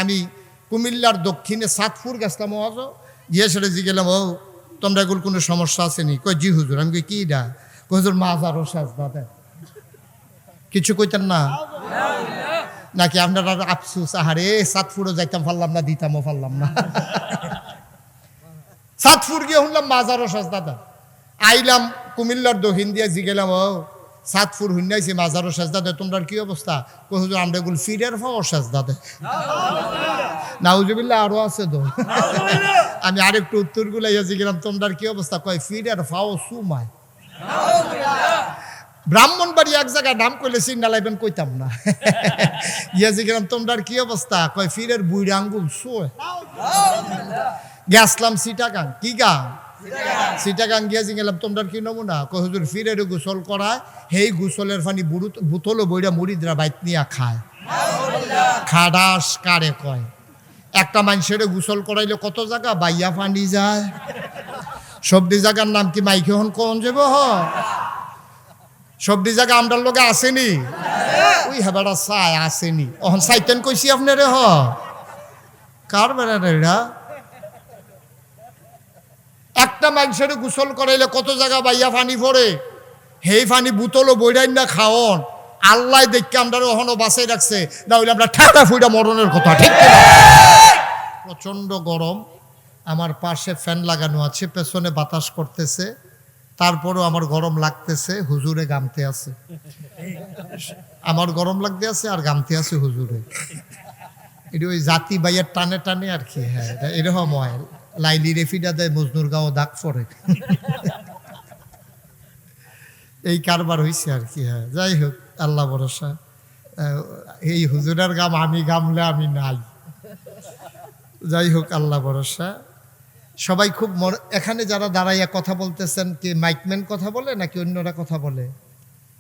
আমি কুমিল্লার দক্ষিণে সাতপুর গেছিলাম ওয়াজ গিয়ে সেটা জিগেলাম, ও তোমরা এগুলো কোনো সমস্যা আসেনি? কই জি হুজুর। আমি কই কি ডা? কই হুজুর মাজার ও সাজদা দেয়। কিছু কইতেন না নাকি আপনার আর আফসুস? আহারে সাতপুরও যাইতাম পারলাম না, দিতামও পারলাম না। সাতপুর গিয়ে শুনলাম মাজার ও সাজদা দেয়। আইলাম কুমিল্লার দক্ষিণ দিয়ে জিগেলাম, ও সাতপুর হুন্নাইছি মাজার ও সাজদা দেয়, তোমরা কি অবস্থা? কই হুজুর আমরা এগুলো ফিরের ফাও সাজদা দেয়। নাউজুবিল্লাহ আরো আছে তো। আমি আরেকটু উত্তর গুলাইয়া জিগেলাম, তোমরা কি অবস্থা? কয় ফিরের ফাও সুমায়। ব্রাহ্মণবাড়ি এক জায়গায় নাম কইলে চিন্না লাইবেন, কইতাম না। ইয়াজি গেলাম, তোমরা কি অবস্থা? কয় ফিরের বুইড়া আঙ্গুল শোয়। গেছলাম সিটাগাং। কি গাং? সিটাগাং গিয়াছি গেলাম, তোমরা কি নমুনা? কয় হুজুর ফিরের গোসল করায়, হেই গোসলের ফানি বুতলো বইরা মুড়িদরা বাইত নিয়া খায়। খাডাস কারে কয়? একটা মানুষের গোসল করাইলে কত জায়গা বাইয়া ফানি যায়। সবটি জায়গার নাম কি মাইকে হন কোন যাব? সবটি জায়গা আমরার লোকে আসেনি? ওই হেবাটা চাই আসেনি। অহন সাইতেন কইছি আপনারে। কার বেড়া? একটা মানুষের গোসল করাইলে কত জায়গা বাইয়া ফানি পড়ে, হেই ফানি বুতলো বইরাই না খাওন। আল্লাহ দেখকে আমরা ওহনো বাঁচাই রাখছে, না হইলে আমরা ঠাটা ফুইটা মরণের কথা। ঠিক কিনা? প্রচন্ড গরম। আমার পাশে ফ্যান লাগানো আছে, পেছনে বাতাস করতেছে, তারপরেও আমার গরম লাগতেছে। হুজুরে গামতে আছে, আমার গরম লাগতে আছে আর গামতে আছে হুজুরে। এটা ওই জাতি বাইয়ের টানে টানে আর কি। হ্যাঁ, এরকম হয়। লাইলি রেফিডা দেয়, মজনুর গাও দাগ পড়ে। এই কারবার হয়েছে আর কি। হ্যাঁ, যাই হোক, আল্লাহ ভরসা। এই হুজুরের গাম আমি গামলে আমি নাই। যাই হোক, আল্লাহ ভরসা। সবাই খুব এখানে যারা দাঁড়াইয়া কথা বলতেছেন, কি মাইকম্যান কথা বলে নাকি অন্যরা কথা বলে?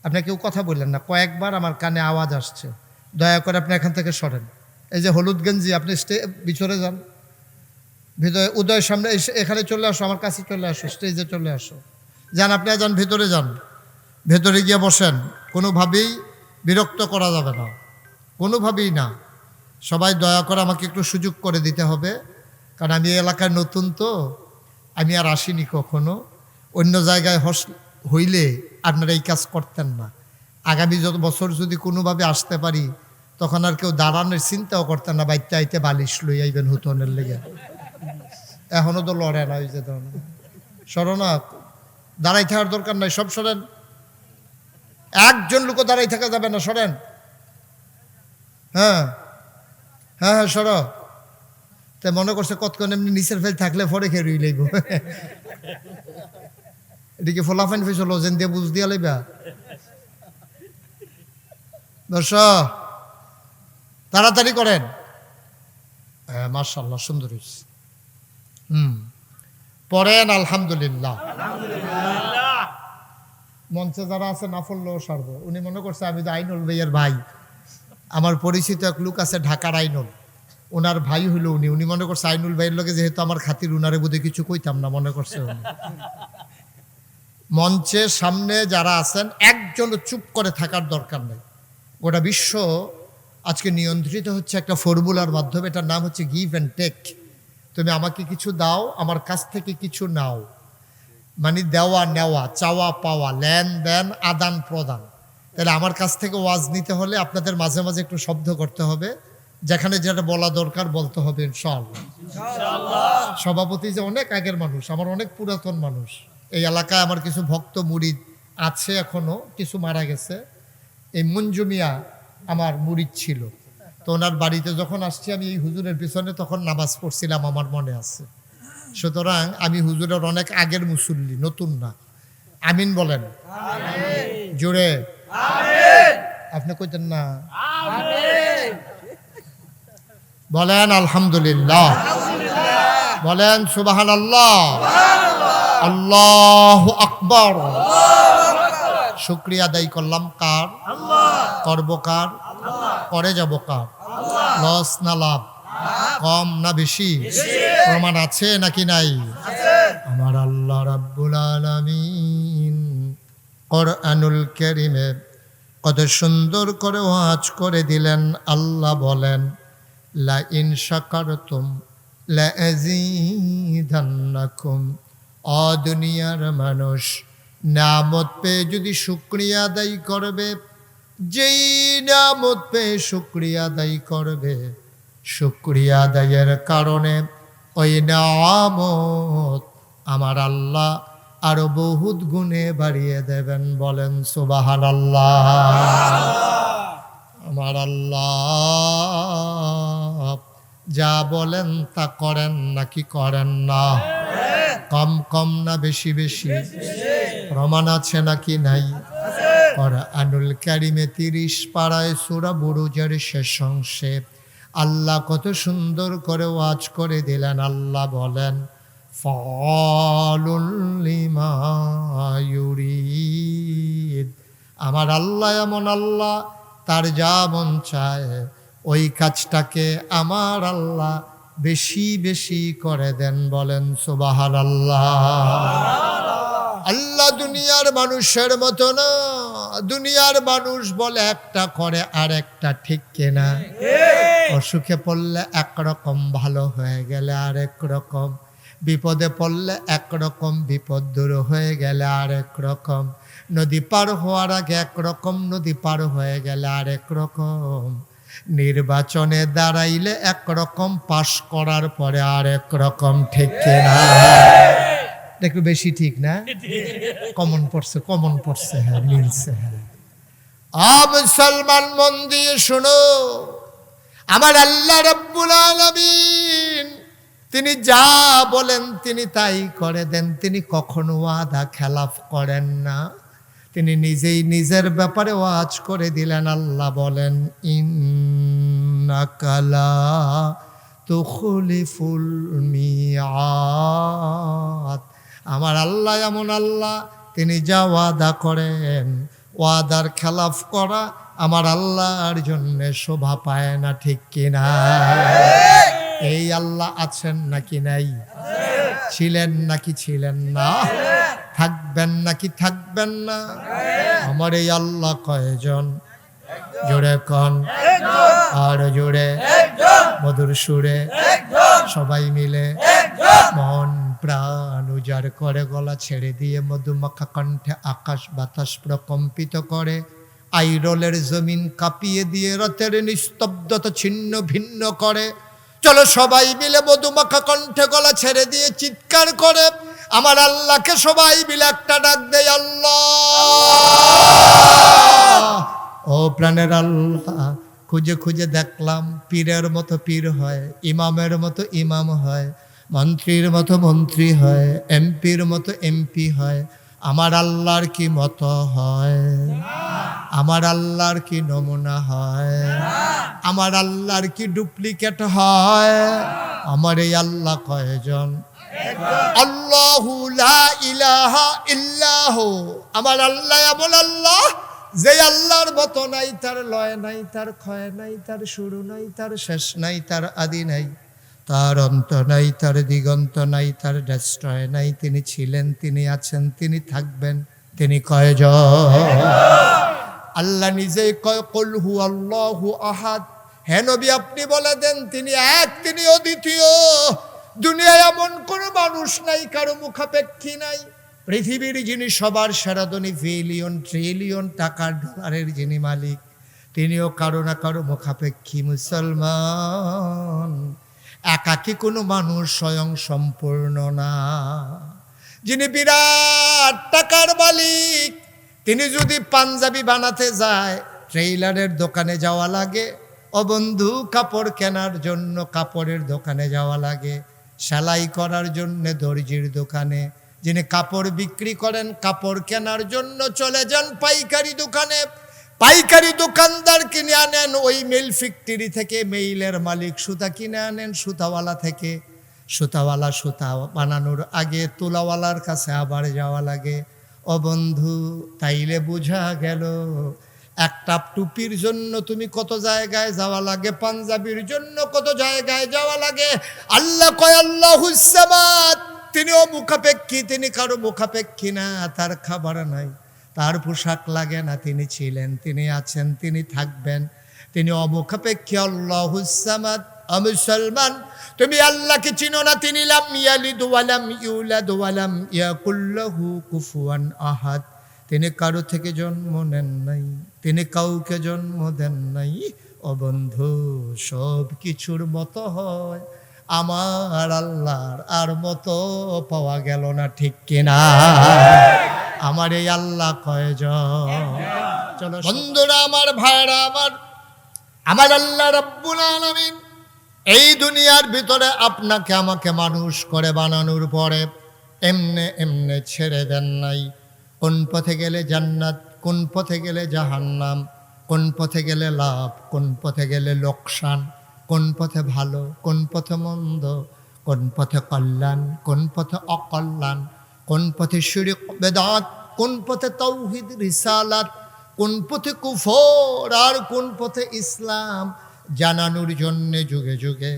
আপনি কেউ কথা বললেন না। কয়েকবার আমার কানে আওয়াজ আসছে, দয়া করে আপনি এখান থেকে সরেন। এই যে হলুদ গেঞ্জি, আপনি ভিতরে যান, ভিতরে উদয়ের সামনে এখানে চলে আসো, আমার কাছে চলে আসো, স্টেজে চলে আসো। যান, আপনি যান, ভেতরে যান, ভেতরে গিয়ে বসেন। কোনোভাবেই বিরক্ত করা যাবে না, কোনোভাবেই না। সবাই দয়া করে আমাকে একটু সুযোগ করে দিতে হবে, কারণ আমি এই এলাকায় নতুন তো, আমি আর আসিনি কখনো। অন্য জায়গায় হইলে আপনারা এই কাজ করতেন না। আগামী যত বছর যদি কোনোভাবে আসতে পারি, তখন আর কেউ দাঁড়ানোর চিন্তাও করতেন না, বাইতে আইতে বালিশ লই আইবেন হুতনের লেগে। এখনো তো লড়ে না, ওই যে সরো না, দাঁড়াই থাকার দরকার নাই, সব সরেন। একজন লোকও দাঁড়াই থাকা যাবে না, সরেন। হ্যাঁ হ্যাঁ হ্যাঁ, সরো। তাই মনে করছে কতক্ষণ এমনি নিচের ফেল থাকলে পরে খেয়ে রুই লাইব। এদিকে ফোলাফাইন ফেস হলো, যেন দিয়ে বুঝ দিয়া লাইবা। দর্শ তাড়াতাড়ি করেন। হ্যাঁ, মাশাআল্লাহ, সুন্দর হয়েছে। পড়েন আলহামদুলিল্লাহ। মঞ্চে যারা আছে না পড়লেও সারব। উনি মনে করছে আমি তো আইনুল ভাইয়ের ভাই। আমার পরিচিত এক লোক আছে ঢাকার আইনুল, ওনার ভাই হইল উনি। উনি মনে করছে আইনুল ভাইয়ের লোকে যেহেতু আমার খাতির, উনারে বোধে কিছু কইতাম না মনে করছে উনি। মঞ্চের সামনে যারা আছেন, একজন চুপ করে থাকার দরকার নেই। গোটা বিশ্ব আজকে নিয়ন্ত্রিত হচ্ছে একটা ফর্মুলার মাধ্যমে, এটার নাম হচ্ছে গিভ অ্যান্ড টেক। তুমি আমাকে কিছু দাও, আমার কাছ থেকে কিছু নাও। মানে দেওয়া নেওয়া, চাওয়া পাওয়া, লেনদেন, আদান প্রদান। তাহলে আমার কাছ থেকে ওয়াজ নিতে হলে আপনাদের মাঝে মাঝে একটু শব্দ করতে হবে, যেখানে যেটা বলা দরকার বলতে হবে ইনশাআল্লাহ। সভাপতি যে অনেক আগের মানুষ, আমার অনেক পুরাতন মানুষ। এই এলাকায় আমার কিছু ভক্ত মুরিদ আছে, এখনো কিছু মারা গেছে। এই মঞ্জু মিয়া আমার মুরিদ ছিল, তো ওনার বাড়িতে যখন আসছি আমি এই হুজুরের পিছনে তখন নামাজ পড়ছিলাম, আমার মনে আছে। সুতরাং আমি হুজুরের অনেক আগের মুসল্লি, নতুন না। আমিন বলেন জোরে। আপনি কইতেন না? বলেন আলহামদুলিল্লাহ, বলেন সুবহানাল্লাহ, আল্লাহু আকবার। শুকরিয়া আদায় করলাম কার? করব কার? করে যাব কার? লস না লাভ? কম না বেশি? প্রমাণ আছে নাকি নাই? আমার আল্লাহ রাব্বুল আলামিন কোরআনুল কারীমে কত সুন্দর করে ওয়াজ করে দিলেন। আল্লাহ বলেন, লা ইন শাকারতুম লা আযীদান্নাকুম। ও দুনিয়ার মানুষ, নিয়ামত পেয়ে যদি শুকরিয়া আদায় করবে, যেই নিয়ামত পেয়ে শুকরিয়া আদায় করবে, শুকরিয়া আদায়ের কারণে ওই নিয়ামত আমার আল্লাহ আরো বহুত গুণে বাড়িয়ে দেবেন। বলেন সুবহানাল্লাহ। আমার আল্লাহ যা বলেন তা করেন নাকি করেন না? কম কম না বেশি বেশি? প্রমাণ আছে নাকি নাই? কুরআনুল কারীমে 30 পারায় সূরা বুরুজের শেষ অংশে আল্লাহ কত সুন্দর করে ওয়াজ করে দিলেন। আল্লাহ বলেন, ফালুল লিমা ইউরিদ। আমার আল্লাহ এমন আল্লাহ, তার যা মন চায় ওই কাজটাকে আমার আল্লাহ বেশি বেশি করে দেন। বলেন সুবহানাল্লাহ। আল্লাহ দুনিয়ার মানুষের মতো না। দুনিয়ার মানুষ বলে একটা করে আর একটা, ঠিক কিনা? অসুখে পড়লে একরকম, ভালো হয়ে গেলে আরেক রকম, বিপদে পড়লে একরকম, বিপদ দূর হয়ে গেলে আরেক রকম, নদী পার হওয়ার আগে একরকম, নদী পার হয়ে গেলে আরেক রকম, নির্বাচনে দাঁড়াইলে একরকম, পাশ করার পরে আরেক রকম, ঠিক কিনা? একটু বেশি ঠিক না? কমন পড়ছে, হ্যাঁ, মিলছে। হ্যাঁ, মুসলমান মন দিয়ে শোনো, আমার আল্লাহ রাব্বুল আলামিন তিনি যা বলেন তিনি তাই করে দেন। তিনি কখনো ওয়াদা খেলাফ করেন না। তিনি নিজেই নিজের ব্যাপারে ওয়াজ করে দিলেন। আল্লাহ বলেন, ইন্নাকা লা তুখলিফুল মিআদ। আমার আল্লাহ এমন আল্লাহ, তিনি যা ওয়াদা করেন, ওয়াদার খেলাফ করা আমার আল্লাহর জন্য শোভা পায় না, ঠিক কিনা? এই আল্লাহ আছেন নাকি নাই? ছিলেন নাকি ছিলেন না? থাকবেন নাকি থাকবেন না? আমার এই আল্লাহ কয়জন? জোরে কন, আর জোরে, মধুর সুরে, সবাই মিলে মন প্রাণ উজাড় করে গলা ছেড়ে দিয়ে মধুমাখা কণ্ঠে আকাশ বাতাস প্রকম্পিত করে, আইরলের জমিন কাঁপিয়ে দিয়ে রাতের নিস্তব্ধতা ছিন্ন ভিন্ন করে। চলো সবাই মিলে মধুমাখা কণ্ঠে গলা ছেড়ে দিয়ে চিৎকার করে আমার আল্লাহকে সবাই মিলে একটা ডাক দেয়, আল্লাহ। ও প্রাণের আল্লাহ, খুঁজে খুঁজে দেখলাম পীরের মতো পীর হয়, ইমামের মতো ইমাম হয়, মন্ত্রীর মতো মন্ত্রী হয়, এমপির মতো এমপি হয়। আমার আল্লাহর কি মতো হয়? আমার আল্লাহর কি নমুনা হয়? আমার আল্লাহর কি ডুপ্লিকেট হয়? আমার এই আল্লাহ কয়জন? আল্লাহু লা ইলাহা ইল্লাহু। আমার আল্লাহ এমন আল্লাহ, যে আল্লাহর মতো নাই, তার লয় নাই, তার ক্ষয় নাই, তার শুরু নাই, তার শেষ নাই, তার আদি নাই, তার অন্ত নাই, তার দিগন্ত নাই, তার ডেস্ট্রয় নাই। তিনি ছিলেন, তিনি আছেন, তিনি থাকবেন। তিনি কয়জন? আল্লাহ নিজেই কয়, কুল হু আল্লাহু আহাদ। হে নবী, আপনি বলে দেন তিনি এক, তিনি অদ্বিতীয়। দুনিয়ায় এমন কোনো মানুষ নাই, কারো মুখাপেক্ষী নাই। পৃথিবীর যিনি সবার সেরা ধনী, বিলিয়ন ট্রিলিয়ন টাকার ডলারের যিনি মালিক, তিনিও কারো না কারো মুখাপেক্ষী। মুসলমান, একাকী কোনো মানুষ স্বয়ং সম্পূর্ণ না। যিনি বিরাট টাকার মালিক, তিনি যদি পাঞ্জাবি বানাতে যায়, ট্রেইলারের দোকানে যাওয়া লাগে। ও বন্ধু, কাপড় কেনার জন্য কাপড়ের দোকানে যাওয়া লাগে, সেলাই করার জন্য দর্জির দোকানে। যিনি কাপড় বিক্রি করেন, কাপড় কেনার জন্য চলে যান পাইকারি দোকানে। পাইকারি দোকানদার কিনে আনেন ওই মিল ফ্যাক্টরি থেকে, মেইলের মালিক সুতা কিনে আনেন সুতাওয়ালা থেকে। সুতাওয়ালা সুতা বানানোর আগে তুলাওয়ালার কাছে আবার যাওয়া লাগে। ও বন্ধু, তাইলে বোঝা গেল একটা টুপির জন্য তুমি কত জায়গায় যাওয়া লাগে, পাঞ্জাবির জন্য কত জায়গায় যাওয়া লাগে। আল্লাহ কয় আল্লাহুস সামাদ, তিনিও মুখাপেক্ষী, তিনি কারো মুখাপেক্ষী না। তার খাবার নাই, তার পোশাক লাগে না, তিনি ছিলেন, তিনি আছেন, তিনি থাকবেন, তিনি অমুখাপেক্ষী। আল্লাহুস সামাদ, মুসলমান, তুমি আল্লাহকে চিনো না? তিনি লাম ইয়ালিদ ওয়া লাম ইউলাদ ওয়া লাম ইয়াকুল লাহু কুফুয়ান আহাদ। তিনি কারো থেকে জন্ম নেন নাই, তিনি কাউকে জন্ম দেন নাই। ও বন্ধু, সব কিছুর মতো হয় আমার আল্লাহর আর মতো পাওয়া গেল না, ঠিক কিনা? আমার এই আল্লাহ কয়জন? চলো বন্ধুরা আমার, ভাইরা আমার আল্লাহ রাব্বুল আলামিন এই দুনিয়ার ভিতরে আপনাকে আমাকে মানুষ করে বানানোর পরে এমনে এমনে ছেড়ে দেন নাই। কোন পথে গেলে জান্নাত, কোন পথে গেলে জাহান্নাম, কোন পথে গেলে লাভ, কোন পথে গেলে লোকসান, কোন পথে ভালো, কোন পথে মন্দ, কোন পথে কল্যাণ, কোন পথে অকল্যাণ, কোন পথে শিরক বেদাত, কোন পথে তাওহীদ রিসালাত, কোন পথে কুফর আর কোন পথে ইসলাম জানানোর জন্যে যুগে যুগে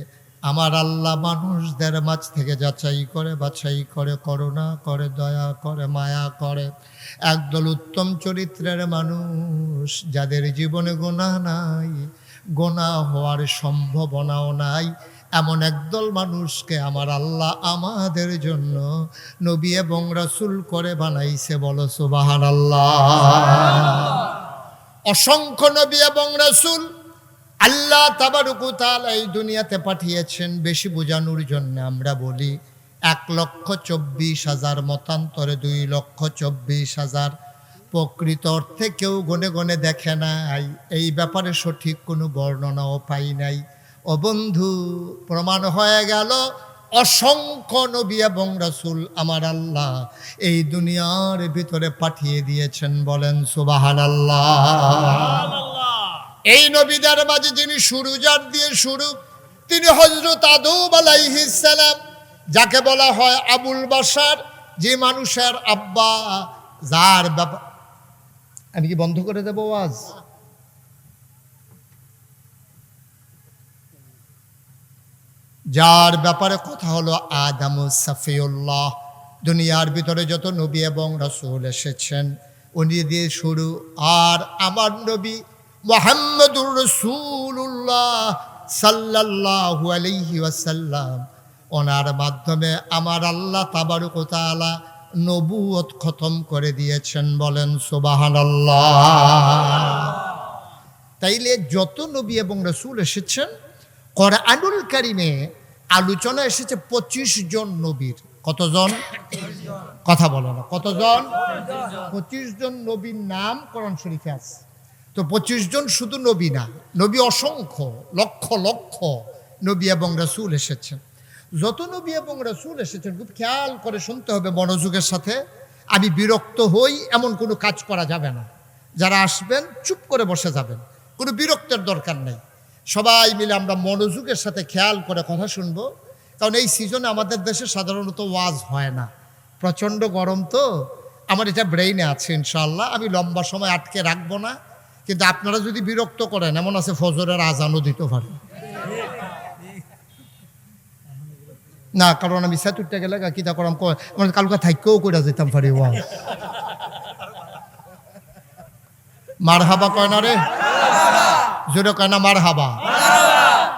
আমার আল্লাহ মানুষদের মাঝ থেকে যাচাই করে, বাছাই করে, করুণা করে, দয়া করে, মায়া করে। একদল উত্তম চরিত্রের মানুষ, যাদের জীবনে গুনাহ নাই, গুনাহ হওয়ার সম্ভাবনাও নাই, এমন একদল মানুষকে আমার আল্লাহ আমাদের জন্য নবী এবং রাসূল করে বানাইছে। বলো সুবহানাল্লাহ। অসংখ্য নবী এবং রাসূল আল্লাহ তাবারক ওয়া তাআলা এই দুনিয়াতে পাঠিয়েছেন বেশি বোঝানোর জন্য। আমরা বলি 1,24,000, মতান্তরে 2,24,000। প্রকৃত অর্থে কেউ গনে গনে দেখে নাই, এই ব্যাপারে সঠিক কোনো বর্ণনাও পাই নাই। ও বন্ধু, প্রমাণ হয়ে গেল অসংখ্য নবী এবং রাসূল আমার আল্লাহ এই দুনিয়ার ভিতরে পাঠিয়ে দিয়েছেন। বলেন সুবহানাল্লাহ। এই নবীদের মাঝে যিনি শুরু, যার দিয়ে শুরু, তিনি হযরত আদম আলাইহিস সালাম, যাকে বলা হয় আবুল বাশার, যে মানুষের আব্বা, যার ব্যাপার আমি কি বন্ধ করে দেব আওয়াজ? যার ব্যাপারে কথা হলো আদমুস সাফিউল্লাহ। দুনিয়ার ভিতরে যত নবী এবং রাসূল এসেছেন উনি দিয়ে শুরু। আর আমার নবী মুহাম্মদুর রাসূলুল্লাহ সাল্লাল্লাহু আলাইহি ওয়াসাল্লাম, ওনার মাধ্যমে আমার আল্লাহ তাবারক ওয়া তাআলা নবুয়ত খতম করে দিয়েছেন। বলেন সুবহানাল্লাহ। তাইলে যত নবী এবং রাসূল এসেছেন, কোরআনুল কারীমে আলোচনা এসেছে 25 জন নবীর। কতজন? কথা বলো না, কতজন? 25 জন নবীর নাম কোরআন শরীফে আছে। তো 25 জন শুধু নবী না, নবী অসংখ্য, লক্ষ লক্ষ নবী এবং রাসূল এসেছেন। যত নবী এবং রাসূল এসেছেন খুব খেয়াল করে শুনতে হবে, মনোযোগের সাথে। আমি বিরক্ত হই এমন কোনো কাজ করা যাবে না। যারা আসবেন চুপ করে বসে যাবেন, কোনো বিরক্তের দরকার নেই। সবাই মিলে আমরা মনোযোগের সাথে খেয়াল করে কথা শুনবো। কারণ এই সিজনে আমাদের দেশে সাধারণত ওয়াজ হয় না, প্রচণ্ড গরম। তো আমার এটা ব্রেইনে আছে, ইনশাআল্লাহ আমি লম্বা সময় আটকে রাখবো না। কিন্তু আপনারা যদি বিরক্ত করেন, এমন আছে ফজরের আজানও দিতে পারে না। কারণ আমি সেতুরটা গেলে কিতা করাম, কালকা থাইকেও করে যেতাম পারি। ওয়াজ মারহাবা কয় না রে, জোরে কয় না মারহাবা।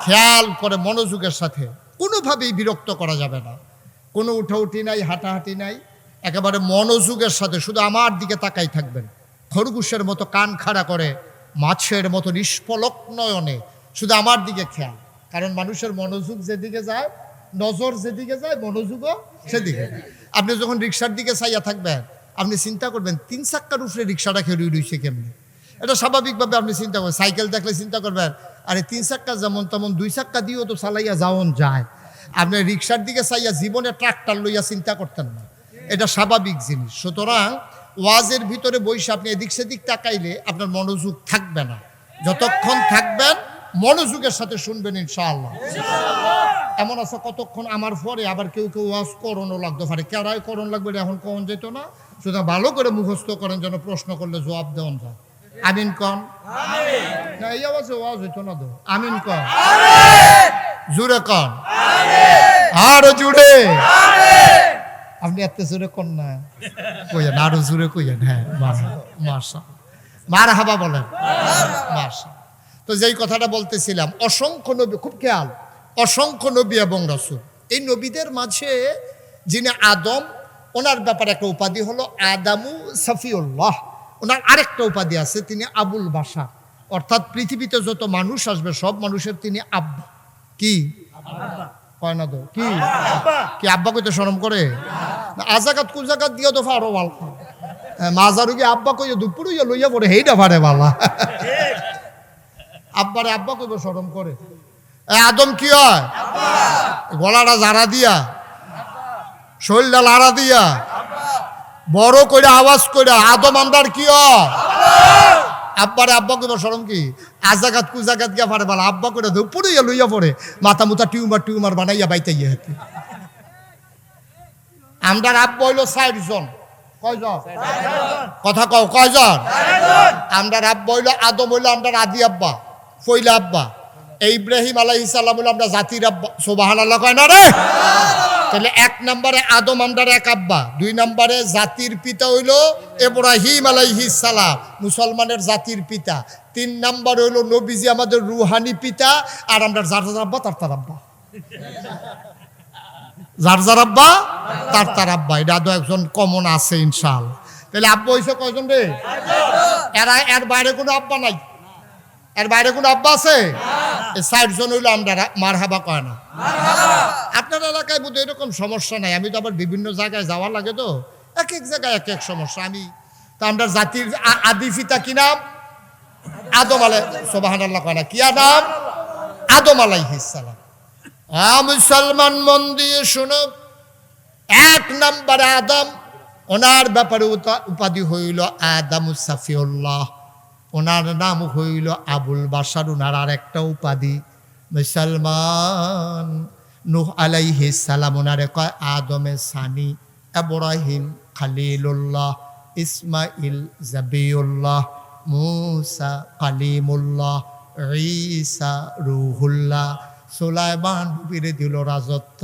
খেয়াল করে মনোযোগের সাথে, কোনোভাবেই বিরক্ত করা যাবে না। কোনো উঠাউঠি নাই, হাঁটাহাঁটি নাই, একেবারে মনোযোগের সাথে শুধু আমার দিকে তাকাই থাকবেন। খরগোশের মতো কান খাড়া করে, মাছের মতো নিষ্পলক নয়নে শুধু আমার দিকে খেয়াল। কারণ মানুষের মনোযোগ যেদিকে যায়, নজর যেদিকে যায়, মনোযোগও সেদিকে। আপনি যখন রিক্সার দিকে চাইয়া থাকবেন, আপনি চিন্তা করবেন 3 চাক্কার উপরে রিক্সাটা খেয়ে রয়েছে কেমনি। এটা স্বাভাবিকভাবে আপনি চিন্তা করবেন। সাইকেল দেখলে চিন্তা করবেন, আরে 3 চাক্কা যেমন তেমন 2 চাক্কা দিয়েও তো চালাইয়া যাওন যায়। আপনি রিক্সার দিকে চাইয়া জীবনে ট্রাক্টর লইয়া চিন্তা করতেন না, এটা স্বাভাবিক জিনিস। সুতরাং ওয়াজের ভিতরে বসে আপনি এদিক সেদিক তাকাইলে আপনার মনোযোগ থাকবে না। যতক্ষণ থাকবেন মনোযোগের সাথে শুনবেন ইনশাআল্লাহ। এমন আছে কতক্ষণ আমার পরে আবার কেউ কেউ ওয়াজ করণও লাগতে পারে, কেরাই করণ লাগবে এখন কখন যেত না। সুতরাং ভালো করে মুখস্থ করেন, যেন প্রশ্ন করলে জবাব দেওয়ান যায়। আমিন কন না, এই আওয়াজে ওয়াজ হইতো না তো। আমিন কন, জুড়ে কন, আরো জুড়ে। আপনি এত জোরে কন না, কইয়েন আরো জোরে কইয়েন। হ্যাঁ, মারহাবা বলেন, মাশাআল্লাহ। তো যেই কথাটা বলতেছিলাম, অসংখ্য নবী, খুব খেয়াল, অসংখ্য নবী এবং রাসূল। এই নবীদের মাঝে যিনি আদম, ওনার ব্যাপারে একটা উপাধি হলো আদামু সাফিউল্লাহ। ওনার আরেকটা উপাধি আছে, তিনি আবুল বাশার, অর্থাৎ পৃথিবীতে যত মানুষ আসবে সব মানুষের তিনি আব্বা। কি কয় না তো কি কি আব্বা কইতে শরম করে? আজাকাত কুজাকাত দিয়ে তো আরো ভালো, মাজারুকে আব্বা কইয়া দুপুর হইয়া লইয়া পড়ে হেইটা পারে বালা। আব্বারে আব্বা কইব শরম করে? আদম কি হয়? গলাটা জারা দিয়া, শরীরটা লাড়া দিয়া, বড় করে আওয়াজ করে আদম আমদার কি হয়? আব্বারে আব্বা কইব শরম কি? আজাগাত কুজাগাত গিয়া পারে বালা, আব্বা করে দুপুর হইয়া লইয়া পড়ে মাথা মুথা টিউমার বানাইয়া বাইতাইয়া। আমদার আব্বা হইল ৬০ জন। কয়জন? কথা কও কয়জন? আমদার আব্বা হইল আদম, হইল আমদার আদি আব্বা, ফইলা আব্বা। ইব্রাহিম আলাইহিস সালাম হইল আমরা জাতির আব্বা। সুবহানাল্লাহ কয় না রে? তাহলে ১ নম্বরে আদম আমদার এক আব্বা, ২ নম্বরে জাতির পিতা হইল ইব্রাহিম আলাইহিস সালাম, মুসলমানের জাতির পিতা। ৩ নম্বর হইল নবীজি আমাদের রুহানি পিতা, আর আমরা যার আব্বা তার আব্বা, যার আব্বা তার আব্বা। এটা তো একজন কমন আছে ইনশাআল্লাহ। তাহলে আব্বা হইছে কয়জন রে? এর বাইরে কোনো আব্বা নাই? এর বাইরে কোনো আব্বা আছে? ৬০ জন হইলো আমরা মারহাবা কয় না। আপনার এলাকায় বোধহয় এরকম সমস্যা নাই। আমি তো আবার বিভিন্ন জায়গায় যাওয়া লাগে, তো এক এক জায়গায় এক এক সমস্যা। আমি তো আমরা জাতির আদি পিতা কি নাম? আদম সুবহানাল্লাহ কয় না? কি নাম? আদম আলাইহিস সালাম। মুসলমান মন দিয়ে শুনো, ১ নম্বরে আদম, ওনার ব্যাপারে উপাধি হইল আদামুস সাফিউল্লাহ, ওনার নাম হইল আবুল বাশার। ওনার আর একটা উপাধি মুসলমান। নূহ আলাইহিস সালাম ওনারে কয় আদমে সানি, ইব্রাহিম খলিলুল্লাহ, ইসমাইল জাবিউল্লাহ, মূসা কালিমুল্লাহ, ঈসা রূহুল্লাহ। সুলাইমান নবীরে দিল রাজত্ব,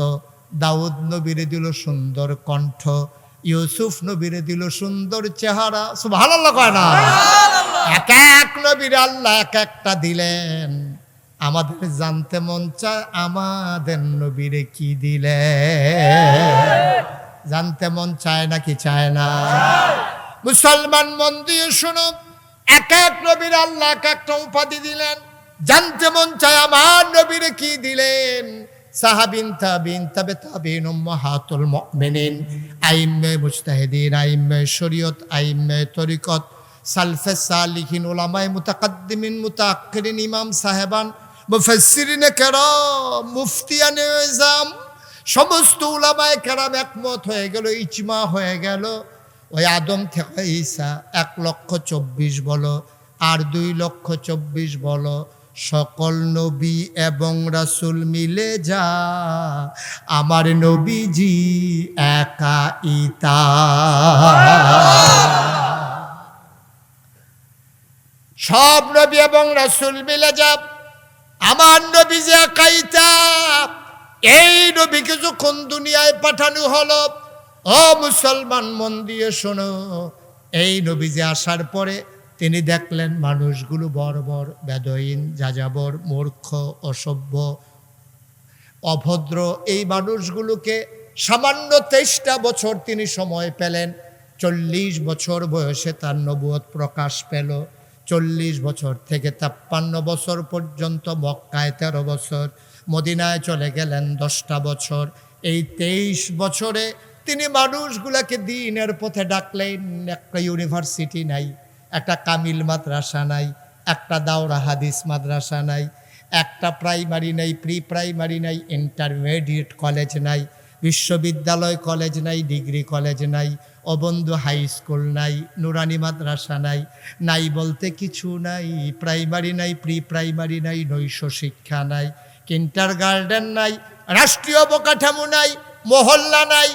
দাউদ নবীরে দিল সুন্দর কণ্ঠ, ইউসুফ নবীরে দিল সুন্দর চেহারা। সুবহানাল্লাহ কয় না? এক এক নবীর আল্লাহ এক একটা দিলেন। আমাদের জানতে মন চায় আমাদের নবীরে কি দিলেন? জানতে মন চায় নাকি চায় না? মুসলমান মন দিয়ে শুনো, এক এক নবীর আল্লাহ এক একটা উপাধি দিলেন। জানতে মন চায় আমার নবীরে কি দিলেন? সাহাবিন, তাবিন, তাবে তাবিন, উম্মাহাতুল মুমিনিন, আইম্মে মুজতাহিদিন, আইম্মে শরীয়ত, আইম্মে তরিকত, সালফে সালিহিন, উলামায়ে মুতাকাদ্দিমিন, মুতাআক্খিরিন, ইমাম সাহেবান, মুফাসসিরিনে কেরাম, মুফতিয়ানে আযম, সমস্ত উলামায়ে কেরাম একমত হয়ে গেল, ইজমা হয়ে গেল। ওই আদম থেকে ঈসা ১,২৪,০০০ বলো আর ২,২৪,০০০ বলো, সকল নবী এবং রাসূল মিলে যা আমার নবীজি একা ইতা। সব নবী এবং রাসূল মিলে যা আমার নবীজি একা ইতা। এই নবীকে যখন দুনিয়ায় পাঠানো হলো, ও মুসলমান মন দিয়ে শোনো, এই নবীজি আসার পরে তিনি দেখলেন মানুষগুলো বর্বর, বেদইন, যাযাবর, মূর্খ, অসভ্য, অভদ্র। এই মানুষগুলোকে সামান্য ২৩টা বছর তিনি সময় পেলেন। ৪০ বছর বয়সে তার নবুয়ত প্রকাশ পেল। ৪০ বছর থেকে ৫৩ বছর পর্যন্ত মক্কায় ১৩ বছর, মদিনায় চলে গেলেন ১০টা বছর। এই ২৩ বছরে তিনি মানুষগুলাকে দ্বীনের পথে ডাকলেন। একটা ইউনিভার্সিটি নাই, একটা কামিল মাদ্রাসা নাই, একটা দাওরা হাদিস মাদ্রাসা নাই, একটা প্রাইমারি নাই, প্রি প্রাইমারি নাই, ইন্টারমিডিয়েট কলেজ নাই, বিশ্ববিদ্যালয় কলেজ নাই, ডিগ্রি কলেজ নাই, অবন্ধু হাই স্কুল নাই, নুরানি মাদ্রাসা নাই, নাই বলতে কিছু নাই। প্রাইমারি নাই, প্রি প্রাইমারি নাই, নৈশ শিক্ষা নাই, কিন্ডারগার্টেন নাই, রাষ্ট্রীয় অবকাঠামো নাই, মহল্লা নাই,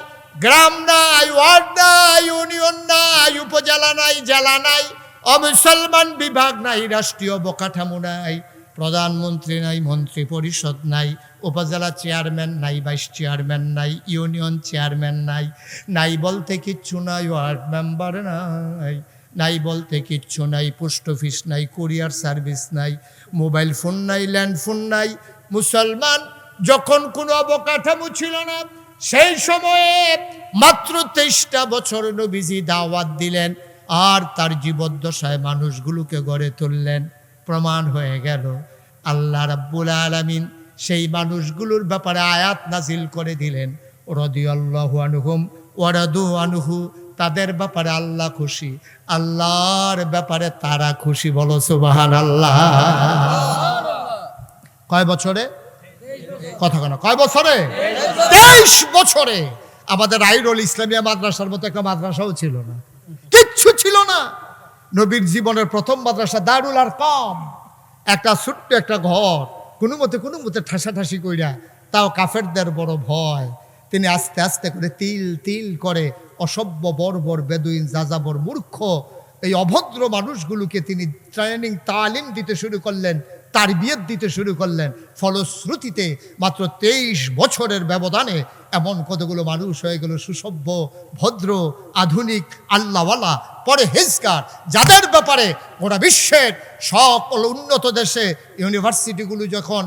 গ্রাম নাই, ওয়ার্ড নাই, ইউনিয়ন নাই, উপজেলা নাই, জেলা নাই, অমুসলমান বিভাগ নাই, রাষ্ট্রীয় অবকাঠামো নাই, প্রধানমন্ত্রী নাই, মন্ত্রী পরিষদ নাই, উপজেলা চেয়ারম্যান নাই, ভাইস চেয়ারম্যান নাই, ইউনিয়ন চেয়ারম্যান নাই, নাই বলতে কিচ্ছু নাই, ওয়ার্ড মেম্বার নাই, নাই বলতে কিচ্ছু নাই, পোস্ট অফিস নাই, কুরিয়ার সার্ভিস নাই, মোবাইল ফোন নাই, ল্যান্ড ফোন নাই। মুসলমান যখন কোনো অবকাঠামো ছিল না, সেই সময়ে মাত্র 23টা বছর নবীজি দাওয়াত দিলেন আর তার জীবদ্দশায় মানুষগুলোকে গড়ে তুললেন। প্রমাণ হয়ে গেল আল্লাহ রাব্বুল আলামিন সেই মানুষগুলোর ব্যাপারে আয়াত নাজিল করে দিলেন, রাদিয়াল্লাহু আনহুম ওয়া রাদু আনহু। তাদের ব্যাপারে আল্লাহ খুশি, আল্লাহর ব্যাপারে তারা খুশি। বলো সুবহানাল্লাহ। কয় বছরে? কথা কেন, কয় বছরে? 23 বছরে। আমাদের আইরুল ইসলামিয়া মাদ্রাসার মতো একটা মাদ্রাসাও ছিল না, কিচ্ছু ছিল না। নবীর জীবনের প্রথম মাদ্রাসা দারুল আরকাম, একটা ছোট্ট একটা ঘর, কোনো মতে ঠাসাঠাসি কইরা, তাও কাফেরদের বড় ভয়। তিনি আস্তে আস্তে করে তিল তিল করে অসভ্য বর্বর বেদুইন যাযাবর মূর্খ এই অভদ্র মানুষগুলোকে তিনি ট্রেনিং তালিম দিতে শুরু করলেন, তারবিয়ত দিতে শুরু করলেন। ফলশ্রুতিতে মাত্র 23 বছরের ব্যবধানে এমন কতগুলো মানুষ হয়ে গেল সুসভ্য, ভদ্র, আধুনিক, আল্লাহওয়ালা, পরহেজগার, যাদের ব্যাপারে গোটা বিশ্বের সকল উন্নত দেশে ইউনিভার্সিটিগুলো যখন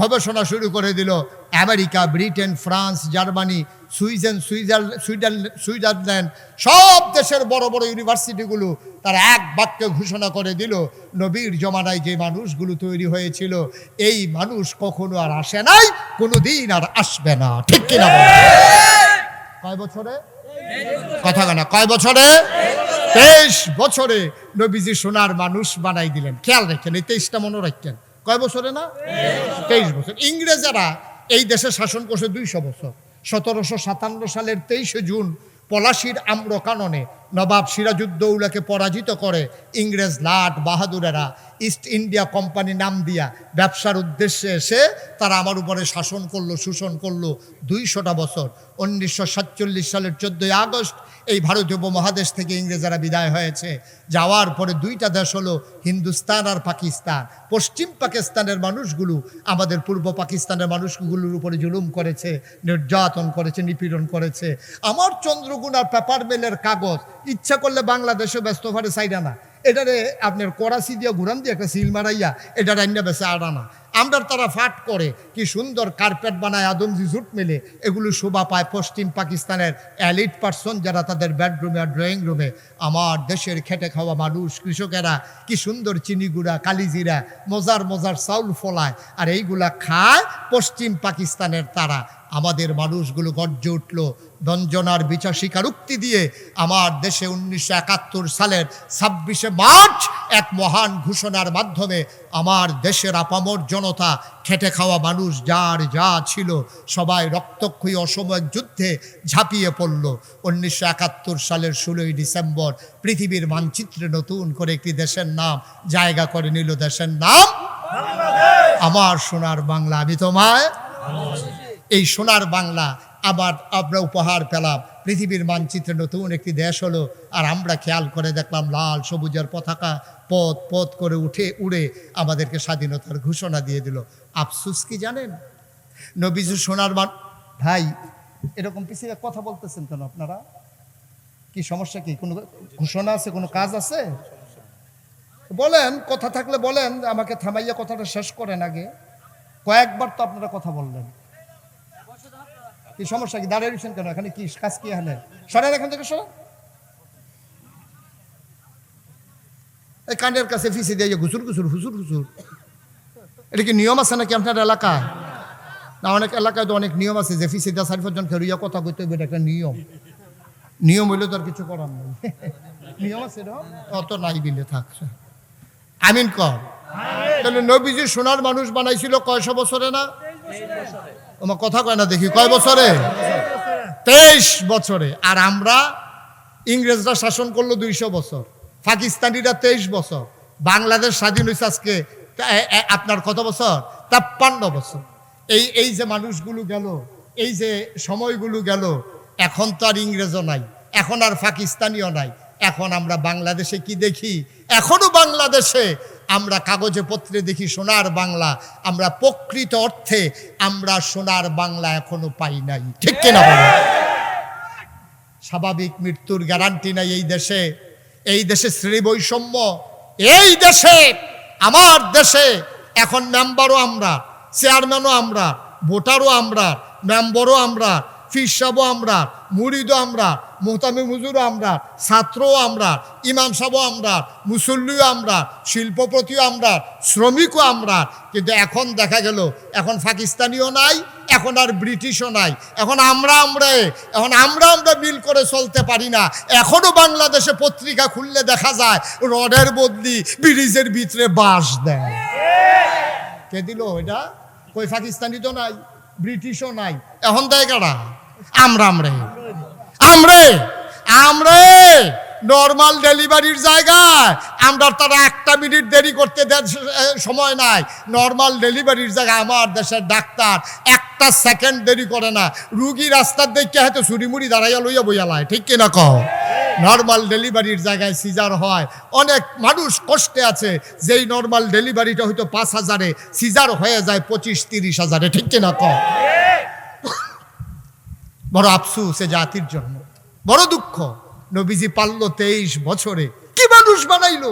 গবেষণা শুরু করে দিল, America, Britain, France, Germany, Switzerland, সব দেশের বড় বড় ইউনিভার্সিটিগুলো তারা এক বাক্যে ঘোষণা করে দিল, নবীর জমানায় যে মানুষগুলো তৈরি হয়েছিল এই মানুষ কখনো আর আসে নাই, কোনোদিন আর আসবে না। ঠিক কিনা? কয় বছরে? কথা কেন, কয় বছরে? 23 বছরে নবীজি সোনার মানুষ বানাই দিলেন। খেয়াল রাখেন, এই 23টা মনে রাখেন। কয় বছরে না? 23 বছর। ইংরেজরা এই দেশে শাসন করছে 200 বছর। 1757 সালের 23 জুন পলাশির আম্রকাননে নবাব সিরাজউদ্দৌলাকে পরাজিত করে ইংরেজ লাট বাহাদুরেরা ইস্ট ইন্ডিয়া কোম্পানি নাম দিয়া ব্যবসার উদ্দেশ্যে এসে তারা আমার উপরে শাসন করলো, শোষণ করলো 200টা বছর। 1947 সালের 14 আগস্ট এই ভারতীয় উপমহাদেশ থেকে ইংরেজরা বিদায় হয়েছে। যাওয়ার পরে 2টা দেশ হলো হিন্দুস্তান আর পাকিস্তান। পশ্চিম পাকিস্তানের মানুষগুলো আমাদের পূর্ব পাকিস্তানের মানুষগুলোর উপরে জুলুম করেছে, নির্যাতন করেছে, নিপীড়ন করেছে। আমার চন্দ্রগুনার পেপার মেলের কাগজ ইচ্ছা করলে বাংলাদেশে ব্যস্ত ভারে চাইরা না, এটারে আপনার করাচি দিয়ে ঘুরান দিয়ে একটা সিল মারাইয়া এটা রান্না বেছে আড়ানা। আমরা তারা ফাট করে কি সুন্দর কার্পেট বানায়, আদমজি জুট মেলে, এগুলো শোভা পায় পশ্চিম পাকিস্তানের এলিট পার্সন যারা তাদের বেডরুমে আর ড্রয়িং রুমে। আমার দেশের খেটে খাওয়া মানুষ, কৃষকেরা কি সুন্দর চিনি গুঁড়া, কালিজিরা, মজার মজার চাউল ফলায়, আর এইগুলা খায় পশ্চিম পাকিস্তানের তারা। আমাদের মানুষগুলো গর্জে উঠল বঞ্জনার বিচার স্বীকারোক্তি দিয়ে। আমার দেশে 1971 সালের 26শে মার্চ এক মহান ঘোষণার মাধ্যমে আমার দেশের আপামর জনতা, খেটে খাওয়া মানুষ যার যা ছিল সবাই রক্তক্ষয়ী অসময়ের যুদ্ধে ঝাঁপিয়ে পড়ল। 1971 সালের 16ই ডিসেম্বর পৃথিবীর মানচিত্রে নতুন করে একটি দেশের নাম জায়গা করে নিল। দেশের নাম আমার সোনার বাংলা। আমি তোমায় এই সোনার বাংলা আবার আমরা উপহার পেলাম। পৃথিবীর মানচিত্রে নতুন একটি দেশ হলো, আর আমরা খেয়াল করে দেখলাম লাল সবুজের পতাকা পথ পথ করে উড়ে আমাদেরকে স্বাধীনতার ঘোষণা দিয়ে দিল। আফসোস কি জানেন? নবীজি সোনার ভাই এরকম পিছিয়ে কথা বলতেছেন কেন আপনারা? কি সমস্যা? কি কোনো ঘোষণা আছে, কোনো কাজ আছে? বলেন, কথা থাকলে বলেন, আমাকে থামাইয়া কথাটা শেষ করেন আগে। কয়েকবার তো আপনারা কথা বললেন, কি সমস্যা? কি দাঁড়িয়ে রয়েছেন কেন? এখানে কি কাজ? কি এখানে সরেন, এখান থেকে সরেন। এই কানের কাছে ফিসে দিয়ে ঘুসুর ঘুসুর হুসুর হুসুর, এটা কি নিয়ম আছে নাকি আপনার এলাকায়? না, অনেক এলাকায় তো অনেক নিয়ম আছে যে ফিসে দেওয়া 4-5 জন খেয়ে কথা বলতে হবে, এটা একটা নিয়ম। নিয়ম হইলে তো আর কিছু করার নেই। নিয়ম আছে অত নাই বিলে থাকছে। আমিন কর। তাহলে নবীজি সোনার মানুষ বানাইছিল কয়শো বছরে না? আমার কথা কয় না দেখি, কয় বছরে? 23 বছরে। আর আমরা, ইংরেজরা শাসন করলো 200 বছর, পাকিস্তানিরা 23 বছর, বাংলাদেশ স্বাধীন হয়েছে আজকে আপনার কত বছর? 53 বছর। এই যে মানুষগুলো গেল, এই যে সময়গুলো গেল, এখন তো আর ইংরেজও নাই, এখন আর পাকিস্তানিও নাই। এখন আমরা বাংলাদেশে কি দেখি? এখনো বাংলাদেশে আমরা কাগজে পত্রে দেখি সোনার বাংলা। আমরা প্রকৃত অর্থে আমরা সোনার বাংলা এখনো পাই নাই। ঠিক কিনা বলো? স্বাভাবিক মৃত্যুর গ্যারান্টি নাই এই দেশে। এই দেশে শ্রেণী বৈষম্য। এই দেশে, আমার দেশে এখন মেম্বারও আমরা, চেয়ারম্যানও আমরা, ভোটারও আমরা, মেম্বারও আমরা, ফির সাহেবও আমরা, মুরিদও আমরা, মোহতামিম হুজুরও আমরা, ছাত্রও আমরা, ইমাম সাহেবও আমরা, মুসল্লিও আমরা, শিল্পপতিও আমরা, শ্রমিকও আমরা। কিন্তু এখন দেখা গেল এখন পাকিস্তানিও নাই, এখন আর ব্রিটিশও নাই, এখন আমরা মিল করে চলতে পারি না। এখনো বাংলাদেশে পত্রিকা খুললে দেখা যায় রডের বদলি ব্রিজের ভিতরে বাঁশ দেয়। কে দিল এটা? কই পাকিস্তানি তো নাই, ব্রিটিশও নাই, এখন দেয় কারা? আমরা নর্মাল ডেলিভারির জায়গায় আমরা তারা 1 মিনিট দেরি করতে সময় নাই। নর্মাল ডেলিভারির জায়গায় আমার দেশের ডাক্তার 1 সেকেন্ড দেরি করে না। রুগী রাস্তার দেখে হয়তো ছুরিমুড়ি দাঁড়াইয়া লইয়া বইয়ালায়, ঠিক কিনা কও? নর্মাল ডেলিভারির জায়গায় সিজার হয়, অনেক মানুষ কষ্টে আছে। যেই নর্মাল ডেলিভারিটা হয়তো 5,000-এ, সিজার হয়ে যায় 25-30,000-এ, ঠিক কিনা কও? বড় আফসোস এ জাতির জন্য, বড় দুঃখ। নবীজি পারল 23 বছরে, কি মানুষ বানাইলো?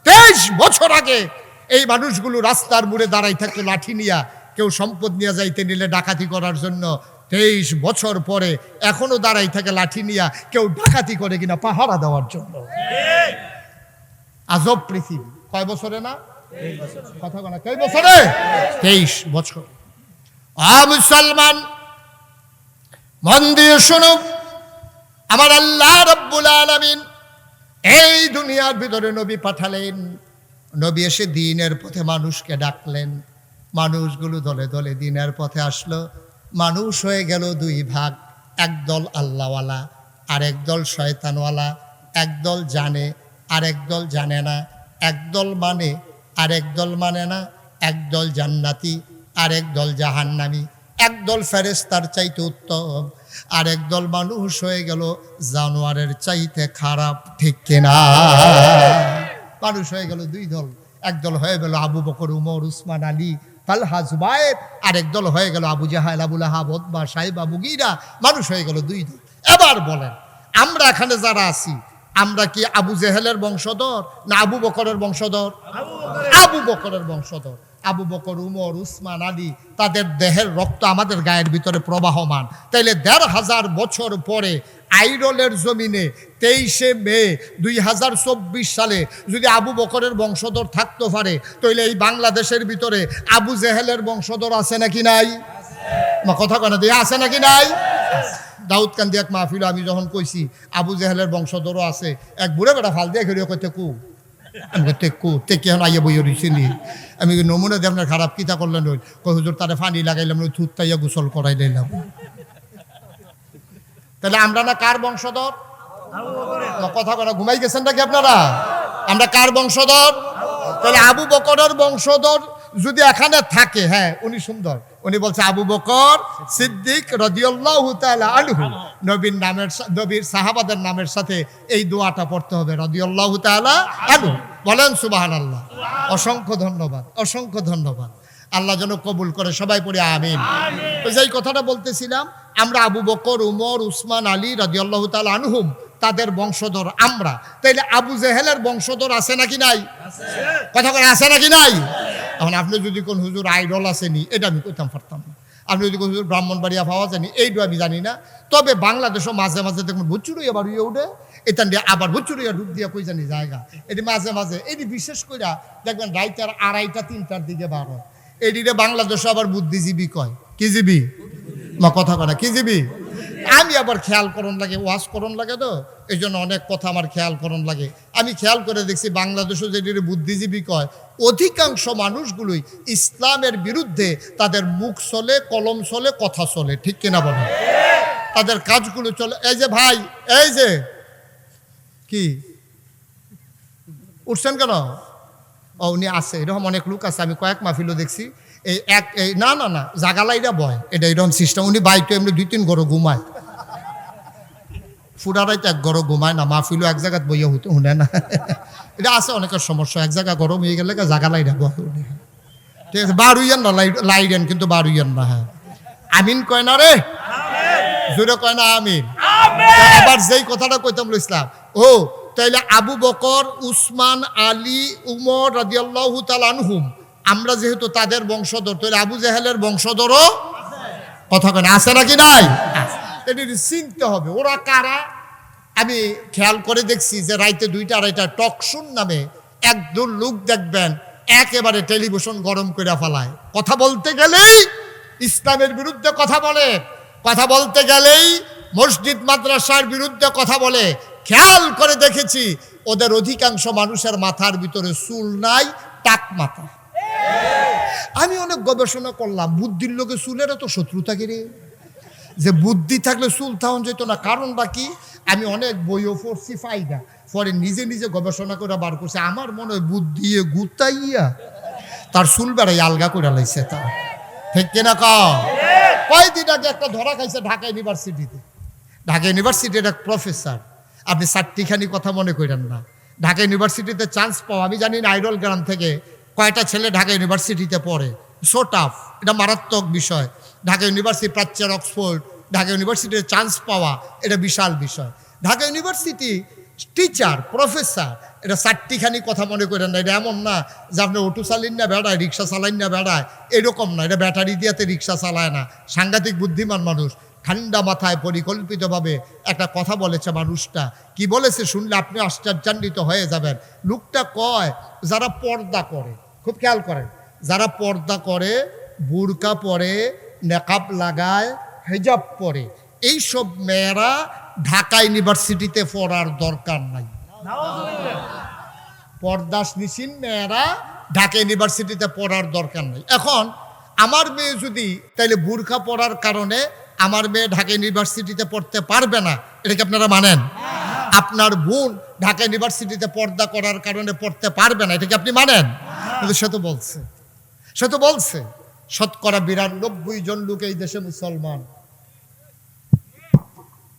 23 বছর আগে এই মানুষগুলো রাস্তার মোড়ে দাঁড়াই থাকতো লাঠি নিয়া, কেউ সম্পদ নিয়ে যাইতে নিলে ডাকাতি করার জন্য। 23 বছর পরে এখনো দাঁড়াই থাকে লাঠি নিয়া, কেউ ডাকাতি করে কিনা পাহারা দেওয়ার জন্য। আজব পৃথিবী। কয় বছরে না? কথা বলা, কয় বছরে? 23 বছর। মুসলমান মন দিয়ে শোনো, আমার আল্লাহ রাব্বুল আলামিন এই দুনিয়ার ভিতরে নবী পাঠালেন। নবী এসে দ্বীনের পথে মানুষকে ডাকলেন। মানুষগুলো দলে দলে দ্বীনের পথে আসলো। মানুষ হয়ে গেল 2 ভাগ, একদল আল্লাহওয়ালা আর একদল শয়তানওয়ালা। একদল জানে আর একদল জানে না, একদল মানে আর একদল মানে না, একদল জান্নাতি আর একদল জাহান্নামী, একদল ফেরেশতার চাইতে উত্তম আর একদল মানুষ হয়ে গেল জানোয়ারের চাইতে খারাপ, ঠিক কিনা? মানুষ হয়ে গেল 2 দল। একদল হয়ে গেল আবু বকর, উমর, উসমান, আলী, তালহা, জুবায়ের। আর একদল হয়ে গেল আবু জাহেল, আবু লাহাব, উতবা, সাইবা, মুগীরা। মানুষ হয়ে গেল 2 দল। এবার বলেন, আমরা এখানে যারা আছি, আমরা কি আবু জেহেলের বংশধর না আবু বকরের বংশধর? আবু বকরের বংশধর। আবু বকর, উমর, উসমান, আলী, তাদের দেহের রক্ত আমাদের গায়ের ভিতরে প্রবাহমান। তাইলে 1,500 বছর পরে আইরলের জমিনে 23শে মে 2024 সালে যদি আবু বকরের বংশধর থাকতে পারে, তাইলে এই বাংলাদেশের ভিতরে আবু জেহেলের বংশধর আছে নাকি নাই? কথা কেন দিয়ে আছে নাকি নাই? দাউদ কান্দি এক মাহফিল আমি যখন কইছি আবু জেহেলের বংশধরও আছে, এক বুড়ে বেটা ফাল দিয়ে ঘুরিয়ে কইতে কু, আমি তে কি এখন আইয়া বইয়া রইছিলি। আমি নমুনা দিয়ে আপনার খারাপ কিতা করলেন, ওই কই হুজুর তারে পানি লাগাইলাম, ওই থুত তাইয়া গোসল করাই দিলাম। তাহলে আমরা না কার বংশধর? কথা বলা ঘুমাই গেছেন নাকি আপনারা? আমরা কার বংশধর? তাহলে আবু বকরের বংশধর যদি এখানে থাকে, হ্যাঁ উনি সুন্দর, উনি বলছে আবু বকর সিদ্দিক রাদিয়াল্লাহু তাআলা আনহু। নবীর নামের, নবীর সাহাবাদের নামের সাথে এই দোয়াটা পড়তে হবে, রাদিয়াল্লাহু তাআলা আনহু। বলেন সুবহানাল্লাহ। অসংখ্য ধন্যবাদ, অসংখ্য ধন্যবাদ। আল্লাহ যেন কবুল করে, সবাই পড়ে আমিন। তো যেই কথাটা বলতেছিলাম, আমরা আবু বকর, উমর, উসমান, আলী রাদিয়াল্লাহু তাআলা আনহুম, তাদের বংশধর আমরা। তাইলে আবু জেহেলের বংশধর আছে নাকি নাই? কথা করে আছে নাকি নাই? এখন আপনি যদি কোন হুজুর আইডল আসেনি, এটা আমি কইতাম পারতাম না। আপনি যদি কোন হুজুর ব্রাহ্মণবাড়িয়া পাওয়া যায়নি, এইটা আমি জানি না। তবে বাংলাদেশও মাঝে মাঝে দেখুন ভুচুরইয়া বাড়িয়ে উঠে, এটা দিয়ে আবার ভুচুরইয়া ডুব দিয়া কই জানি জায়গা। এটি মাঝে মাঝে, এটি বিশেষ করে দেখবেন রাইতের 2:30-3টার দিকে বার হয়। এটিরে বাংলাদেশও আবার বুদ্ধিজীবী কয়। কি জীবী? মা কথা কয় না, কি জীবী? আমি আবার খেয়াল করন লাগে, ওয়াজ করন লাগে, তো এই জন্য অনেক কথা আমার খেয়াল করন লাগে। আমি খেয়াল করে দেখছি বাংলাদেশও যেটি বুদ্ধিজীবী কয়, অধিকাংশ মানুষগুলোই ইসলামের বিরুদ্ধে তাদের মুখ চলে, কলম চলে, কথা চলে, ঠিক কিনা বলে? তাদের কাজগুলো চলে। এই যে ভাই, এই যে কি উঠছেন কেন? ও উনি আছে, এরকম অনেক লোক আছে, আমি কয়েক মাহফিলও দেখছি। এই না না না জাগালাইরা বয়, এটা এরকম সিস্টেম। উনি বাইকে এমনি 2-3 ঘর ঘুমায়, ফুরারাই তো 1 ঘর ঘুমায় না, মাহফিলও এক জায়গায় বইয়া হইতে শুনে না। এটা আছে অনেকের সমস্যা, এক জায়গায় গরম হয়ে গেলে জাগালাইরা বয় উনি। ঠিক আছে, বারুইয়ান না, লাইডেন কিন্তু বারুইয়ান না। হ্যাঁ আমিন কয় না রে, জোরে কয় না আমিন। আবার যেই কথাটা কইতাম ইসলাম, ও তাইলে আবু বকর, উসমান, আলী, উমর রাদিয়াল্লাহু তাআলা আনহুম, আমরা যেহেতু তাদের বংশধর, তাহলে আবু জেহেলের বংশধরও কথা কেন আছে নাকি নাই? এটা চিনতে হবে ওরা কারা। আমি খেয়াল করে দেখছি যে রাইতে 2টা 2:30 টকশুন নামে একদল লোক দেখবেন একেবারে টেলিভিশন গরম করে ফেলায়। কথা বলতে গেলেই ইসলামের বিরুদ্ধে কথা বলে, কথা বলতে গেলেই মসজিদ মাদ্রাসার বিরুদ্ধে কথা বলে। খেয়াল করে দেখেছি ওদের অধিকাংশ মানুষের মাথার ভিতরে চুল নাই, টাক মাথা। আমি অনেক গবেষণা করলাম, বুদ্ধির লোকে চুলের এত শত্রুতা রে, যে বুদ্ধি থাকলে চুল থাউন যেত না। কারণ বাকি আমি অনেক বইও পড়ছি ফাইদা, পরে নিজে নিজে গবেষণা করে বার করছে। আমার মনে হয় বুদ্ধি গুতাইয়া তার চুল বেড়াই আলগা করে লাইছে। তা ঠিক কিনা কয়দিন আগে একটা ধরা খাইছে ঢাকা ইউনিভার্সিটিতে। ঢাকা ইউনিভার্সিটির এক প্রফেসর, আপনি 4টিখানি কথা মনে করেন না। ঢাকা ইউনিভার্সিটিতে চান্স পাওয়া, আমি জানি না আইডল গ্রাম থেকে কয়টা ছেলে ঢাকা ইউনিভার্সিটিতে পড়ে। সো টাফ, এটা মারাত্মক বিষয়। ঢাকা ইউনিভার্সিটি প্রাচ্যের অক্সফোর্ড, ঢাকা ইউনিভার্সিটির চান্স পাওয়া এটা বিশাল বিষয়। ঢাকা ইউনিভার্সিটি টিচার প্রফেসর, এটা 4টিখানি কথা মনে করেন না। এটা এমন না যে আপনি অটো চালিন না বেড়ায়, রিক্সা চালাইন না বেড়ায়, এরকম না। এটা ব্যাটারি দিয়াতে রিক্সা চালায় না। সাংঘাতিক বুদ্ধিমান মানুষ, ঠান্ডা মাথায় পরিকল্পিতভাবে একটা কথা বলেছে। মানুষটা কি বলেছে শুনলে আপনি আশ্চর্যান্বিত হয়ে যাবেন। লোকটা কয়, যারা পর্দা করে, খুব খেয়াল করেন, যারা পর্দা করে, বুরকা পরে, নেকাব লাগায়, হিজাব পরে, এইসব মেয়েরা ঢাকা ইউনিভার্সিটিতে পড়ার দরকার নাই। পর্দাশীল মেয়েরা ঢাকা ইউনিভার্সিটিতে পড়ার দরকার নাই। এখন আমার মেয়ে যদি তাইলে বুরকা পড়ার কারণে আমার মেয়ে ঢাকা ইউনিভার্সিটিতে পড়তে পারবে না, এটা কি আপনারা মানেন? আপনার বোন ঢাকা ইউনিভার্সিটিতে পর্দা করার কারণে পড়তে পারবে না, এটা কি আপনি মানেন? কিন্তু সে তো বলছে 92% জন লোক এই দেশে মুসলমান।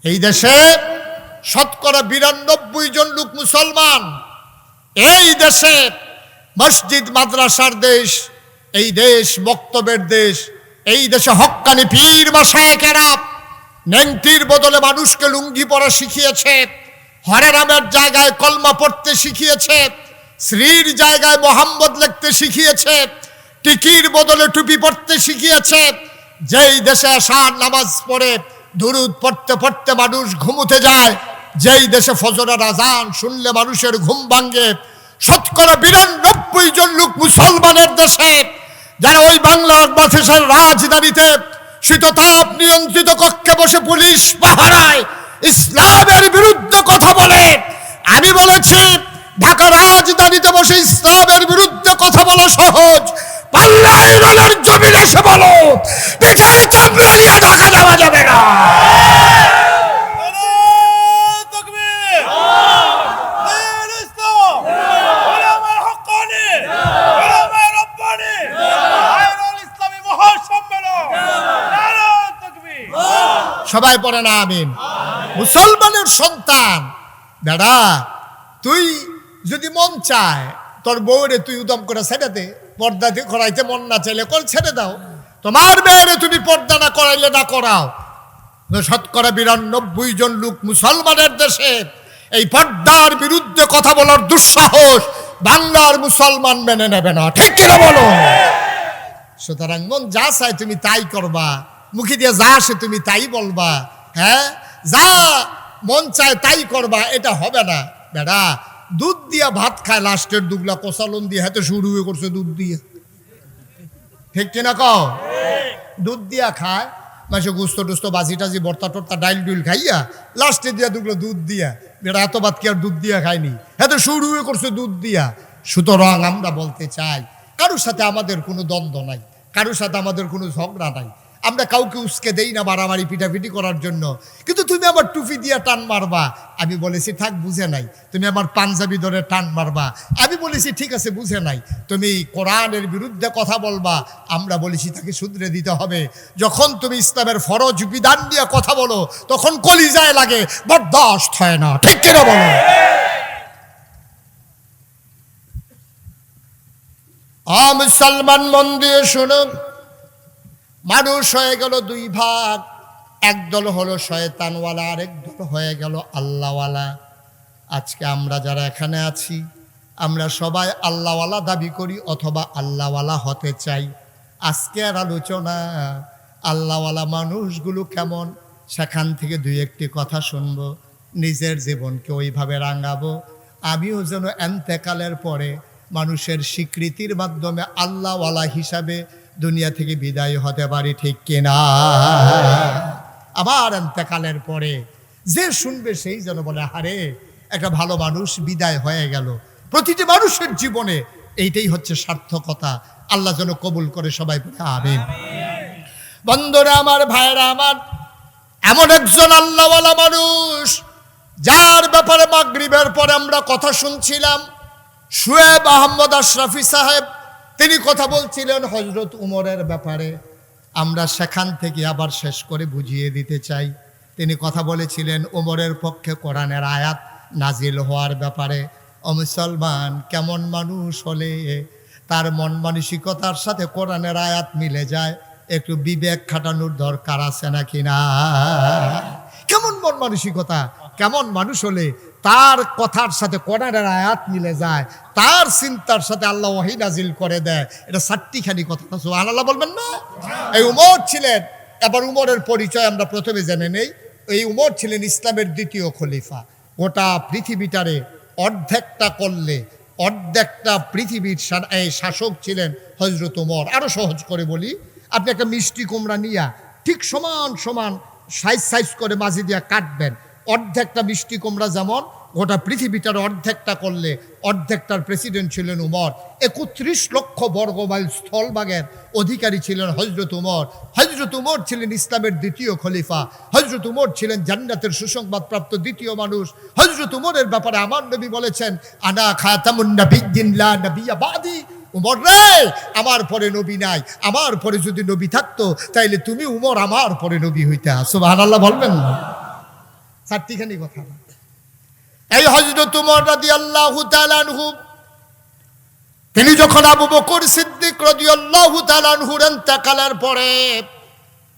এই দেশে 92% জন লোক মুসলমান। এই দেশে মসজিদ মাদ্রাসার দেশ, এই দেশ বক্তব্যের দেশ। এই দেশে হক্কানি পীর মাশায়েখেরা নেংটির বদলে মানুষকে লুঙ্গি পরা শিখিয়েছে, হরে রামের জায়গায় কলমা পড়তে শিখিয়েছে, শ্রীর জায়গায় মোহাম্মদ লিখতে শিখিয়েছে, টিকির বদলে টুপি পড়তে শিখিয়েছে। যেই দেশে আসার নামাজ পড়ে দুরুদ পড়তে পড়তে মানুষ ঘুমুতে যায়, যেই দেশে ফজরের আজান শুনলে মানুষের ঘুম ভাঙে, 92% জন লোক মুসলমানের দেশে, যারা ওই বাংলাদেশের রাজধানীতে শীততাপ নিয়ন্ত্রিত কক্ষে বসে পুলিশ পাহারায় ইসলামের বিরুদ্ধে কথা বলে। আমি বলেছি ঢাকা রাজধানীতে বসে ইসলামের বিরুদ্ধে কথা বলা সহজ, পাল্লাই দলের জমিনে এসে বলো, পিঠে চামড়া দিয়ে ঢাকা যাওয়া যাবে না। সবাই পড়ে না আমিন। মুসলমানের সন্তান বেড়া, তুই যদি মন চায় তোর বউরে তুই উদম করে ছেড়ে দে, পর্দা দিয়ে করাইতে মন না চাইলে কল ছেড়ে দাও। তোমার মেয়েরে তুমি পর্দা না করাইলে না করাও। 92% জন লোক মুসলমানের দেশে এই পর্দার বিরুদ্ধে কথা বলার দুঃসাহস বাংলার মুসলমান মেনে নেবে না, ঠিক কিনা বলো? সুতরাং মন যা চায় তুমি তাই করবা, মুখে দিয়ে যা আসে তুমি তাই বলবা, হ্যাঁ যা মন চায় তাই করবা, এটা হবে না। বেড়া দুধ দিয়া ভাত খায়, লাস্টের দুগলা কষালন দিয়ে হাতে শুরু করছে দুধ দিয়ে, ঠিক কিনা কও? দুধ দিয়া খায় মাসে, গুস্ত টুস্ত বাজি টাজি বর্তা টর্তা ডাইল ডুইল খাইয়া লাস্টে দিয়া দুগলো দুধ দিয়া। বেড়া এত ভাত কি আর দুধ দিয়া খায়নি, হাতে শুরু করছে দুধ দিয়া। সুতরাং আমরা বলতে চাই কারোর সাথে আমাদের কোনো দ্বন্দ্ব নাই, কারোর সাথে আমাদের কোনো ঝগড়া নাই। আমরা কাউকে উস্কে দেই না মারামারি পিটাপিটি করার জন্য। কিন্তু তুমি আমার টুপি দিয়া টান মারবা, আমি বলেছি থাক বুঝে নাই। তুমি আমার পাঞ্জাবি ধরে টান মারবা, আমি বলেছি ঠিক আছে বুঝে নাই। তুমি কোরআনের বিরুদ্ধে কথা বলবা, আমরা বলেছি তাকে শুধরে দিতে হবে। যখন তুমি ইসলামের ফরজ বিধান নিয়ে কথা বলো তখন কলিজায় লাগে, বরদাস্ত হয় না, ঠিক কিনা বলো? মুসলমান মন দিয়ে শুনুন, মানুষ হয়ে গেল 2 ভাগ, একদল হলো শয়তানওয়ালা, আরেক দল হয়ে গেল আল্লাহওয়ালা। আজকে আমরা যারা এখানে আছি আমরা সবাই আল্লাহওয়ালা দাবি করি অথবা আল্লাহওয়ালা হতে চাই। আজকের আলোচনা আল্লাহওয়ালা মানুষগুলো কেমন, সেখান থেকে দুই একটি কথা শুনবো, নিজের জীবনকে ওইভাবে রাঙাবো, আমিও যেন এন্তেকালের পরে মানুষের স্বীকৃতির মাধ্যমে আল্লাহওয়ালা হিসাবে দুনিয়া থেকে বিদায় হতে পারি, ঠিক কিনা? আবার এন্তেকালের পরে যে শুনবে সেই যেন বলে, আরে একটা ভালো মানুষ বিদায় হয়ে গেল। প্রতিটি মানুষের জীবনে এইটাই হচ্ছে সার্থকতা। আল্লাহ যেন কবুল করে, সবাই বলে আমিন। বন্ধুরা আমার, ভাইরা আমার, এমন একজন আল্লাহওয়ালা মানুষ যার ব্যাপারে মাগরিবের পরে আমরা কথা শুনছিলাম, শুয়েব আহমদ আশরাফি সাহেব, তিনি কথা বলছিলেন হযরত উমরের ব্যাপারে। আমরা সেখান থেকে আবার শেষ করে বুঝিয়ে দিতে চাই। তিনি কথা বলেছিলেন উমরের পক্ষে কোরআনের আয়াত নাজিল হওয়ার ব্যাপারে। ও মুসলমান, কেমন মানুষ হলে তার মন মানসিকতার সাথে কোরআনের আয়াত মিলে যায়, একটু বিবেক খাটানোর দরকার আছে নাকি না? কেমন মন মানসিকতা, কেমন মানুষ হলে তার কথার সাথে কোরআনের আয়াত মিলে যায়, তার চিন্তার সাথে আল্লাহ ওহী নাজিল করে দেয়। এটা চারটিখানি কথা, সুবহানাল্লাহ বলবেন না? এই উমর ছিলেন, এবার উমরের পরিচয় আমরা প্রথমে জেনে নেই। এই উমর ছিলেন ইসলামের দ্বিতীয় খলিফা। গোটা পৃথিবীটারে অর্ধেকটা করলে অর্ধেকটা পৃথিবীর শাসক ছিলেন হযরত উমর। আরো সহজ করে বলি, আপনি একটা মিষ্টি কুমড়া নিয়া ঠিক সমান সমান সাইজ করে মাঝে দিয়া কাটবেন, অর্ধেকটা মিষ্টি কুমড়া যেমন গোটা পৃথিবীটার অর্ধেকটা করলে অর্ধেকটার প্রেসিডেন্ট ছিলেন উমর। 31 লক্ষ বর্গমাইল স্থলভাগের অধিকারী ছিলেন হযরত উমর। হযরত উমর ছিলেন ইসলামের দ্বিতীয় খলিফা। হযরত উমর ছিলেন জান্নাতের সুসংবাদপ্রাপ্ত দ্বিতীয় মানুষ। হযরত উমরের ব্যাপারে আমার নবী বলেছেন, আনা খাতামুন নাবিয়্যিন লা নাবিয়্যা বাদি। উমর রে, আমার পরে নবী নাই, আমার পরে যদি নবী থাকতো তাইলে তুমি উমর আমার পরে নবী হইতা। সুবহানাল্লাহ বলবেন না? চারটিখানি কথা। এই হযরত উমর রাদিয়াল্লাহু তাআলা আনহু, তিনি যখন আবু বকর সিদ্দিক রাদিয়াল্লাহু তাআলা আনহুর ইন্তেকালের পরে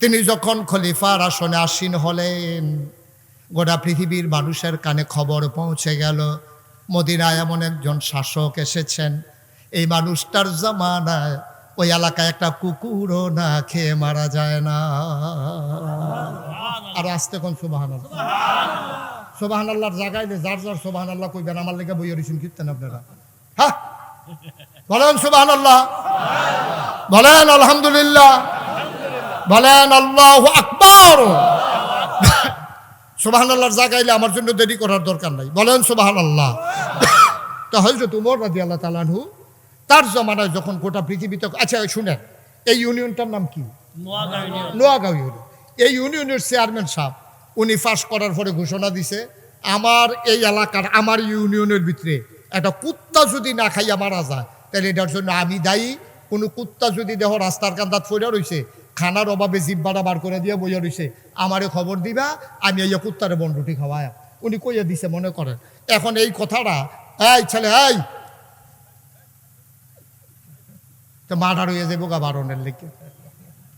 তিনি যখন খলিফার আসনে আসীন হলেন, গোটা পৃথিবীর মানুষের কানে খবর পৌঁছে গেল মদিনায় এমন একজন শাসক এসেছেন। এই মানুষটার জামানায় ওই এলাকায় একটা কুকুরও না খেয়ে মারা যায় না। আর আসতে কোন সুবহানাল্লাহ, সুবহানাল্লাহর জায়গায় যার যার সুবহানাল্লাহ কইবেন, আমার লেগে বই হরিছেন কীর্তন আপনারা। হ্যাঁ বলেন সুবহানাল্লাহ, বলেন আলহামদুলিল্লাহ, বলেন আল্লাহু আকবার। সুবহানাল্লাহর জায়গায় আমার জন্য দেরি করার দরকার নাই, বলেন সুবহানাল্লাহ। তো হযরত উমর রাদিয়াল্লাহু তাআলা আনহু তার জমানায় যখন গোটা পৃথিবীতে, আচ্ছা শুনেন, এই ইউনিয়নটার নাম কি? নোয়াগাঁও ইউনিয়ন। এই ইউনিয়নের চেয়ারম্যান সাহেব উনি পাস করার পরে ঘোষণা দিছে, আমার এই এলাকার, আমার ইউনিয়নের ভিতরে একটা কুত্তা যদি না খাইয়া মারা যায় তাহলে এটার জন্য আমি দায়ী। কোনো কুত্তা যদি দেহ রাস্তার কান্দাত ফইরা রইছে, খানার অভাবে জিব্বাটা বার করে দিয়ে বইয়া রইছে, আমারে খবর দিবা, আমি এই কুত্তারে বনরুটি খাওয়ায়। উনি কইয়া দিছে মনে করেন। এখন এই কথাটা, এই ছেলে, এই তো মার্ডার হয়ে যাবো গা বারণের লেগে।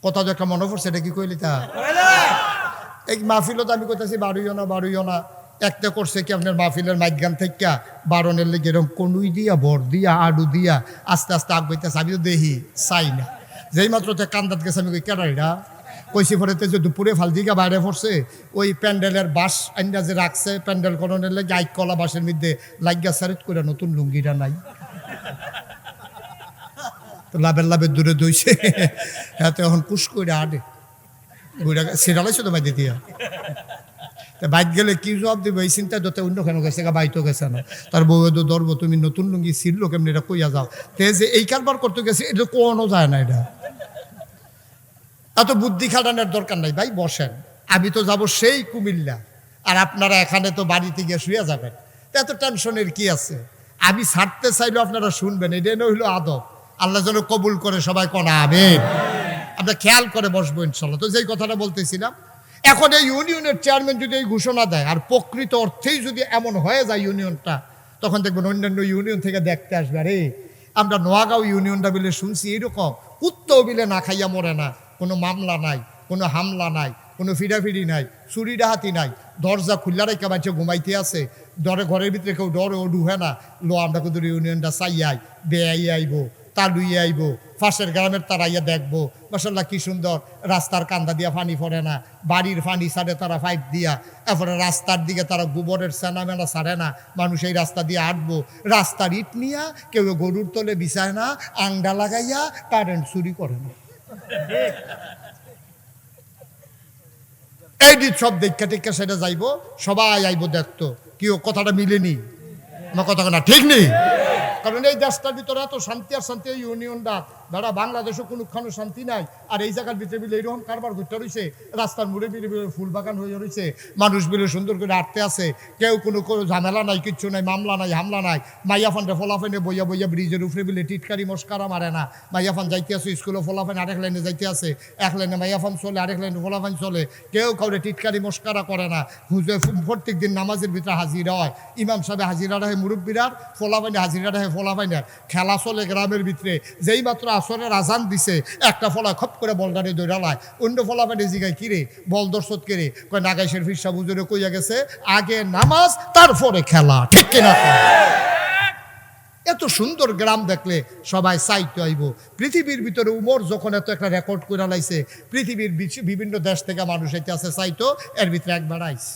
কথা যে একটা মনে পড়ছে, এটা কি কইলি তা? এই মাহফিলত আমি কইতাছি বাড়িও না, একটা করছে কি আপনার মাহফিলের মাইগান থেকে বারণের লেগে এরকম কনুই দিয়া, ভর দিয়া, আডু দিয়া আস্তে আস্তে আগ বইতেছে। আমি তো দেখি চাই না, যেই মাত্র তে কান্দাত গেছে আমি কই কেডাইরা কইছি, পরেতে যে দুপুরে ফাল দিকে বাইরে পড়ছে, ওই প্যান্ডেলের বাস আইনা যে রাখছে প্যান্ডেল করণের লেগে, আইক কলা বাসের মধ্যে লাগিয়া সারিত করে নতুন লুঙ্গিটা নাই, লাভের দূরে দইছে, হ্যাঁ তো এখন কুশ করে আডে সিরালাইছো তো বাইতে দিয়া। বাইক গেলে কি জবাব দিব এই চিন্তা দতে অন্য কেন গেছে গা, বাইতো গেছে না, তার বউ তো ধরব, তুমি নতুন লুঙ্গি ছিড়লো কেমনি, এটা কইয়া যাও। তে যে এই কারবার করতে গেছে এটা কোনো যায় না, এটা এত বুদ্ধি খাটানোর দরকার নাই। ভাই বসেন, আমি তো যাব সেই কুমিল্লা, আর আপনারা এখানে তো বাড়িতে গিয়ে শুয়ে যাবেন, এত টেনশনের কি আছে? আমি ছাড়তে চাইলেও আপনারা শুনবেন, এটা হইলো আদব। আল্লাহ যেন কবুল করে, সবাই কোনা আমিন। আমরা খেয়াল করে বসবো ইনশাল্লাহ। তো যেই কথাটা বলতেছিলাম, এখন এই ইউনিয়নের চেয়ারম্যান যদি এই ঘোষণা দেয়, আর প্রকৃত অর্থেই যদি এমন হয়ে যায় ইউনিয়নটা, তখন দেখবেন অন্যান্য ইউনিয়ন থেকে দেখতে আসবে, আরে আমরা নোয়াগাঁও ইউনিয়নটা বিলে শুনছি এরকম কুত্তাও বিলে না খাইয়া মরে না, কোনো মামলা নাই, কোনো হামলা নাই, কোনো ফিরাফিরি নাই, চুরি ডাহাতি নাই, দরজা খুল্লা রেখে বাচ্চা ঘুমাইতে আছে, ঘরের ভিতরে কেউ ডরে ও ঢুহে না। লো আমরা কিন্তু ইউনিয়নটা চাই আই, বেআই আইব, তা লুইয়ে আইব, পাশের গ্রামের তারা ইয়া দেখবো মাশাল্লাহ কি সুন্দর, রাস্তার কান্দা দিয়া পানি পড়ে না, বাড়ির পানি ছাড়ে তারা পাইপ দিয়া, এরপরে রাস্তার দিকে তারা গোবরের সেনা মেনা ছাড়ে না, মানুষ এই রাস্তা দিয়ে হাঁটবো, রাস্তার ইট নিয়া কেউ গরুর তলে বিছায় না, আংডা লাগাইয়া কারেন্ট চুরি করে না। এই সব দেখা টেক্কা সেটা যাইবো, সবাই আইবো দেখতো, কেউ কথাটা মিলেনি, আমার কথা না ঠিক নেই। কারণ এই দেশটার ভিতরে এত শান্তি আর শান্তি, ইউনিয়নটা বেড়া বাংলাদেশও কোনোখানে শান্তি নাই, আর এই জায়গার ভিতরে বিলে এইরকম কারবার ঘুরতে রয়েছে, রাস্তার মুড়ে বিলে ফুল বাগান হয়ে রয়েছে, মানুষ বিলে সুন্দর করে আটতে আছে, কেউ কোনো ঝামেলা নাই, কিচ্ছু নাই, মামলা নাই, হামলা নাই। মাইয়া ফান্ডে ফলাফানে বইয়া বইয়া ব্রিজের উপরে বিলে টিটকারি মস্কারা মারে না, মাইয়া ফান যাইতে আছে স্কুলে, ফলাফান আরেক লাইনে যাইতে আছে, এক লাইনে মাইয়া ফান চলে, আরেক লাইনে ফলাফান চলে, কেউ কাউরে টিটকারি মস্কারা করে না। হুজুর প্রত্যেক দিন নামাজের ভিতরে হাজিরা হয়, ইমাম সাহেব হাজিরা রাখে মুরব্বীরার, ফলাফানে হাজিরা রাখে ফলাফাইনার, খেলা চলে গ্রামের ভিতরে। যেই মাত্র আসরের আজান দিছে, একটা ফলা খপ করে বলটারে দৌড়ালায়, অন্য ফলাফানে জিগায় কিরে বল দর্শত কেড়ে, কয় নাগাইশের ফিরসা হুজুরে কইয়া গেছে আগে নামাজ তারপরে খেলা, ঠিক কিনা? এত সুন্দর গ্রাম দেখলে সবাই চাইতে আইব। পৃথিবীর ভিতরে উমর যখন এত একটা রেকর্ড করে লাইছে, পৃথিবীর বিভিন্ন দেশ থেকে মানুষ এতে আছে চাইতো, এর ভিতরে একবার আইস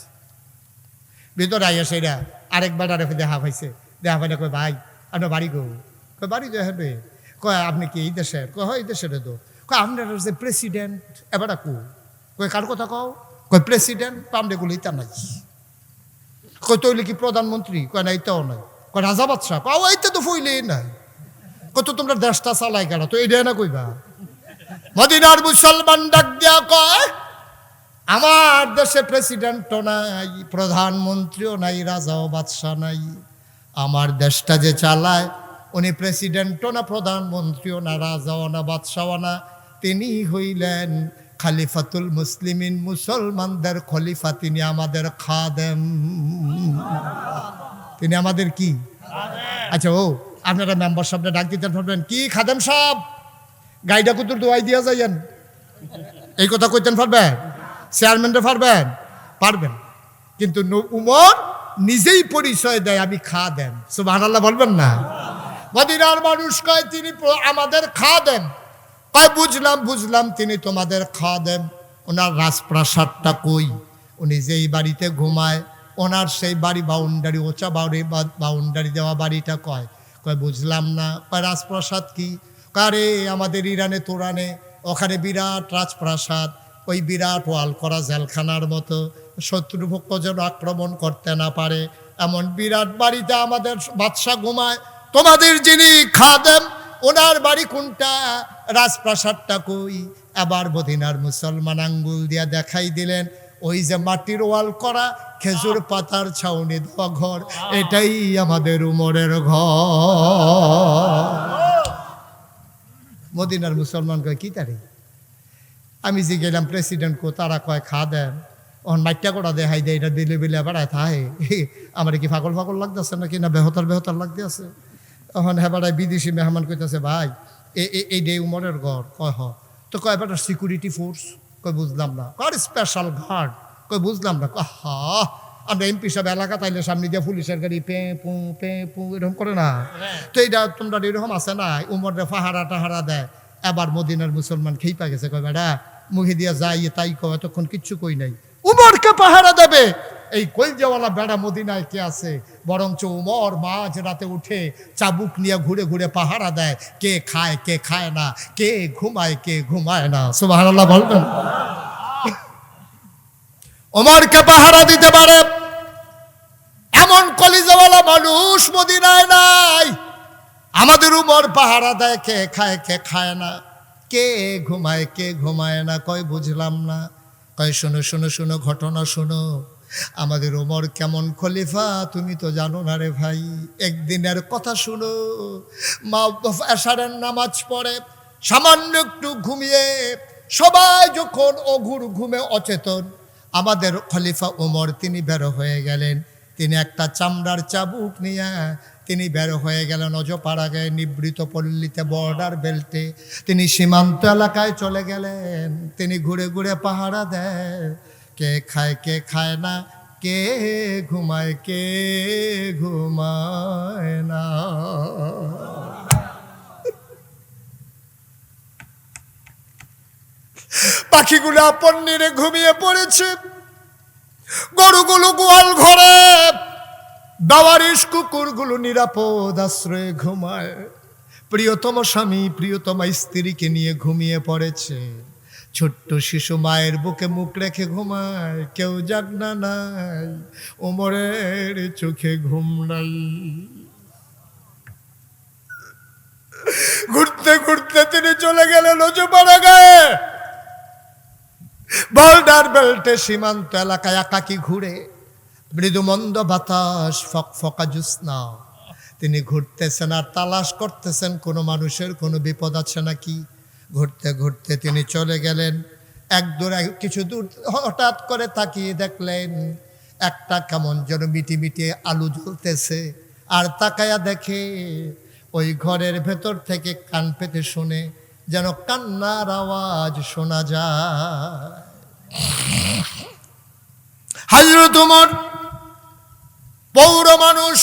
ভিতরে আইয়া সেটা আরেকবার আর দেখা পাইছে, দেখা পাইলে কয় ভাই আপনার বাড়ি গো, কয় বাড়ি যে হবে, কয় আপনি কি এই দেশের, কয় হয় এই দেশের, তো কয় আপনার যে প্রেসিডেন্ট এবার কো, কয় কার কথা কও, কয় প্রেসিডেন্ট, পামডেগুলো ইতা নাই, কয় তৈলে কি প্রধানমন্ত্রী, কয় না ইতাও নাই, কয় রাজা বাদশাহ, কয় এইটা তো ফইলেই নাই, কত তোমরা দেশটা চালাই কেন, তো এই না কইবা। মদিনার মুসলমান ডাক দিয়া কয় আমার দেশে প্রেসিডেন্টও নাই, প্রধানমন্ত্রীও নাই, রাজাও বাদশাহ নাই, আমার দেশটা যে চালায় উনি প্রেসিডেন্টও না, প্রধানমন্ত্রীও না, রাজাও না, বাদশাও না, তিনি হইলেন খলিফাতুল মুসলিমিন, মুসলমানদের খলিফা, তিনি আমাদের খাদেম, তিনি আমাদের কি। আচ্ছা ও আপনারা মেম্বার সাহেবটা ডাক দিতে পারবেন, কি খাদেম সাহেব গাইডা কুতুর দোয়াই দিয়া যাইয়েন, এই কথা কইতেন পারবেন, চেয়ারম্যানরা পারবেন, পারবেন, কিন্তু উমর নিজেই পরিচয় দেয় আমি খাদেম, সুবহানাল্লাহ বলবেন না? মদিনার মানুষ কয় তিনি আমাদের খাদেম, কয় বুঝলাম বুঝলাম, তিনি তোমাদের খাদেম, ওনার রাজপ্রাসাদটা কই, উনি যেই বাড়িতে ঘুমায় ওনার সেই বাড়ি বাউন্ডারি, ওচা বাউন্ডারি দেওয়া বাড়িটা কয়, কয় বুঝলাম না, কয় রাজপ্রাসাদ কি, কারে আমাদের ইরানে তোরানে ওখানে বিরাট রাজপ্রাসাদ, ওই বিরাট ওয়াল করা জেলখানার মতো, শত্রুপক্ষ যেন আক্রমণ করতে না পারে এমন বিরাট বাড়িতে আমাদের বাদশাহ ঘুমায়, তোমাদের যিনি খাদেম ওনার বাড়ি কোনটা, রাজপ্রাসাদটা কই। আবার মদিনার মুসলমান আঙ্গুল দিয়া দেখাই দিলেন, ওই যে মাটির ওয়াল করা খেজুর পাতার ছাউনি দেওয়া ঘর, এটাই আমাদের উমরের ঘর। মদিনার মুসলমান কয় কি তারে, আমি যে গেলাম প্রেসিডেন্ট কো, তারা কয় খাদেম, ওখান মাইটটা করা দেখাই দেয়, এটা দিলে বিলে বেড়ায় থাহে, আমার কি ফাগল ফাগল লাগতেছে নাকি না বেহতার লাগতে আছে। তখন হ্যাঁ বেড়ায় বিদেশি মেহমান কইতেছে ভাই এই ডে উমরের ঘর, কয় হ, তো কয় বেটা সিকিউরিটি ফোর্স, কয় বুঝলাম না, কয় স্পেশাল গার্ড, কয় বুঝলাম না, হা আমরা এমপি সাহেব এলাকা তাইলে সামনে দিয়ে পুলিশের গাড়ি পে পু এরকম করে না, তো এইটা তোমরা এরকম আছে না, উমরে পাহারা টাহারা দেয়। এবার মদিনার মুসলমান খেই পা গেছে, কয় বেটা মুখে দিয়া যাই তাই কয়, এতক্ষণ কিচ্ছু কই নাই, উমরকে পাহারা দেবে এই কলজাওয়ালা বেড়া মদিনায় কে আছে, বরঞ্চ উমর মাঝ রাতে উঠে চাবুক নিয়ে ঘুরে ঘুরে পাহারা দেয়, কে খায় না, কে ঘুমায় না, সুবহানাল্লাহ বলবেন। ওমরকে পাহারা দিতে পারে এমন কলিজাওয়ালা মানুষ মদিনায় নাই। আমাদের উমর পাহারা দেয়, কে খায় না, কে ঘুমায় না, কয় বুঝলাম না, কয় শোনো ঘটনা শোনো, আমাদের ওমর কেমন খলিফা তুমি তো জানো না রে ভাই। একদিনের কথা শুনো, মা এশারের নামাজ পড়ে সামান্য একটু ঘুমিয়ে সবাই যখন অঘুর ঘুমে অচেতন, আমাদের খলিফা ওমর তিনি বের হয়ে গেলেন, তিনি একটা চামড়ার চাবুক নিয়ে তিনি বের হয়ে গেলেন অজপাড়া গায়ে নিবৃত পল্লীতে, বর্ডার বেল্টে, তিনি সীমান্ত এলাকায় চলে গেলেন, তিনি ঘুরে ঘুরে পাহারা দেয়, কে খায় না, কে ঘুমায় না। পাখিগুলো আপন নিরে ঘুমিয়ে পড়েছে, গরুগুলো গোয়াল ঘরে, দাওয়ারিশ কুকুরগুলো নিরাপদ আশ্রয়ে ঘুমায়। প্রিয়তম স্বামী প্রিয়তমা স্ত্রীকে নিয়ে ঘুমিয়ে পড়েছে। ছোট্ট শিশু মায়ের বুকে মুখ রেখে ঘুমায়, কেউ জাগনা নাই, ওমরের চোখে ঘুম নাই। ঘুরতে ঘুরতে তিনি চলে গেলেন অজুপাড়া গায়ে, বর্ডার বেল্টে সীমান্ত এলাকায় একাকি ঘুরে। মৃদুমন্দ বাতাস, ফকফকা জ্যোৎস্না। তিনি ঘুরতেছেন আর তালাশ করতেছেন কোনো মানুষের কোনো বিপদ আছে নাকি। ঘুরতে ঘুরতে তিনি চলে গেলেন কিছু দূর। হঠাৎ করে তাকিয়ে দেখলেন একটা কেমন যেন মিটি মিটি আলু জ্বলতেছে। আর তাকায়া দেখে ওই ঘরের ভেতর থেকে কান পেতে শুনে যেন কান্নার আওয়াজ শোনা যায়। হযরত ওমর পৌর মানুষ,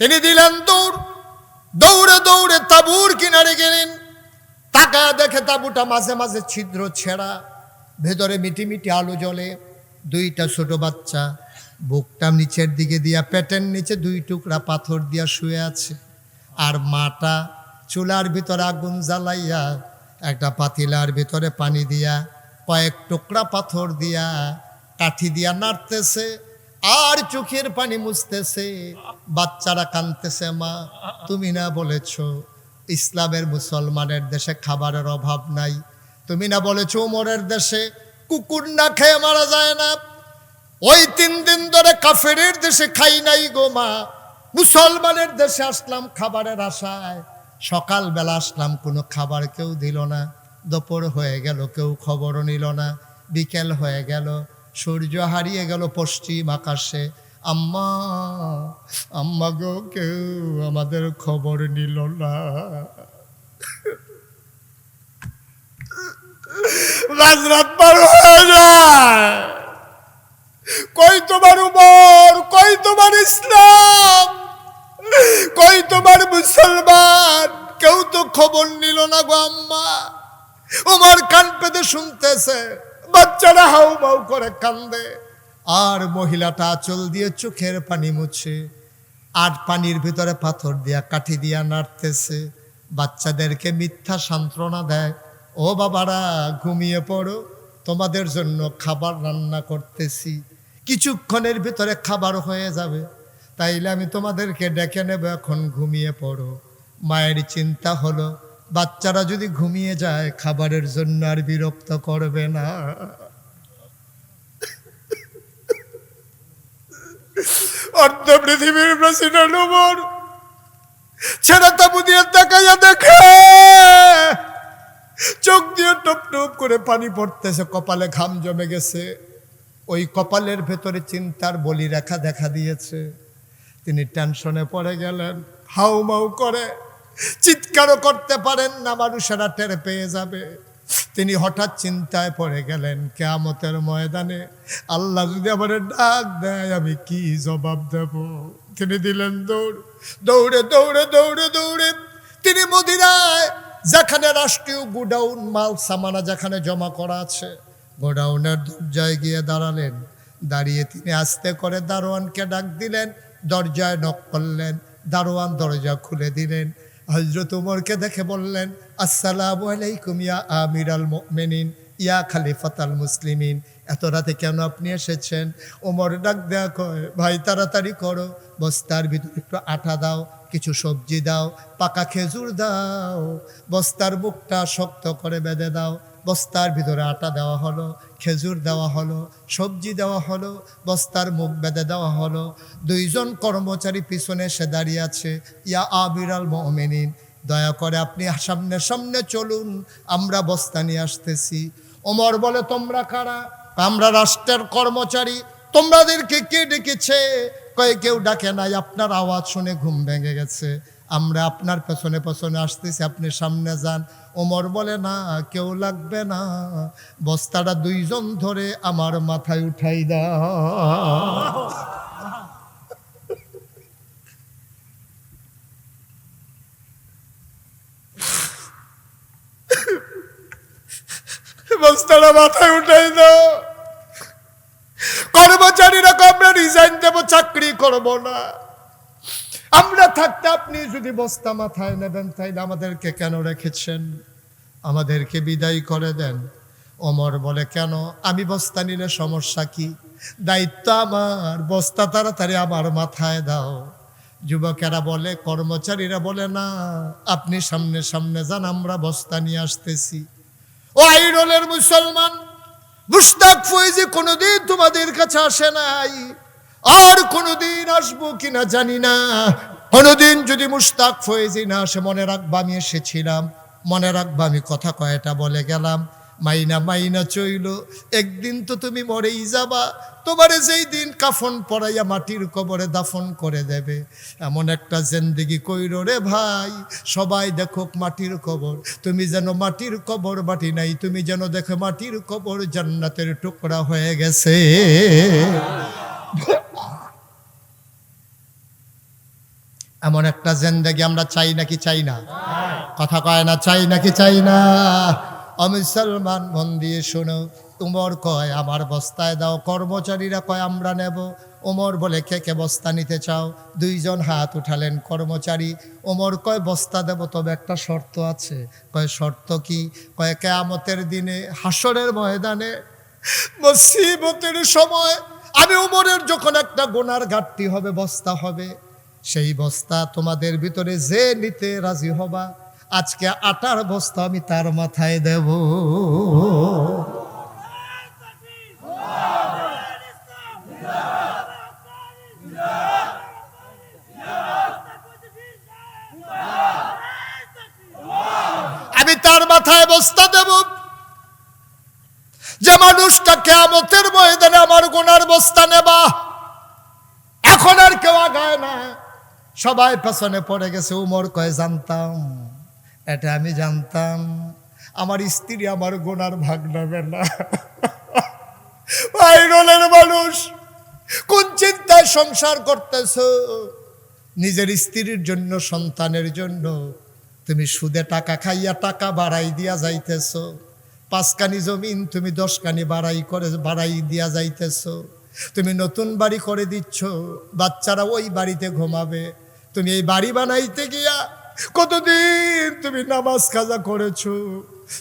তিনি দিলেন দৌড়, দৌড়ে দৌড়ে তাঁবুর কিনারে গেলেন। তাকায় দেখে তাঁবুটা মাঝে মাঝে ছিদ্র ছেঁড়া, ভেতরে মিটি মিটি আলো জ্বলে। দুইটা ছোট বাচ্চা বুকটা নিচের দিকে দিয়া পেটের নিচে দুই টুকরা পাথর দিয়া শুয়ে আছে। আর মাটা চুলার ভিতরে আগুন জ্বালাইয়া একটা পাতিলার ভিতরে পানি দিয়া কয়েক টুকরা পাথর দিয়া কাঠি দিয়া নাড়তেছে আর চোখের পানি মুছতেছে। বাচ্চারা কাঁদতেছে, মা তুমি না বলেছ ইসলামের মুসলমানের দেশে খাবারের অভাব নাই, তুমি না বলেছ ওমরের দেশে কুকুর না খেয়ে মারা যায় না। ওই 3 দিন ধরে কাফেরের দেশে খাই নাই গো মা, মুসলমানের দেশে আসলাম খাবারের আশায়। সকালবেলা আসলাম, কোনো খাবার কেউ দিল না। দুপুর হয়ে গেল, কেউ খবরও নিল না। বিকেল হয়ে গেল, সূর্য হারিয়ে গেল পশ্চিম আকাশে। আম্মা আম্মা গো, কেউ আমাদের খবর নিল না। রাত পার হয়ে যায়, কই তোমার উমর, কই তোমার ইসলাম, কই তোমার মুসলমান, কেউ তো খবর নিল না গো আম্মা। উমর কান পেতে শুনতেছে, বাচ্চারা হাউ মাউ করে কান্দে। আর মহিলাটা আঁচল দিয়ে চোখের পানি মুছে আর পানির ভিতরে পাথর দিয়া কাঠি দিয়া নাড়তেছে। বাচ্চাদেরকে মিথ্যা সান্ত্বনা দেয়, ও বাবারা ঘুমিয়ে পড়ো, তোমাদের জন্য খাবার রান্না করতেছি, কিছুক্ষণের ভিতরে খাবার হয়ে যাবে, তাইলে আমি তোমাদেরকে ডেকে নেব, এখন ঘুমিয়ে পড়ো। মায়ের চিন্তা হলো বাচ্চারা যদি ঘুমিয়ে যায় খাবারের জন্য আর বিরক্ত করবে না। অর্ধ পৃথিবীর প্রেসিডেন্ট ওমর ছেড়া তাবু দিয়ে তাকাইয়া দেখে চোখ দিয়ে টপ টপ করে পানি পড়তেছে, কপালে ঘাম জমে গেছে। ওই কপালের ভেতরে চিন্তার বলি রেখা দেখা দিয়েছে। তিনি টেনশনে পড়ে গেলেন, হাউ মাউ করে চিৎকারও করতে পারেন না, মানুষেরা টের পেয়ে যাবে। তিনি হঠাৎ চিন্তায় পড়ে গেলেন, কিয়ামতের ময়দানে আল্লাহ যদি আমার ডাক দেয় আমি কি জবাব দেব। তিনি দিলেন দৌড়, দৌড়ে দৌড়ে দৌড়ে দৌড়ে তিনি মদিনায় যেখানে রাষ্ট্রীয় গোডাউন মাল সামানা যেখানে জমা করা আছে, গোডাউনের দরজায় গিয়ে দাঁড়ালেন। দাঁড়িয়ে তিনি আস্তে করে দারোয়ানকে ডাক দিলেন, দরজায় নক করলেন। দারোয়ান দরজা খুলে দিলেন। হযরত ওমরকে দেখে বললেন, আসসালামু আলাইকুম ইয়া আমিরাল মুমিনিন, ইয়া খলিফাতাল মুসলিমিন। এত রাতে কেন আপনি এসেছেন? ওমর ডাক দেয়া কয়, ভাই তাড়াতাড়ি করো, বস্তার ভিতরে একটু আটা দাও, কিছু সবজি দাও, পাকা খেজুর দাও, বস্তার মুখটা শক্ত করে বেঁধে দাও। বস্তার ভিতরে আটা দেওয়া হলো, খেজুর দেওয়া হলো, সবজি দেওয়া হলো, বস্তার মুখ বেঁধে দেওয়া হলো। 2 জন কর্মচারী পিছনে এসে দাঁড়িয়ে আছে। ইয়া আমিরাল মুমিনিন, দয়া করে আপনি সামনে সামনে চলুন, আমরা বস্তা নিয়ে আসতেছি। ওমর বলে, তোমরা কারা? আমরা রাষ্ট্রের কর্মচারী। তোমাদেরকে কে ডেকেছে? কয়ে কেউ ডাকে নাই, আপনার আওয়াজ শুনে ঘুম ভেঙে গেছে, আমরা আপনার পেছনে পেছনে আসতেছি, আপনি সামনে যান। ওমর বলে, না কেউ লাগবে না, বস্তাটা 2 জন ধরে আমার মাথায় উঠাই দাও। বস্তাটা মাথায় উঠাই দাও। কর্মচারীরা আমরা রিজাইন দেব, চাকরি করব না। আমরা থাকতে আপনি যদি বস্তা মাথায় নেবেন তাইলে আমাদেরকে কেন রেখেছেন? আমাদেরকে বিদায় করে দেন। ওমর বলে, কেন? আমি বস্তা নিলে সমস্যা কি? দায়িত্ব আমার, বস্তা তাড়াতাড়ি আমার মাথায় দাও। যুবকেরা বলে, কর্মচারীরা বলে, না, আপনি সামনে সামনে যান, আমরা বস্তা নিয়ে আসতেছি। ও আইরনের মুসলমান, মুশতাক ফয়েজি কোনোদিন তোমাদের কাছে আসে নাই, আর কোনোদিন আসবো কিনা জানি না। কোনোদিন যদি মুশতাক ফয়েজি না আসে, মনে রাখবা আমি এসেছিলাম, মনে রাখবা আমি কথা কয়টা বলে গেলাম। মাইনা মাইনা চইল, একদিন তো তুমি মরেই যাবা। তোমারে যেই দিন কাফন পরাইয়া মাটির কবরে দাফন করে দেবে, এমন একটা জিন্দেগি কইরো রে ভাই, সবাই দেখুক মাটির কবর, তুমি যেন মাটির কবর মাটি নাই, তুমি যেন দেখো মাটির কবর জান্নাতের টুকরা হয়ে গেছে। এমন একটা জিন্দেগি আমরা চাই নাকি চাই না? কথা কয় না, চাই নাকি চাই না? মুসলমান, মন দিয়ে শোনো। উমর কয়, আমার বস্তায় দাও। কর্মচারীরা কয়, আমরা নেব। ওমর বলে, কে কে বস্তা নিতে চাও? দুইজন হাত উঠালেন কর্মচারী। ওমর কয়, বস্তা দেব, তবে একটা শর্ত আছে। কয়, শর্ত কি? কয়, কিয়ামতের দিনে হাসরের ময়দানে মুসিবতের সময় আমি ওমরের যখন একটা গুনার ঘাটতি হবে, বস্তা হবে, সেই বস্তা তোমাদের ভিতরে যে নিতে রাজি হবা, আজকে আটার বস্তা আমি তার মাথায় দেব। আমি তার মাথায় বস্তা দেব। যে মানুষটা কিয়ামতের ময়দানে আমার গুনার বস্তা নেবা, এখন আর কেউ আগায় না, সবাই পেছনে পড়ে গেছে। উমর কয়, জানতাম, এটা আমি জানতাম, আমার স্ত্রী আমার গুনার ভাগ নেবে না। আইরনের মানুষ, কোন চিন্তায় সংসার করতেছ? নিজের স্ত্রীর জন্য, সন্তানের জন্য তুমি সুদে টাকা খাইয়া টাকা বাড়াই দিয়া যাইতেছ। 5 কানি জমিন তুমি 10 কানি বাড়াই দিয়া যাইতেছ। তুমি নতুন বাড়ি করে দিচ্ছ, বাচ্চারা ওই বাড়িতে ঘুমাবে। তুমি এই বাড়ি বানাইতে গিয়া কতদিন তুমি নামাজ কাজা করেছো,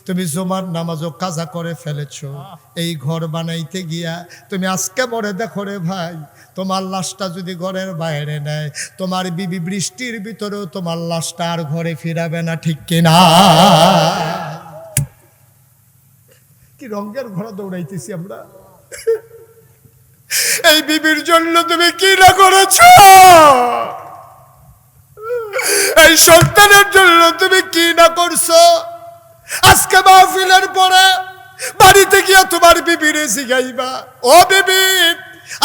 তুমি জুমার নামাজও কাজা করে ফেলেছো। এই ঘর বানাইতে গিয়া তুমি আজকে মরে দেখো রে ভাই, তোমার লাশটা যদি ঘরের বাইরে নেয়, তোমার বিবি বৃষ্টির ভিতরেও তোমার লাশটা আর ঘরে ফিরাবে না, ঠিক কিনা? কি রঙের ঘোড়া দৌড়াইতেছি আমরা। এই বিবির জন্য তুমি কি না করেছো? এই সন্তানের জন্য তুমি কি না করছো? আজকে মাহফিলের পরে বাড়িতে গিয়া তোমার বিবিরে জিগাইবা, ও বিবি,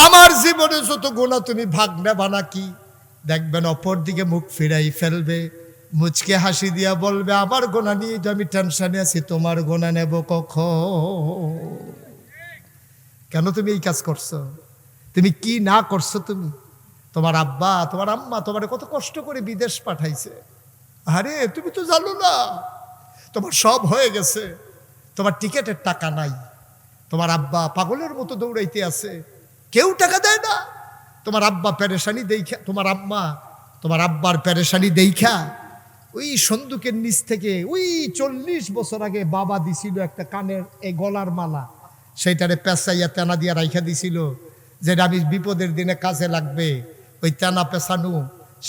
আমার জীবনে যত গুনাহ তুমি ভাগ নেবা নাকি? দেখবেন অপর দিকে মুখ ফিরাই ফেলবে, মুচকে হাসি দিয়া বলবে, আমার গুনাহ নিয়ে তো আমি টেনশনে আছি, তোমার গুনাহ নেব কখন? কেন তুমি এই কাজ করছো? তুমি কি না করছো? তুমি, তোমার আব্বা, তোমার আম্মা তোমার কত কষ্ট করে বিদেশ পাঠাইছে। আরে তুমি তো জানো না, তোমার সব হয়ে গেছে, তোমার টিকেটের টাকা নাই, তোমার আব্বা পাগলের মতো দৌড়াইতে আছে, কেউ টাকা দেয় না। তোমার আব্বা পেরেশানি দেখা, তোমার আম্মা তোমার আব্বার পেরেশানি দেখা ওই সন্দুকের নিচ থেকে ওই 40 বছর আগে বাবা দিছিল একটা কানের এই গলার মালা, সেইটারে পেঁচাইয়া তেনা দিয়া রাইখা দিছিল, যেটা আমি বিপদের দিনে কাজে লাগবে। ওই তেনা পেঁচানো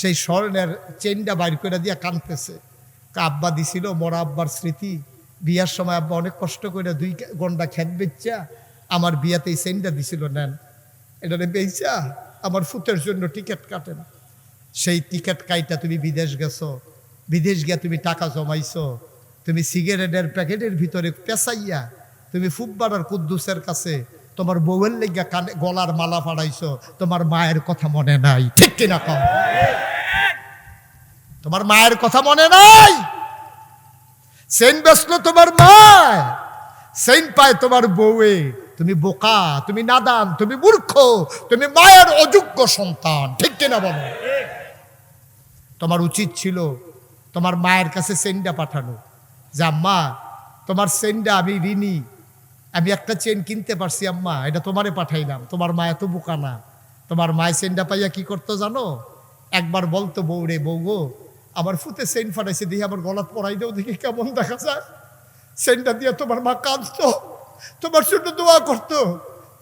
সেই স্বর্ণের চেনটা বাইর করে দিয়া কানতেছে। আব্বা দিছিল, মরা আব্বার স্মৃতি। বিয়ার সময় আব্বা অনেক কষ্ট করে 2 গন্ডা খেত বেচা আমার বিয়াতে এই চেনটা দিছিল, নেন এটারে বেচা আমার ফুতের জন্য টিকিট কাটেন। সেই টিকিট কাইটা তুমি বিদেশ গেছো, বিদেশ গিয়া তুমি টাকা জমাইছো, তুমি সিগারেটের প্যাকেটের ভিতরে পেঁচাইয়া তুমি ফুব্বারার কুদ্দুসের কাছে তোমার বউয়ের লেগা কানে গলার মালা ফাড়াইছো। তোমার মায়ের কথা মনে নাই, ঠিক কিনা কম? তোমার মায়ের কথা মনে নাই? সেন বেসলো তোমার মা, সেন পায় তোমার বউয়ে। তুমি বোকা, তুমি নাদান, তুমি মূর্খ, তুমি মায়ের অযোগ্য সন্তান, ঠিক কিনা বলো? তোমার উচিত ছিল তোমার মায়ের কাছে সেন্ডা পাঠানো, যে আম্মা তোমার সেন্ডা আমি ঋণী, আমি একটা চেন কিনতে পারছি আম্মা, এটা তোমারে পাঠাইলাম। তোমার মা এত বোকা না। তোমার মায়ের চেনটা পাইয়া কি করতো জানো? একবার বলতো, বউ রে বউ গো, আমার ফুতে চেন ফাটাইছে, দেখি আমার গলাত পরাই দাও, দেখি কেমন দেখা যায়। চেনটা দিয়ে তোমার মা কাঁদতো, তোমার জন্য দোয়া করতো।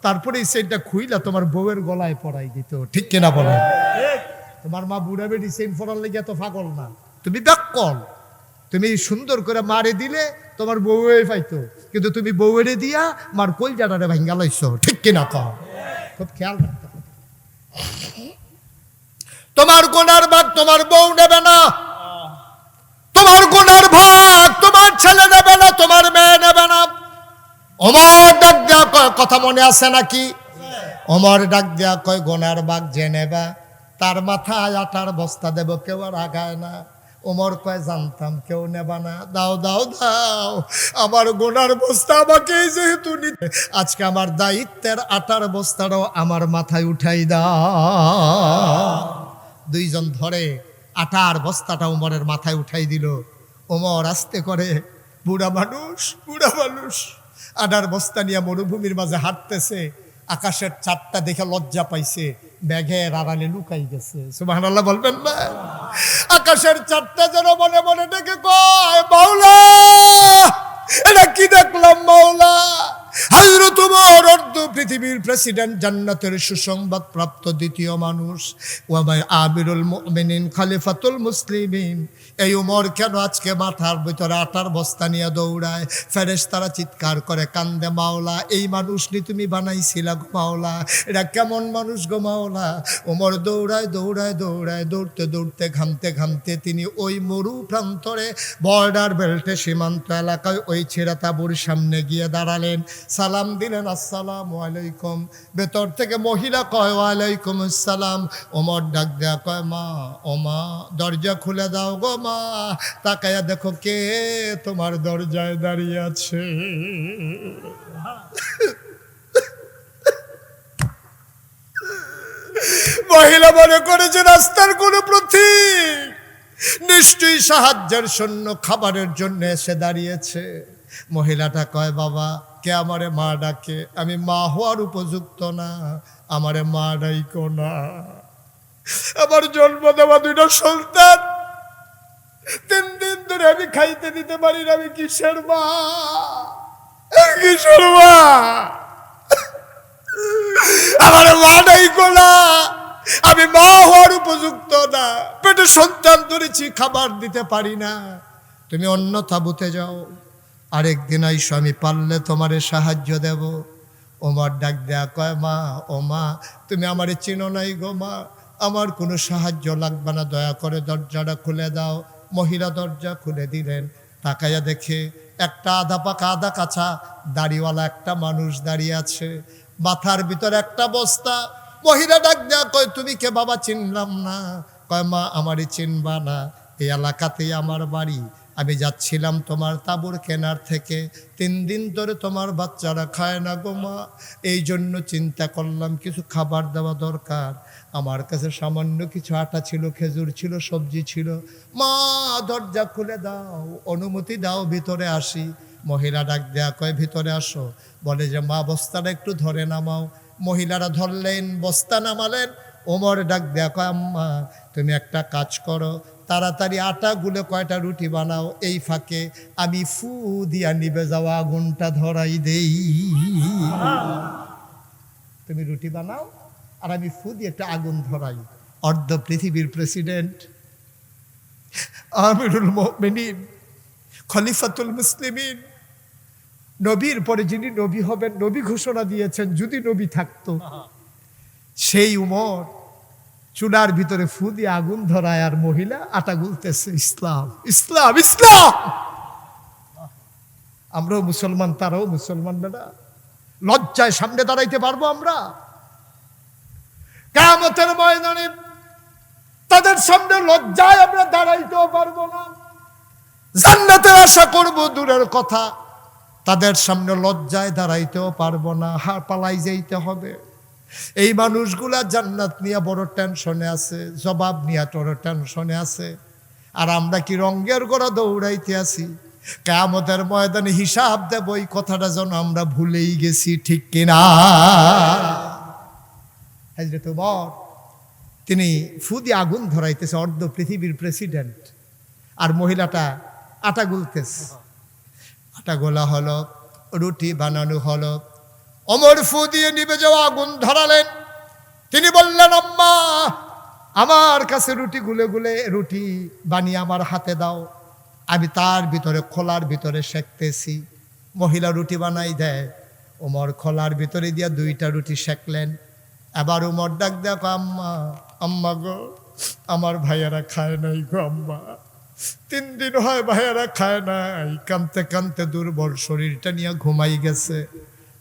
তারপরে এই চেনটা খুইলা তোমার বউয়ের গলায় পরাই দিত। ঠিক কিনা বলো? তোমার মা বুড়া বেড়ি চেন পরার লেগে এত পাগল না, তুমি ব্যাকল। তুমি সুন্দর করে মারে দিলে তোমার বউয়ে পাইতো, কিন্তু তুমি বউয়েরে দিয়া মার কলজাটারে ভাঙ্গা লাইছো। ঠিক কিনা কও? খুব খেয়াল রাখতে হবে। তোমার গুনার ভাগ তোমার বউ নেবে না, তোমার গুনার ভাগ তোমার ছেলে নেবে না, তোমার মেয়ে নেবে না। ওমর ডাক দেয়া কয়, কথা মনে আছে নাকি? ওমর ডাক দেয়া কয়, গুনার ভাগ যে নেবা তার মাথায় আটার বস্তা দেব, কেউ আর আগায় না। ওমর কয়, জানতাম কেউ নেবা না, দাও দাও দাও, আমার গোনার বস্তা আমাকে যেহেতু নিতে, আজকে আমার দায়িত্বের আটার বস্তাটাও আমার মাথায় উঠাই দাও। দুইজন ধরে আটার বস্তাটা ওমরের মাথায় উঠাই দিল। ওমর আস্তে করে, বুড়া মানুষ আটার বস্তা নিয়ে মরুভূমির মাঝে হাঁটতেছে। আকাশের চাঁদটা দেখে লজ্জা পাইছে, ব্যাগের আড়ালে লুকাই গেছে। সুবহানাল্লাহ বলবেন না? আকাশের চাঁদটা যেন মনে মনে ডেকে কয়, মাওলা এটা কি দেখলাম মাওলা? হযরত ওমর অর্ধ পৃথিবীর প্রেসিডেন্ট, জান্নাতের সুসংবাদ প্রাপ্ত দ্বিতীয় মানুষ, ওয়ামাই আমিরুল মুমিনিন, খলিফাতুল মুসলিমিন। এই ওমর কেন আজকে মাথার ভিতরে আটার বস্তা নিয়ে দৌড়ায়? ফেরেশতারা চিৎকার করে কান্দে, মাওলা এই মানুষ নি তুমি বানাইছিলা গো মাওলা, এটা কেমন মানুষ গো মাওলা? ওমর দৌড়ায় দৌড়তে দৌড়তে ঘামতে ঘামতে তিনি ওই মরু প্রান্তরে বর্ডার বেল্টে সীমান্ত এলাকায় ওই ছেঁড়া তাঁবুর সামনে গিয়ে দাঁড়ালেন। সালাম দিলেন, আসসালামু আলাইকুম। ভেতর থেকে মহিলা কয়, ওয়ালাইকুম আসসালাম। ওমর ডাক দেয়া কয়, মা ও মা, দরজা খুলে দাও গো মা। তাকায়া দেখো কে তোমার দরজায় দাঁড়িয়ে আছে। মহিলা মনে করেছে রাস্তার কোন প্রতীক, নিশ্চয়ই সাহায্যের জন্য, খাবারের জন্য এসে দাঁড়িয়েছে। মহিলাটা কয়, বাবা কে আমারে মা ডাকে? আমি মা হওয়ার উপযুক্ত না, আমারে মা ডাইকো না। আমার জন্ম দেওয়া দুইটা সন্তান 3 দিন ধরে আমি খাইতে দিতে পারি না, আমি কিসের মা? কিসের মা? আমার মা ডাইকো না, আমি মা হওয়ার উপযুক্ত না, পেটে সন্তান ধরেছি, খাবার দিতে পারি না। তুমি অন্য তাঁবুতে যাও, আরেকদিন আইসো, আমি পারলে তোমারে সাহায্য দেব। ওমর ডাক দেয়া কয়, মা ও মা, তুমি আমারে চিনো নাই গো মা, আমার কোনো সাহায্য লাগবে না, দয়া করে দরজাটা খুলে দাও। মহিলা দরজা খুলে দিলেন। তাকাইয়া দেখে একটা আধা পাকা আধা কাঁচা দাড়িওয়ালা একটা মানুষ দাঁড়িয়ে আছে, মাথার ভিতরে একটা বস্তা। মহিলা ডাক দেয়া কয়, তুমি কে বাবা? চিনলাম না। কয়, মা আমারই চিনবা না, এই এলাকাতেই আমার বাড়ি। আমি যাচ্ছিলাম তোমার তাঁবুর কেনার থেকে, 3 দিন ধরে তোমার বাচ্চারা খায় না গো মা, এই জন্য চিন্তা করলাম কিছু খাবার দেওয়া দরকার। আমার কাছে সামান্য কিছু আটা ছিল, খেজুর ছিল, সবজি ছিল। মা দরজা খুলে দাও, অনুমতি দাও, ভিতরে আসি। মহিলা ডাক দেয়া কয়, ভিতরে আসো। বলে যে, মা বস্তাটা একটু ধরে নামাও। মহিলারা ধরলেন, বস্তা নামালেন। ওমর ডাক দেয়া কয়, আম্মা তুমি একটা কাজ করো, তাড়াতাড়ি আটা গুলে কয়টা রুটি বানাও, এই ফাঁকে আমি ফু দিয়া নিবে যাওয়া আগুনটা ধরাই দেই। তুমি রুটি বানাও আর আমি ফু দিয়ে একটা আগুন ধরাই। অর্ধ পৃথিবীর প্রেসিডেন্ট, আমিরুল মুমিনিন, খলিফাতুল মুসলিমিন, নবীর পরে যিনি নবী হবেন, নবী ঘোষণা দিয়েছেন যদি নবী থাকতো, সেই উমর চুলার ভিতরে ফু দিয়ে আগুন ধরায় আর মহিলা আটা গুলতেছে। ইসলাম ইসলাম ইসলাম। আমরাও মুসলমান, তারাও মুসলমান। বেটা লজ্জায় সামনে দাঁড়াইতে পারবো আমরা? কিয়ামতের ময়দানে তাদের সামনে লজ্জায় আমরা দাঁড়াইতেও পারবো না। জান্নাতের আশা করব দূরের কথা, তাদের সামনে লজ্জায় দাঁড়াইতেও পারবো না, পালাই যাইতে হবে। এই মানুষগুলা জান্নাত নিয়ে বড় টেনশনে আছে, জবাব নিয়ে বড় টেনশনে আছে। আর আমরা কি রঙ্গের গোড়া দৌড়াইতে আছি? কিয়ামতের ময়দানে হিসাব দেব, এই কথাটা যেন আমরা ভুলেই গেছি, ঠিক কিনা? হযরত ওমর তিনি ফুদি আগুন ধরাইতেছে, অর্ধ পৃথিবীর প্রেসিডেন্ট, আর মহিলাটা আটা গুলতেছে। আটা গোলা হলো, রুটি বানানো হলো। ওমর ফু দিয়ে নিভে যাওয়া আগুন ধরালেন। তিনি বললেন, আম্মা আমার কাছে রুটি গুলে গুলে রুটি বানিয়ে আমার হাতে দাও, আমি তার ভিতরে খোলার ভিতরে সেঁকতেছি। মহিলা রুটি বানাই দেয়, ওমর খোলার ভিতরে দিয়া 2টা রুটি সেঁকলেন। এবার ওমর ডাক দেখো, আম্মা আম্মা গো, আমার ভাইয়ারা খায় নাই গো আম্মা, 3 দিন হয় ভাইয়ারা খায় নাই, কাঁদতে কাঁদতে দুর্বল শরীরটা নিয়ে ঘুমাই গেছে,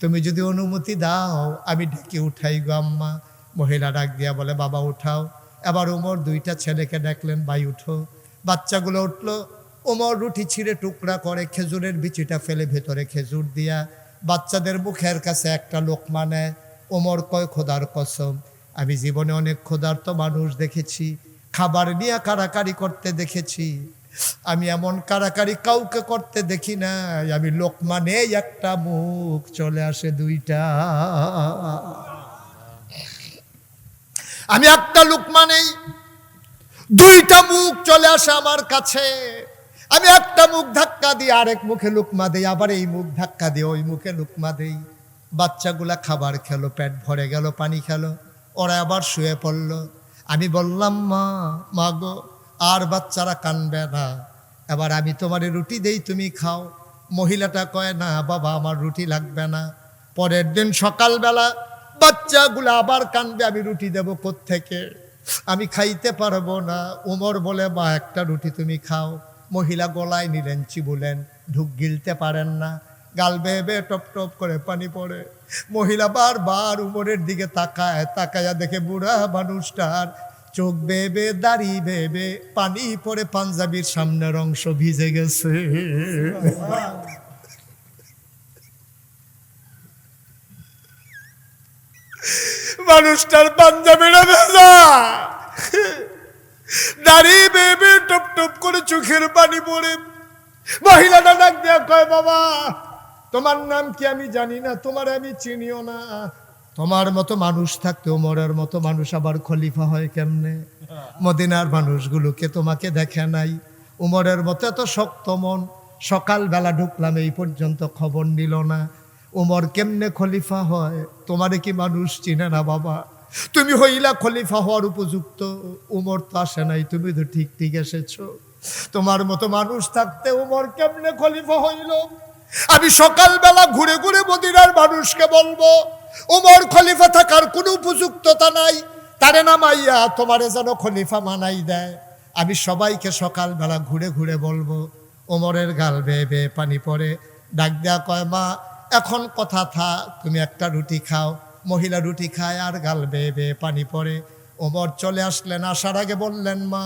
তুমি যদি অনুমতি দাও আমি ডেকে উঠাই গো আম্মা। মহিলা ডাক দিয়া বলে, বাবা উঠাও। এবার ওমর 2টা ছেলেকে ডাকলেন, ভাই উঠো। বাচ্চাগুলো উঠলো। ওমর রুটি ছিঁড়ে টুকরা করে খেজুরের বিচিটা ফেলে ভেতরে খেজুর দিয়া বাচ্চাদের মুখের কাছে একটা লোকমা নেয়। ওমর কয়, খোদার কসম, আমি জীবনে অনেক ক্ষুধার্ত মানুষ দেখেছি, খাবার নিয়ে কারাকারি করতে দেখেছি, আমি এমন কারাকারি কাউকে করতে দেখি না। আমি লোকমা নেই, একটা মুখ চলে আসে 2টা। আমি একটা লোকমা নেই, 2টা মুখ চলে আসে আমার কাছে। আমি একটা মুখ ধাক্কা দিই, আরেক মুখে লুকমা দেই, আবার এই মুখ ধাক্কা দিয়ে ওই মুখে লুকমা দেই। বাচ্চাগুলা খাবার খেলো, পেট ভরে গেল, পানি খেলো, ওরা আবার শুয়ে পড়লো। আমি বললাম, মা মা গো, আর বাচ্চারা কানবে না, এবার আমি তোমার রুটি দেই, তুমি খাও। মহিলাটা কয়, না বাবা আমার রুটি লাগবে না। পরের দিন সকালবেলা বাচ্চাগুলো আবার কানবে, আমি রুটি দেবো কোত্থেকে, আমি খাইতে পারবো না। ওমর বলে, মা একটা রুটি তুমি খাও। মহিলা গলায় নিলেন, চিবুলেন, ঢুক গিলতে পারেন না, গাল বেয়ে বেয়ে টপ টপ করে পানি পড়ে। মহিলা বারবার উমরের দিকে তাকায়, তাকায়া দেখে বুড়া মানুষটার চোখ বেয়ে বেয়ে, দাড়ি বেয়ে বেয়ে পানি পড়ে, পাঞ্জাবির সামনের অংশ ভিজে গেছে। মানুষটার পাঞ্জাবিটা ভেজা, দাড়ি বেয়ে বেয়ে টপ টপ করে চোখের পানি পড়ে। মহিলাটা ডাক দেয়া কয়, বাবা তোমার নাম কি? আমি জানি না, তোমার আমি চিনিও না। তোমার মতো মানুষ থাকতে ওমরের মতো মানুষ আবার খলিফা হয় কেমনে? মদিনার মানুষগুলোকে তোমাকে দেখে নাই, উমরের মতো এত শক্ত মন, সকালবেলা ঢুকলাম এই পর্যন্ত খবর নিল না, উমর কেমনে খলিফা হয়? তোমারে কি মানুষ চিনে না বাবা? তুমি হইলা খলিফা হওয়ার উপযুক্ত, উমর তো আসে নাই, তুমি তো ঠিক ঠিক এসেছো। তোমার মতো মানুষ থাকতে উমর কেমনে খলিফা হইল? আমি সকালবেলা ঘুরে ঘুরে মদিনার মানুষকে বলবো, উমর খলিফা থাকার কোনো উপযুক্ততা নাই, তারে নামাইয়া তোমারে যেন খলিফা মানাই দেয়। আমি সবাইকে সকালবেলা ঘুরে ঘুরে বলবো। ওমরের গাল বেয়ে বেয়ে পানি পড়ে, ডাক দেয়া কয়, মা এখন কথা থা, তুমি একটা রুটি খাও। মহিলা রুটি খায় আর গাল বেয়ে বেয়ে পানি পড়ে। ওমর চলে আসলেন, আসার আগে বললেন, মা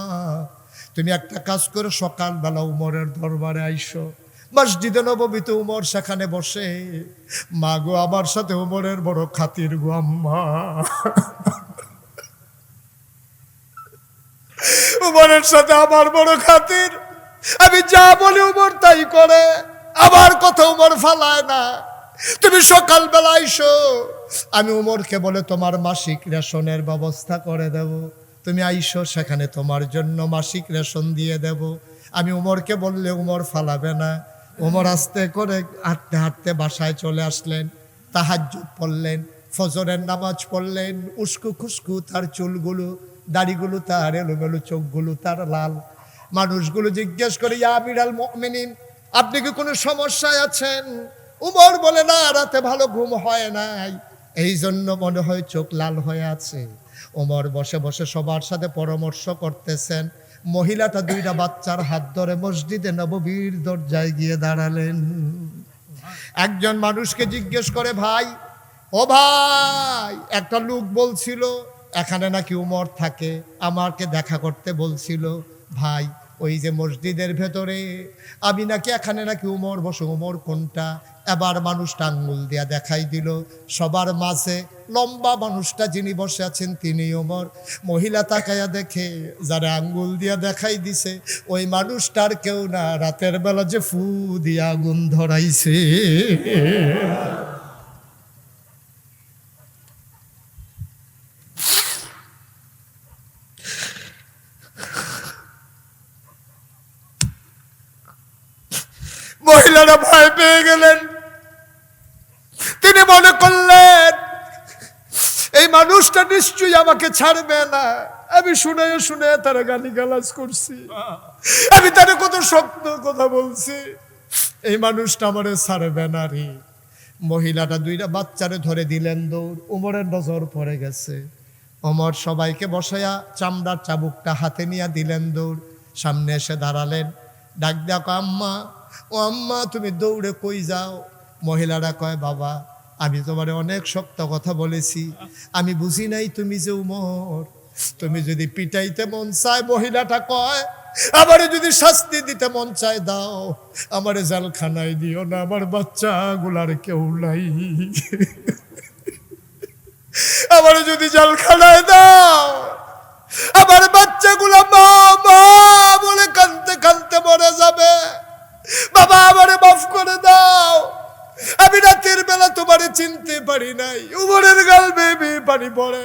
তুমি একটা কাজ করে সকালবেলা উমরের দরবারে আইসো। মসজিদে নববীতে উমর সেখানে বসে, মা গো আমার সাথে উমরের বড় খাতির গো আম্মা, উমরের সাথে আমার বড় খাতির, আমি যা বলি উমর তাই করে, আমার কথা উমর ফালায় না। তুমি সকালবেলা আইসো, আমি উমরকে বলে তোমার মাসিক রেশনের ব্যবস্থা করে দেব। তুমি আইসো, সেখানে তোমার জন্য মাসিক রেশন দিয়ে দেব। আমি উমরকে বললে উমর ফালাবে না। উমর আস্তে করে হাঁটতে হাঁটতে বাসায় চলে আসলেন, তাহাজ্জুদ পড়লেন, ফজরের নামাজ পড়লেন। উস্কু খুস্কু তার চুলগুলো, দাড়িগুলো তার এলোমেলো, চোখগুলো তার লাল। মানুষগুলো জিজ্ঞেস করে, ইয়া আমিরাল মুমিনিন, আপনি কি কোনো সমস্যায় আছেন? উমর বলে, না, রাতে ভালো ঘুম হয় নাই, এই জন্য মনে হয় চোখ লাল হয়ে আছে। ওমর বসে বসে সবার সাথে পরামর্শ করতেছেন। মহিলাটা 2টা বাচ্চার হাত ধরে মসজিদে নববীর দরজায় গিয়ে দাঁড়ালেন। একজন মানুষকে জিজ্ঞেস করে, ভাই ও ভাই, একটা লোক বলছিল এখানে নাকি উমর থাকে, আমাকে দেখা করতে বলছিল। ভাই ওই যে মসজিদের ভেতরে আমি নাকি এখানে নাকি উমর বসে, উমর কোনটা? এবার মানুষটা আঙ্গুল দিয়া দেখাই দিল, সবার মাঝে লম্বা মানুষটা যিনি বসে আছেন তিনি ওমর। মহিলা তাকায়া দেখে যারা আঙ্গুল দিয়া দেখাই দিছে ওই মানুষটার কেউ না, রাতের বেলা যে ফু দিয়া আগুন ধরাইছে। মহিলারা ভয় পেয়ে গেলেন। তিনি মনে করলেন এই মানুষটা নিশ্চয়ই আমাকে ছাড়বে না। আমি শুনে শুনে তারা গালিগালাজ করছি, আমি তারা কত শক্ত কথা বলছি, এই মানুষটা আমারে ছাড়বে না রে। মহিলাটা দুইটা বাচ্চারে ধরে দিলেন দৌড়। উমরের নজর পড়ে গেছে। ওমর সবাইকে বসাইয়া চামড়ার চাবুকটা হাতে নিয়ে দিলেন দৌড়। সামনে এসে দাঁড়ালেন, ডাক ডাক আম্মা, ও আম্মা তুমি দৌড়ে কই যাও? মহিলারা কয় বাবা আমি তোমারে অনেক শক্ত কথা বলেছি, আমি বুঝি নাই তুমি যে উমর, তুমি যদি পিটাইতে মন চায়, মহিলাটা কয় আমারে যদি শাস্তি দিতে মন চায় দাও, আমারে জেলখানায় দিও না, আমার বাচ্চা গুলার কেউ নাই, আমারে যদি জেলখানায় দাও, আমার বাচ্চাগুলা মা মা বলে কাঁদতে কাঁদতে মরে যাবে, বাবা আমারে মাফ করে দাও, আমি রাতের বেলা তোমারে চিনতে পারি নাই। উমরের গাল বেবি পানি পড়ে।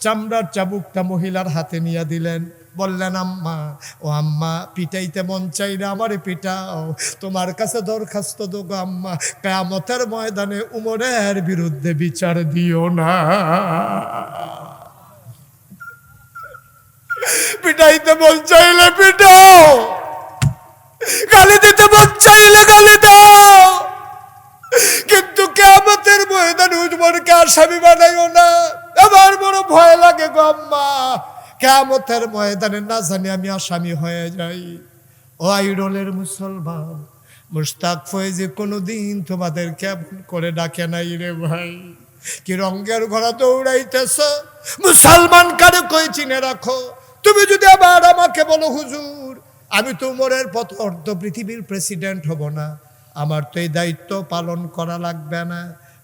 চামড়ার চাবুকটা মহিলার হাতে নিয়ে দিলেন, বললেন আম্মা, ও আম্মা পিটাইতে মন চাই না, আমারে পিটাও, তোমার কাছে দরখাস্ত দেবো আম্মা, কিয়ামতের ময়দানে উমরের বিরুদ্ধে বিচার দিও না। পিটাইতে মন চাইলে পিটাও, গালি দিতে মন চাইলে গালি দাও, কিন্তু কিয়ামতের ময়দানে উমরকে আসামি বানাইও না। আমার বড় ভয় লাগে গো আম্মা, কিয়ামতের ময়দানে না জানি আমি আসামি হয়ে যাই। ও আইডলের মুসলমান, মুশতাক ফয়েজি কোনোদিন তোমাদের কেমন করে ডাকে নাই রে ভাই? কি রঙের ঘোড়া দৌড়াইতেছ, মুসলমান কারে কই চিনে রাখো। তুমি যদি আবার আমাকে বলো হুজুর আমি তো উমরের পথ অর্ধ পৃথিবীর প্রেসিডেন্ট হব না, আমার তো এই দায়িত্ব পালন করা লাগবে না।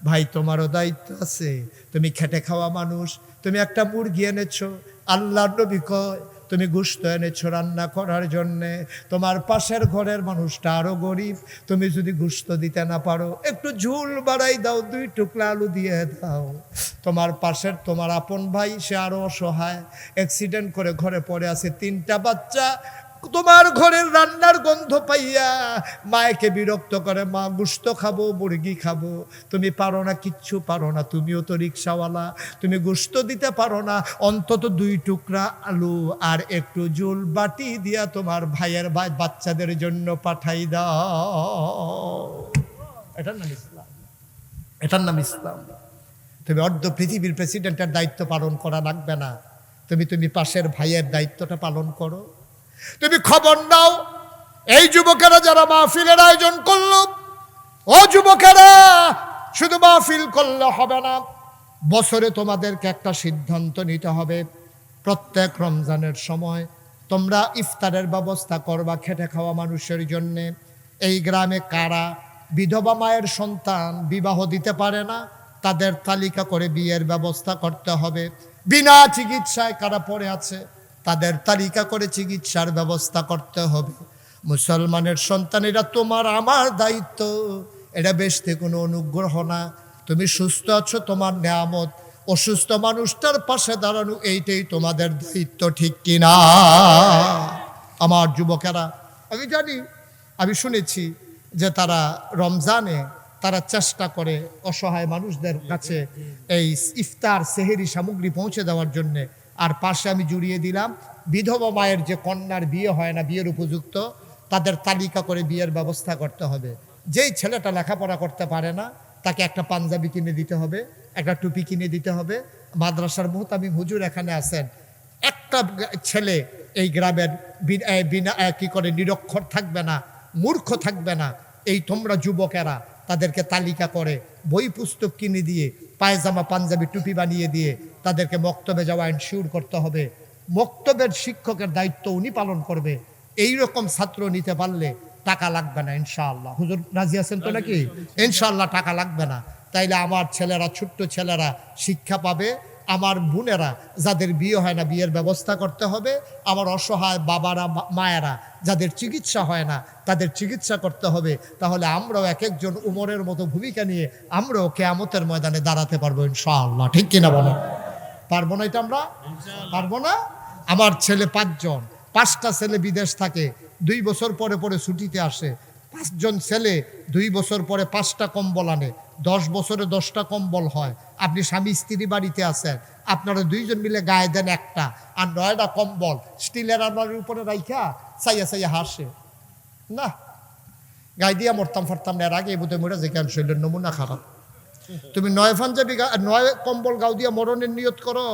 ভাই তোমারও দায়িত্ব আছে, তুমি খেটে খাওয়া মানুষ, তুমি একটা মুরগি এনেছো, আল্লাহর নবী কয় তুমি গোশত এনেছো রান্না করার জন্যে, তোমার পাশের ঘরের মানুষটা আরো গরিব, তুমি যদি গোশত দিতে না পারো একটু ঝুল বাড়াই দাও, 2 টুকরা আলু দিয়ে দাও। তোমার পাশের তোমার আপন ভাই সে আরো অসহায়, অ্যাক্সিডেন্ট করে ঘরে পড়ে আছে, 3টা বাচ্চা, তোমার ঘরের রান্নার গন্ধ পাইয়া মায়েকে বিরক্ত করে, মা গোশত খাবো মুরগি খাবো, তুমি পারো না, কিচ্ছু পারো না, তুমিও তো রিক্সাওয়ালা, তুমি গোশত দিতে পারো না, অন্তত 2 টুকরা আলু আর একটু ঝোল বাটি দিয়া তোমার ভাইয়ের বাচ্চাদের জন্য পাঠাই দাও। এটার নাম ইসলাম, এটার নাম ইসলাম। তুমি অর্ধ পৃথিবীর প্রেসিডেন্টের দায়িত্ব পালন করা লাগবে না, তুমি পাশের ভাইয়ের দায়িত্বটা পালন করো। তুমি খবর নাও, এই যুবকেরা যারা মাহফিলের আয়োজন করলো, ও যুবকেরা শুধু মাহফিল করলে হবে না, বছরে তোমাদেরকে একটা সিদ্ধান্ত নিতে হবে। প্রত্যেক রমজানের সময় তোমরা ইফতারের ব্যবস্থা করবা খেটে খাওয়া মানুষের জন্যে। এই গ্রামে কারা বিধবা মায়ের সন্তান বিবাহ দিতে পারে না, তাদের তালিকা করে বিয়ের ব্যবস্থা করতে হবে। বিনা চিকিৎসায় কারা পড়ে আছে, তাদের তালিকা করে চিকিৎসার ব্যবস্থা করতে হবে। মুসলমানের সন্তান, এটা তোমার আমার দায়িত্ব, এটা বেশতে কোনো অনুগ্রহ না। তুমি সুস্থ আছো তোমার নেয়ামত, অসুস্থ মানুষটার পাশে দাঁড়ানো এইটাই তোমাদের দায়িত্ব, ঠিক কিনা? আমার যুবকেরা, আমি জানি, আমি শুনেছি যে তারা রমজানে তারা চেষ্টা করে অসহায় মানুষদের কাছে এই ইফতার সেহেরি সামগ্রী পৌঁছে দেওয়ার জন্যে। আর পাশে আমি জুড়িয়ে দিলাম বিধবা মায়ের যে কন্যার বিয়ে হয় না, বিয়ের উপযুক্ত, তাদের তালিকা করে বিয়ের ব্যবস্থা করতে হবে। যেই ছেলেটা লেখাপড়া করতে পারে না তাকে একটা পাঞ্জাবি কিনে দিতে হবে, একটা টুপি কিনে দিতে হবে। মাদ্রাসার মুহতামিম হুজুর এখানে আছেন, একটা ছেলে এই গ্রামের বিনা কি করে নিরক্ষর থাকবে না, মূর্খ থাকবে না। এই তোমরা যুবকেরা তাদেরকে তালিকা করে বই পুস্তক কিনে দিয়ে, পায়জামা পাঞ্জাবি টুপি বানিয়ে দিয়ে তাদেরকে মক্তবে যাওয়া এনশিওর করতে হবে। মক্তবের শিক্ষকের দায়িত্ব উনি পালন করবে, এই রকম ছাত্র নিতে পারলে টাকা লাগবে না ইনশাআল্লাহ। হুজুর রাজি আছেন তো নাকি? ইনশাআল্লাহ টাকা লাগবে না। তাইলে আমার ছেলেরা, ছোট্ট ছেলেরা শিক্ষা পাবে। আমার বোনেরা যাদের বিয়ে হয় না, বিয়ের ব্যবস্থা করতে হবে। আমার অসহায় বাবারা, মায়েরা যাদের চিকিৎসা হয় না, তাদের চিকিৎসা করতে হবে। তাহলে আমরাও এক একজন উমরের মতো ভূমিকা নিয়ে আমরাও কিয়ামতের ময়দানে দাঁড়াতে পারবো ইনশাআল্লাহ। ঠিক কিনা বলো? পারবো না এটা আমরা? পারবো না? আমার ছেলে 5 জন, 5টা ছেলে বিদেশ থাকে, 2 বছর পরে পরে ছুটিতে আসে। 5 জন ছেলে 2 বছর পরে 5টা কম্বল আনে, 10 বছরে 10টা কম্বল হয়। আপনি স্বামী স্ত্রী বাড়িতে আছেন, আপনারা 2 জন মিলে গায়ে দেন একটা, আর 9টা কম্বল স্টিলের আলমারির উপরে রাইখা চাইয়া চাইয়া হাসে। না, গায়ে দিয়া মরতাম ফারতাম না, এর আগে বোধহয় মরে যে কেন, শরীরের নমুনা খারাপ। তুমি 9 পাঞ্জাবি 9 কম্বল গাও দিয়া মরণের নিয়ত করো।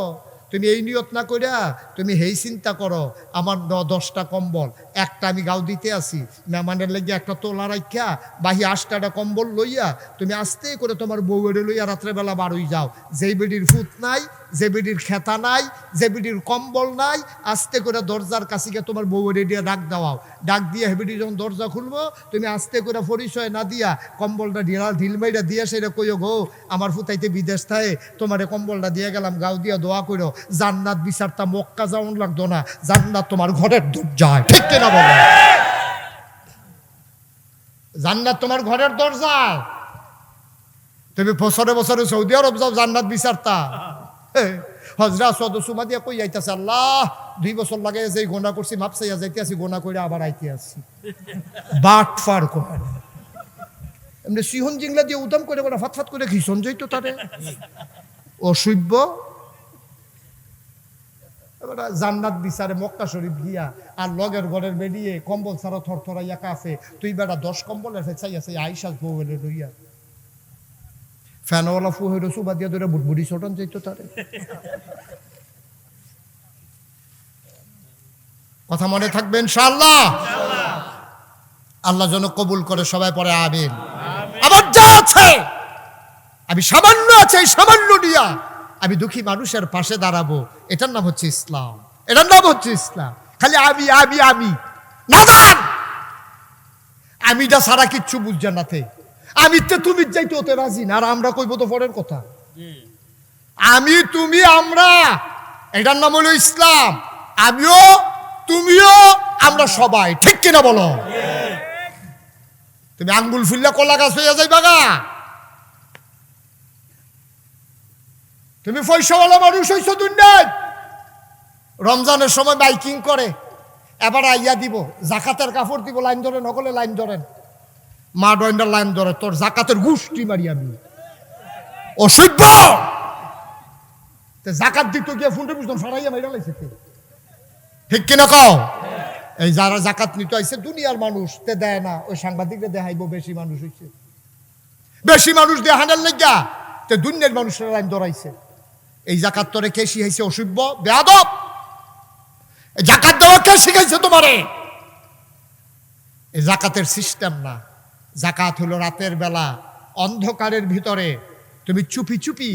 তুমি এই নিয়ত না কইরা তুমি হেই চিন্তা করো, আমার 10টা কম্বল, একটা আমি গাও দিতে আসি, মেহমানের লেগে একটা তোলা রাখা বাহি 8টা কম্বল লইয়া তুমি আস্তে করে তোমার বউয়ের লইয়া রাত্রেবেলা বারোই যাও। যে বেডির ফুট নাই, যে বেডির খেতা নাই, যে বেডির কম্বল নাই, আস্তে করে দরজার কাছে গিয়ে তোমার বউয়ের দিয়ে ডাক দেওয়াও। ডাক দিয়ে হেবেডি যখন দরজা খুলবো, তুমি আস্তে করে পরিচয় না দিয়া কম্বলটা ঢিল মাইরা দিয়া সেটা কইও, গো আমার ফুতাইতে বিদেশ থাকে, তোমার কম্বলটা দিয়ে গেলাম, গাও দিয়া দোয়া করো, জান্নাত বিচারটা মক্কা যাওয়ান লাগতো না, জান্নাত তোমার ঘরের দরজায়। ঠিক কিনা বলো? জান্নাত তোমার ঘরের দরজায়। তুমি বছরে বছরে সৌদি আরব যাও, জান্নাত বিচারতা। হজরা সদ সুমা দিয়া কই আইতাছে, আল্লাহ 2 বছর লাগে যে গোনা করছি, মাপ চাইয়া যাইতে আসি, গোনা করে আবার আইতে আসি। বাট ফার করে এমনি সিহন জিংলা দিয়ে উদাম করে বলে ফাতফাত করে খিসন যাইতো তারে অসভ্য। এবার জান্নাত বিচারে মক্কা শরীফ গিয়া আর লগের ঘরের বেরিয়ে কম্বল ছাড়া থরথরাইয়া কাছে, তুই বেড়া 10 কম্বলের চাইয়া চাই আইসাস বউলে লইয়া ফ্যানওয়ালা ফু হইল সুবা দিয়া ধরে বুটবুড়ি ছোটন যাইতো তারে। কথা মনে থাকবে ইনশাআল্লাহ। আল্লাহ যেন কবুল করে, সবাই পরে আমিন। আমার যা আছে আমি সামান্য আছে, এই সামান্য দিয়া আমি দুঃখী মানুষের পাশে দাঁড়াবো। এটার নাম হচ্ছে ইসলাম, এটার নাম হচ্ছে ইসলাম। খালি আমি আমি আমি না জান, আমিটা সারা কিচ্ছু বুঝছেন না। আমি তো তুমি যাইতে হতে রাজি না, আর আমরা কইব তো পরের কথা। আমি তুমি আমরা, এটার নাম হলো ইসলাম। আমিও তুমিও আমরা সবাই। ঠিক কিনা বলো? তুমি আঙ্গুল ফুললে কলা গাছ হইয়া যাইবা গা। তুমি পয়সাওয়ালা মানুষ হইছো দুনিয়ায়। রমজানের সময় বাইকিং করে, এবার আইয়া দিব জাকাতের কাপড় দিব, লাইন ধরেন, নকলে লাইন ধরেন, মা ডয়েন্ডার লাইন ধরে, তোর জাকাতের গুষ্টি মারি আমি। অসভ্য। জাকাত দিত গিয়ে ফোনটা বুঝতাম ফারাইয়া মাইরা লাইছে। ঠিক কিনা কও? এই যারা জাকাত নিতে আইছে দুনিয়ার মানুষ, তে দেয় না, ওই সাংবাদিকরা দেখাইবো বেশি মানুষ হইছে, বেশি মানুষ দেখানোর লাগিয়া তে দুনিয়ার মানুষের লাইন ধরাইছে। এই জাকাত তোরে কে শিখাইছে? অসভ্য, বেয়াদব। জাকাত দেওয়া কে শিখাইছে তোমারে? এই জাকাতের সিস্টেম না। জাকাত হলো রাতের বেলা অন্ধকারের ভিতরে তুমি চুপি চুপি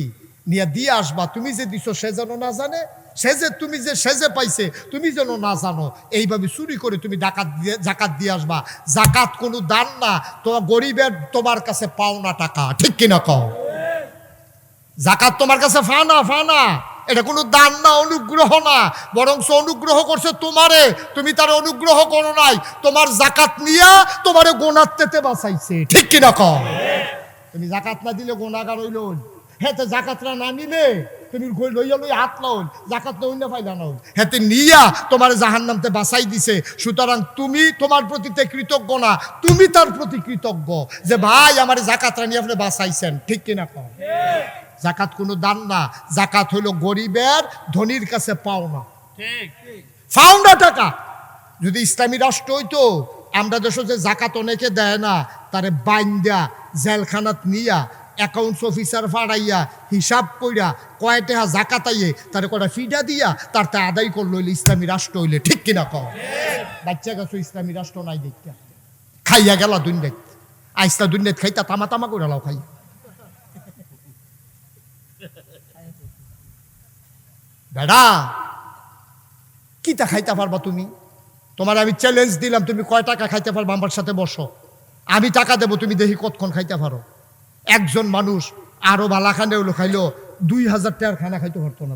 নিয়ে দিয়ে আসবা। তুমি যে দিছো সে যেন না জানে, সে যে তুমি যে সেজে পাইছে তুমি যেন না জানো। এইভাবে চুরি করে তুমি জাকাত দিয়ে আসবা। জাকাত কোনো দান না, তোমার গরিবের তোমার কাছে পাওনা টাকা। ঠিক কিনা কও? জাকাত তোমার কাছে ফানা ফানা, এটা কোনো দান না, অনুগ্রহ না, বরং অনুগ্রহ করছে তোমারে, তুমি তার অনুগ্রহ করো নাই। তোমার জাকাত নিয়া তোমারে গোনাতেতে বাঁচাইছে। ঠিক কিনা কও? তুমি জাকাত না দিলে গোনাগার হইল। হেতে জাকাতরা না নিলে তুমি লইয়া লইয়া হাত লাও, জাকাত না হইলে ফাইলা না, হেতে নিয়া তোমার জাহান্নামতে বাঁচাই দিছে। সুতরাং তুমি তোমার প্রতি কৃতজ্ঞ না, তুমি তার প্রতি কৃতজ্ঞ যে ভাই আমার জাকাতরা নিয়ে আপনি বাঁচাইছেন। ঠিক কিনা কও? জাকাত কোনো দান না, জাকাত হইল গরিবের ধনীর কাছে পাওনা, ফাউন্ডা টাকা। যদি ইসলামী রাষ্ট্র হইতো, আমরা দেশে যে জাকাত অনেকে দেয় না, তারে বাইন্দা জেলখানাত নিয়া অ্যাকাউন্টস অফিসার ফাড়াইয়া হিসাব কইরা কয় টাকা জাকাত আইয়ে তারে কয়টা ফিডা দিয়া তার তা আদায় করলো হইলে ইসলামী রাষ্ট্র হইলে। ঠিক কিনা কও? বাচ্চা গেছো ইসলামী রাষ্ট্র নাই দেখতে, খাইয়া গেলা দুনিয়াত, আইসটা দুনিয়াত খাইতা তামা তামা করে লাও খাইয়া। বেড়া কিতা খাইতে পারবা তুমি? তোমার আমি চ্যালেঞ্জ দিলাম, তুমি কয় টাকা খাইতে পারবো আমার সাথে বসো, আমি টাকা দেবো, তুমি দেখি কতক্ষণ খাইতে পারো। একজন মানুষ আরো বালাখানে হলো খাইলো 2000 টাকার খানা খাইতে পারতো না।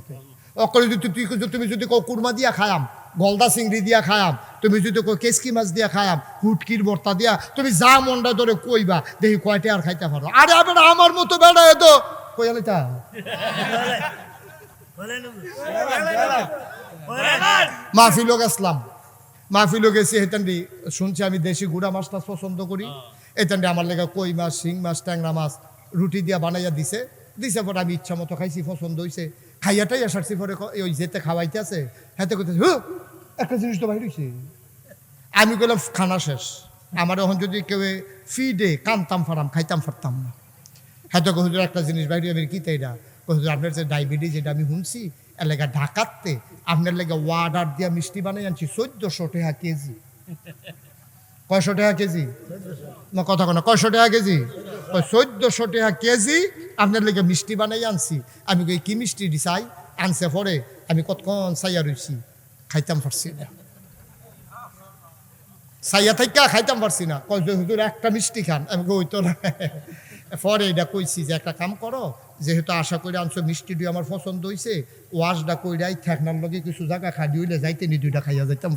অকলে যদি তুমি যদি কো কুরমা দিয়া খায়াম, গলদা চিংড়ি দিয়া খায়াম, তুমি যদি কো কেসকি মাছ দিয়া খায়াম, হুটকির ভর্তা দিয়া, তুমি যা মনটা ধরে কইবা দেখি কয়টা আর খাইতে পারো। আরে বেটা আমার মতো বেড়া তো কইলে তা মাহফিলও গেছিলাম, মাহফিলও গেছি। হেতান্ডি শুনছি আমি দেশি গুড়া মাছ টাছ পছন্দ করি, এতান্ডি আমার লেগে কই মাছ, শিং মাছ, ট্যাংরা মাছ রুটি দিয়া বানাইয়া দিছে পরে আমি ইচ্ছা মতো খাইছি, পছন্দ হয়েছে। খাইয়াটাই আসারছি পরে ওই যেতে খাওয়াইতে আছে হাতে করতেছে, একটা জিনিস তো বাইর হয়েছে। আমি বললাম খানা শেষ, আমার এখন যদি কেউ ফিডে কানতাম ফারাম খাইতাম পারতাম না। হাতে হুজুর একটা জিনিস বাইরে, আমি কি তাই না হুজুর আপনার যে ডায়াবেটিস যেটা আমি শুনছি এলাকা ঢাকাতে আপনার লেগে ওয়ার্ডার দিয়া মিষ্টি বানাই আনছি 1400 টাকা কেজি। কয়শো টাকা কেজি? না কথা কোনো, কয়শো টাকা কেজি? 1400 টাকা কেজি আপনার লেগে মিষ্টি বানাই আনছি। আমি কই কি মিষ্টি দিছাই আনছে পরে আমি কতক্ষণ চাইয়া রইছি, খাইতাম পারছি না, চাইয়া থাইকা খাইতাম পারছি না। কয় হুজুর একটা মিষ্টি খান, আমি কই তো না। পরে এটা কইছি যে একটা কাম করো, যেহেতু আশা করে আনছো মিষ্টি দিয়ে আমার পছন্দ হয়েছে, ওয়াশটা কইরাই ঠেকনার লগে কিছু জায়গা খাই হইলে যাইতে নি 2টা খাইয়া যাইতাম।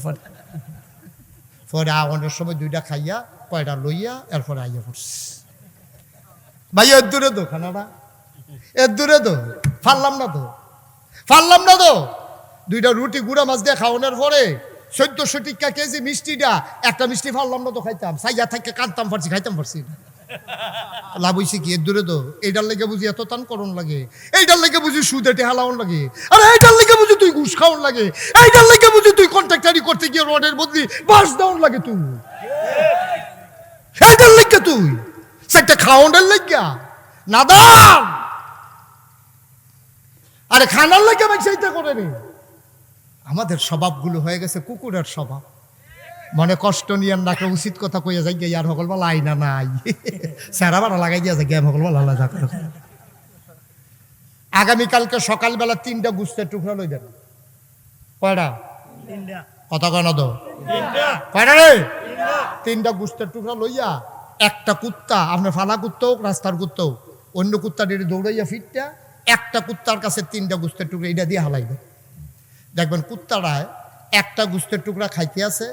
পরে আওয়ানোর সময় 2টা খাইয়া কয়টা লইয়া এরপরে আইয়া পড়ছি। ভাই এর দূরে দো খানাটা, এর দূরে দো, ফারলাম না তো, ফারলাম না তো। 2টা রুটি গুঁড়া মাছ দিয়ে খাওয়ানোর পরে 1400 টাকা কেজি মিষ্টিটা, একটা মিষ্টি ফারলাম না তো খাইতাম, সাইয়া থেকে কাঁদতাম পারছি, খাইতাম পারছি না। লাভ হয়েছে কি? এর দূরে তো এইটার লেগে বুঝি এত টান করণ লাগে, এইটার লেগে বুঝি সুদেটে হালাওন লাগে, আরে এইটার লেগে বুঝি তুই ঘুষ খাওয়ান লাগে, এইটার লেগে বুঝি তুই কন্ট্রাক্টারি করতে গিয়ে রডের বদলি বাস দেওয়ান লাগে, তুই এইটার লেগে তুই সেটা খাওয়ানোর লেগা না দাম। আরে খানার লেগে আমি সেইটা করে নি। আমাদের স্বভাবগুলো হয়ে গেছে কুকুরের স্বভাব, মনে কষ্ট নিয়ে নাকে উচিত কথা কইয়া যাই আর সকল বলা আইনা নাই স্যারা বাড়া লাগাই দিয়া যায় সকল বলা আলাদা। আগামীকালকে সকালবেলা 3টা গুস্তের টুকরা লই দেন। কয়টা? কথা কয় না তো, কয়টা রে? 3টা গুস্তের টুকরা লইয়া একটা কুত্তা, আপনার ফালা কুত্তা হোক রাস্তার কুত্তা হোক, অন্য কুত্তা দিয়ে দৌড়াইয়া ফিরটা একটা কুত্তার কাছে 3টা গুস্তের টুকরা এটা দিয়ে হালাইবে। দেখবেন কুত্তাটায় একটা গুস্তের টুকরা খাইতে আছে,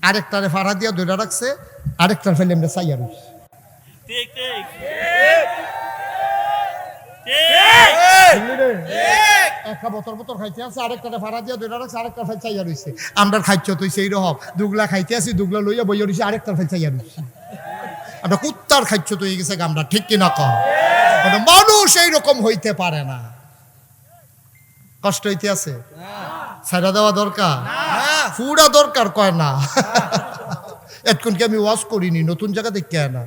আরেকটারে ফাড়া দিয়া ধরে রাখছে, আরেকটার ফেলে আমরা চাইয়া রইছি। একটা বোতর বোতর খাইতে আছে, আরেকটারে ফাড়া দিয়া ধরে রাখছে, আরেকটার ফেলে চাইয়া রইছে। আমরা খাইছ তুই সেই রকম দুগলা খাইতে আছি, দুগলা লইয়া বইয়া রইছে, আরেকটার ফেলে চাইয়া রইছি। আমরা কুত্তার খাইছ তো হয়ে গেছে আমরা, ঠিক কিনা কহ? মানুষ এইরকম হইতে পারে না। কষ্ট হইতে আছে, ছাড়া দেওয়া দরকার, পুরা দরকার কয় না। এখন কি আমি ওয়াশ করিনি, নতুন জায়গা দেখে না।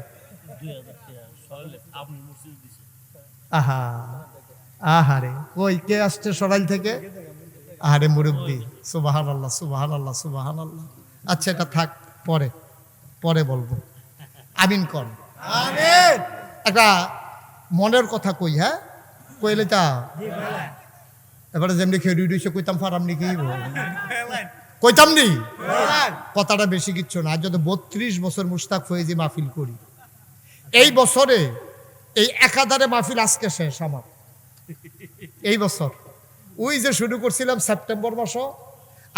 আহা আহারে কই কে আসছে সরাইল থেকে? আহারে মুরব্বী, সুবহানাল্লাহ সুবহানাল্লাহ সুবহানাল্লাহ। আচ্ছা এটা থাক, পরে পরে বলবো। আমিন কর, আমিন। একটা মনের কথা কই, হ্যাঁ কইলে তা এবারে যেমনি খেয়ে রুইছে কইতাম ফারাম নি কি কইতাম নি, কথাটা বেশি কিচ্ছু না। যদি 32 বছর মুশতাক ফয়েজি মাহফিল করি, এই বছরে এই একাধারে মাহফিল আজকে শেষ আমার। এই বছর ওই যে শুরু করছিলাম সেপ্টেম্বর মাস,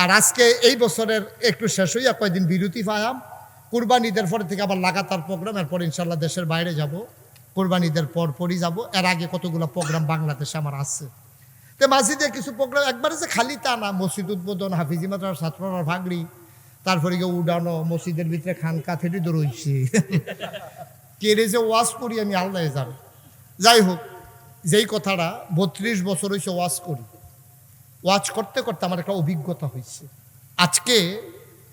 আর আজকে এই বছরের একটু শেষ হইয়া কয়েকদিন বিরতি পাইলাম। কুরবানিদের পরে থেকে আবার লাগাতার প্রোগ্রাম, এরপর ইনশাল্লাহ দেশের বাইরে যাব, কুরবানিদের পরই যাব। এর আগে কতগুলো প্রোগ্রাম বাংলাদেশে আমার আছে। তো মসজিদে কিছু প্রোগ্রাম একবারে যে খালি তা না, মসজিদ উদ্বোধন, হাফিজি মাদ্রাসার ছাত্ররা ভাগড়ি, তারপরে গিয়ে উডানো, মসজিদের ভিতরে খানকা থেকে রইছে। কেড়ে যে ওয়াজ করি আমি আল্লাহ জানি। যাই হোক, যেই কথাটা 32 বছর হয়েছে ওয়াজ করি, ওয়াজ করতে করতে আমার একটা অভিজ্ঞতা হয়েছে। আজকে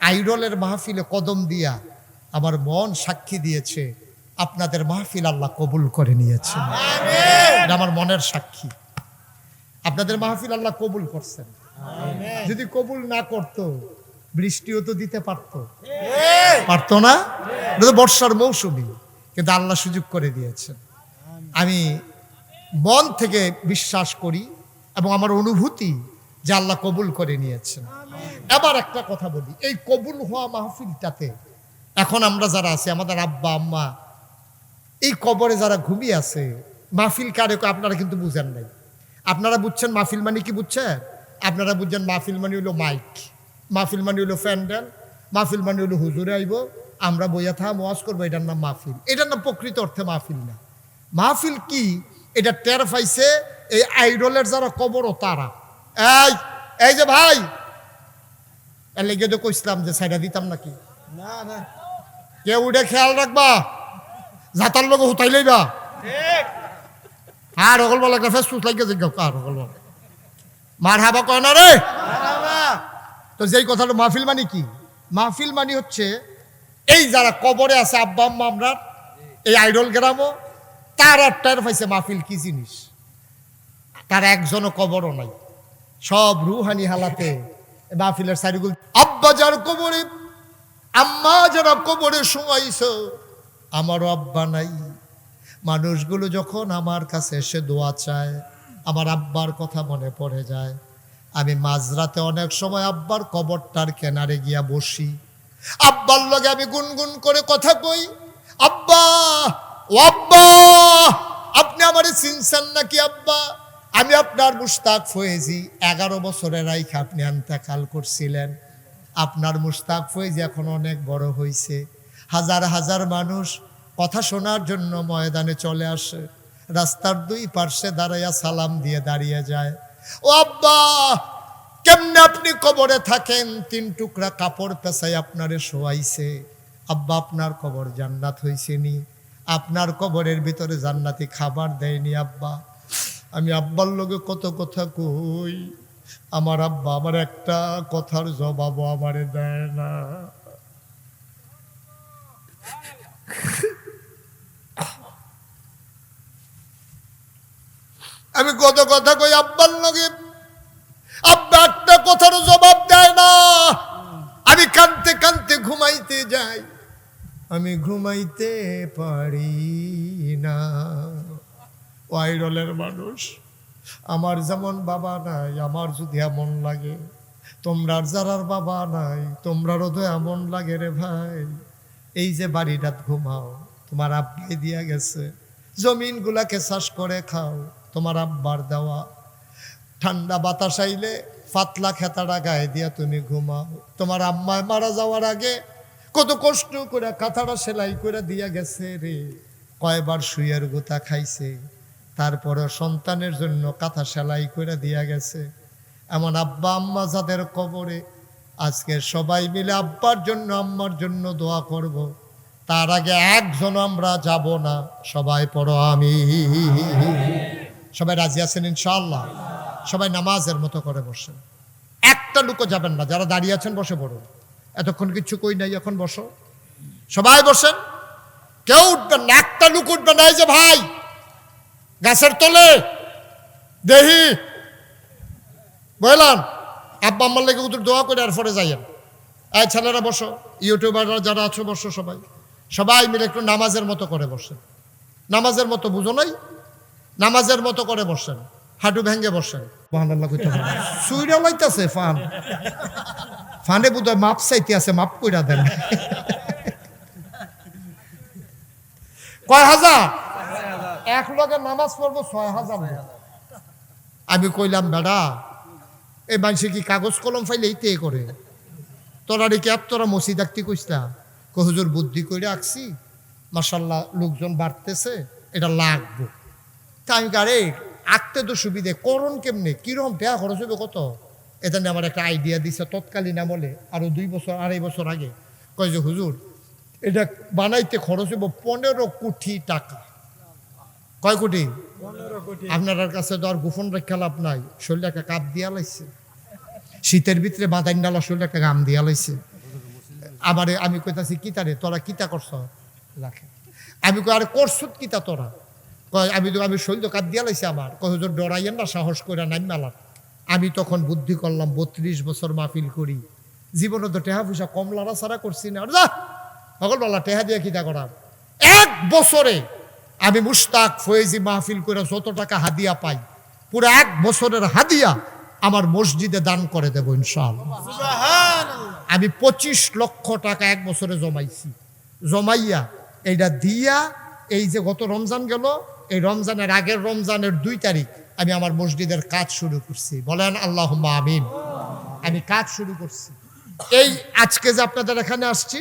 আইডলের মাহফিলে কদম দিয়া আমার মন সাক্ষী দিয়েছে আপনাদের মাহফিল আল্লাহ কবুল করে নিয়েছে। আমার মনের সাক্ষী, আপনাদের মাহফিল আল্লাহ কবুল করছেন। যদি কবুল না করতো বৃষ্টিও তো দিতে পারতো না, বর্ষার মৌসুমি, কিন্তু আল্লাহ সুযোগ করে দিয়েছেন। আমি মন থেকে বিশ্বাস করি এবং আমার অনুভূতি যে আল্লাহ কবুল করে নিয়েছেন। এবার একটা কথা বলি, এই কবুল হওয়া মাহফিলটাতে এখন আমরা যারা আছি, আমাদের আব্বা আম্মা এই কবরে যারা ঘুমিয়ে আছে, মাহফিল কারে আপনারা কিন্তু বুঝেন নাই। আপনারা বুঝছেন মাহফিল মানে কি বুঝছেন? আপনারা বুঝছেন মাহফিল মানে হলো মাইক, মাহফিল মানে হলো প্যান্ডেল, মাহফিল মানে হলো হুজুরে আইব, আমরা বইয়া থাকা ওয়াজ করবো, এটার নাম মাহফিল। এটার নাম প্রকৃত অর্থে মাহফিল না। মাহফিল কি এটা টের পাইছে এই আইডলের যারা কবরও তারা। এই এই যে ভাই, এর লেগে তো কইছিলাম যে সাইডা দিতাম নাকি, না না কেউ উঠে খেয়াল রাখবা, যাতার লোক হুতাই লইবা। আর অগল বলা একটা ফেসফুস লাগিয়ে জিজ্ঞাসা কার অগল বলা মার হাবা কয় না রে। তো যেই কথাটা মাহফিল মানে কি, মাহফিল মানে হচ্ছে এই যারা কবরে আছে আব্বা আম্মা আমরা এই আইডল গ্রামও, তারা টের পাইছে মাহফিল কি জিনিস। তার একজনও কবরও নাই, সব রুহানি হালাতে মাহফিলের সাইডগুলো। আব্বা যার কবরে, আম্মা যারা কবরে শোয়াইছ, আমারও আব্বা নাই। মানুষগুলো যখন আমার কাছে এসে দোয়া চায়, আমার আব্বার কথা মনে পড়ে যায়। আমি মাঝরাতে অনেক সময় আব্বার কবরটার কিনারে গিয়া বসি, আব্বার লগে আমি গুনগুন করে কথা কই, আব্বা ও আব্বা, আপনি আমারে চিনছেন নাকি আব্বা? আমি আপনার মুশতাক ফয়েজি, 11 বছরের রাইখা আপনি ইন্তেকাল করছিলেন। আপনার মুশতাক ফয়েজি এখন অনেক বড় হয়েছে, হাজার হাজার মানুষ কথা শোনার জন্য ময়দানে চলে আসে, রাস্তার দুই পার্শ্বে দাঁড়াইয়া সালাম দিয়ে দাঁড়িয়ে যায়। ও আব্বা, কেমনে আপনি কবরে থাকেন? 3 টুকরা কাপড় পেছাই আপনারে শোয়াইছে। আব্বা, আপনার কবর জান্নাত হয়েছে নি? আপনার কবরের ভিতরে জান্নাতি খাবার দেয়নি আব্বা? আমি আব্বার লগে কত কথা কই, আমার আব্বা আমার একটা কথার জবাবও আমারে দেয় না। আমি কত কথা কই আব্বার লগে, আব্বা একটা কথার জবাব দেয় না। আমি কাঁদতে কাঁদতে ঘুমাইতে যাই, আমি ঘুমাইতে পারি না। ওয়াইরলের মানুষ, আমার যেমন বাবা নাই, আমার যদি এমন লাগে, তোমরার যারার বাবা নাই, তোমরারও তো এমন লাগে রে ভাই। এই যে বাড়িটাত ঘুমাও, তোমার আব্বাই দিয়া গেছে, জমিনগুলাকে চাষ করে খাও, তোমার আব্বার দেওয়া। ঠান্ডা বাতাস আইলে পাতলা খেতাটা গায়ে দিয়া তুমি ঘুমাও। তোমার আম্মায় মারা যাওয়ার আগে কত কষ্ট করে কাঁথাটা সেলাই করে দিয়া গেছে রে, কয়বার শুয়ের গোতা খাইছে, তারপরে সন্তানের জন্য কাঁথা সেলাই করে দিয়া গেছে। এমন আব্বা আম্মা যাদের কবরে, আজকে সবাই মিলে আব্বার জন্য আম্মার জন্য দোয়া করব। তার আগে একজন আমরা যাব না, সবাই পড়ো আমি। সবাই রাজি আছেন ইনশাআল্লাহ? সবাই নামাজের মতো করে বসেন, একটা লুকও যাবেন না। যারা দাঁড়িয়ে আছেন বসে পড়ুন, এতক্ষণ কিচ্ছু কই নাই, এখন বসো, সবাই বসেন, কেউ উঠবেন না, একটা লুক উঠবেন না। এই যে ভাই গাছের তলে দেহি বললাম, আব্বা আম্মার লেগে উত্তর দোয়া করে আর পরে যাইয়েন। এই ছেলেরা বসো, ইউটিউবাররা যারা আছো বসো, সবাই সবাই মিলে একটু নামাজের মতো করে বসেন। নামাজের মতো বুঝো নাই, নামাজের মতো করে বসেন, হাঁটু ভেঙ্গে বসেন। সুবহানাল্লাহ কইতে হবে, সুইরা লাইতাছে ফান, ফানে বোধহয় মাপ চাইতে আছে, মাপ কইরা দেন। কয় হাজার? এক লগে নামাজ পড়বো 6000। আমি কইলাম বেড়া, এই মানুষে কি কাগজ কলম ফাইলে এইতে করে? তোরা রেখে তোরা মসজিদ আঁকতে কইসলা? হুজুর বুদ্ধি করে আঁকছি, মাশাল্লাহ লোকজন বাড়তেছে, এটা লাগবো। তা আমি আরে আঁকতে তো সুবিধে, করণ কেমনে, কিরকম টাকা খরচ হবে কত? এটা নিয়ে আমার একটা আইডিয়া দিছে তৎকালীন আমলে, আরো 2 বছর 2.5 বছর আগে। কয় যে হুজুর এটা বানাইতে খরচ হইব 15 কোটি টাকা। কয় কোটি? 15 কোটি। আপনার কাছে তো আর গোপন রেখা লাভ নাই, শরীরে একটা কাপ দিয়া লাইছে, শীতের ভিতরে বাদাইন ডালা শরীরে একটা গাম দিয়া লাইছে। আমারে আমি কইতাছি কিতারে তোরা কিতা করছ, রাখে। আমি কই আরে করছুত কিতা তোরা? কয় আমি শরীর তো কাপ দিয়া লাইছে আমার। কয় হুজুর ডরাইয়েন না, সাহস করে নাম মেলার। আমি তখন বুদ্ধি করলাম, 32 বছর মাহফিল করি, জীবনে তো টেহা পয়সা কম লাড়া ছাড়া করছি না। যা সকলবেলা টেহা দিয়ে কিতা করার। 1 বছরে আমি মুশতাক ফয়েজি মাহফিল করে যত টাকা হাদিয়া পাই, পুরো 1 বছরের হাদিয়া আমার মসজিদে দান করে দেব ইনশাআল্লাহ। আমি 25 লক্ষ টাকা এক বছরে জমাইছি, জমাইয়া এইটা দিয়া এই যে গত রমজান গেল, এই রমজানের আগের রমজানের 2 তারিখ আমি আমার মসজিদের কাজ শুরু করছি। বলেন আল্লাহুম্মা আমিন। আমি কাজ শুরু করছি। এই আজকে যে আপনাদের এখানে আসছি,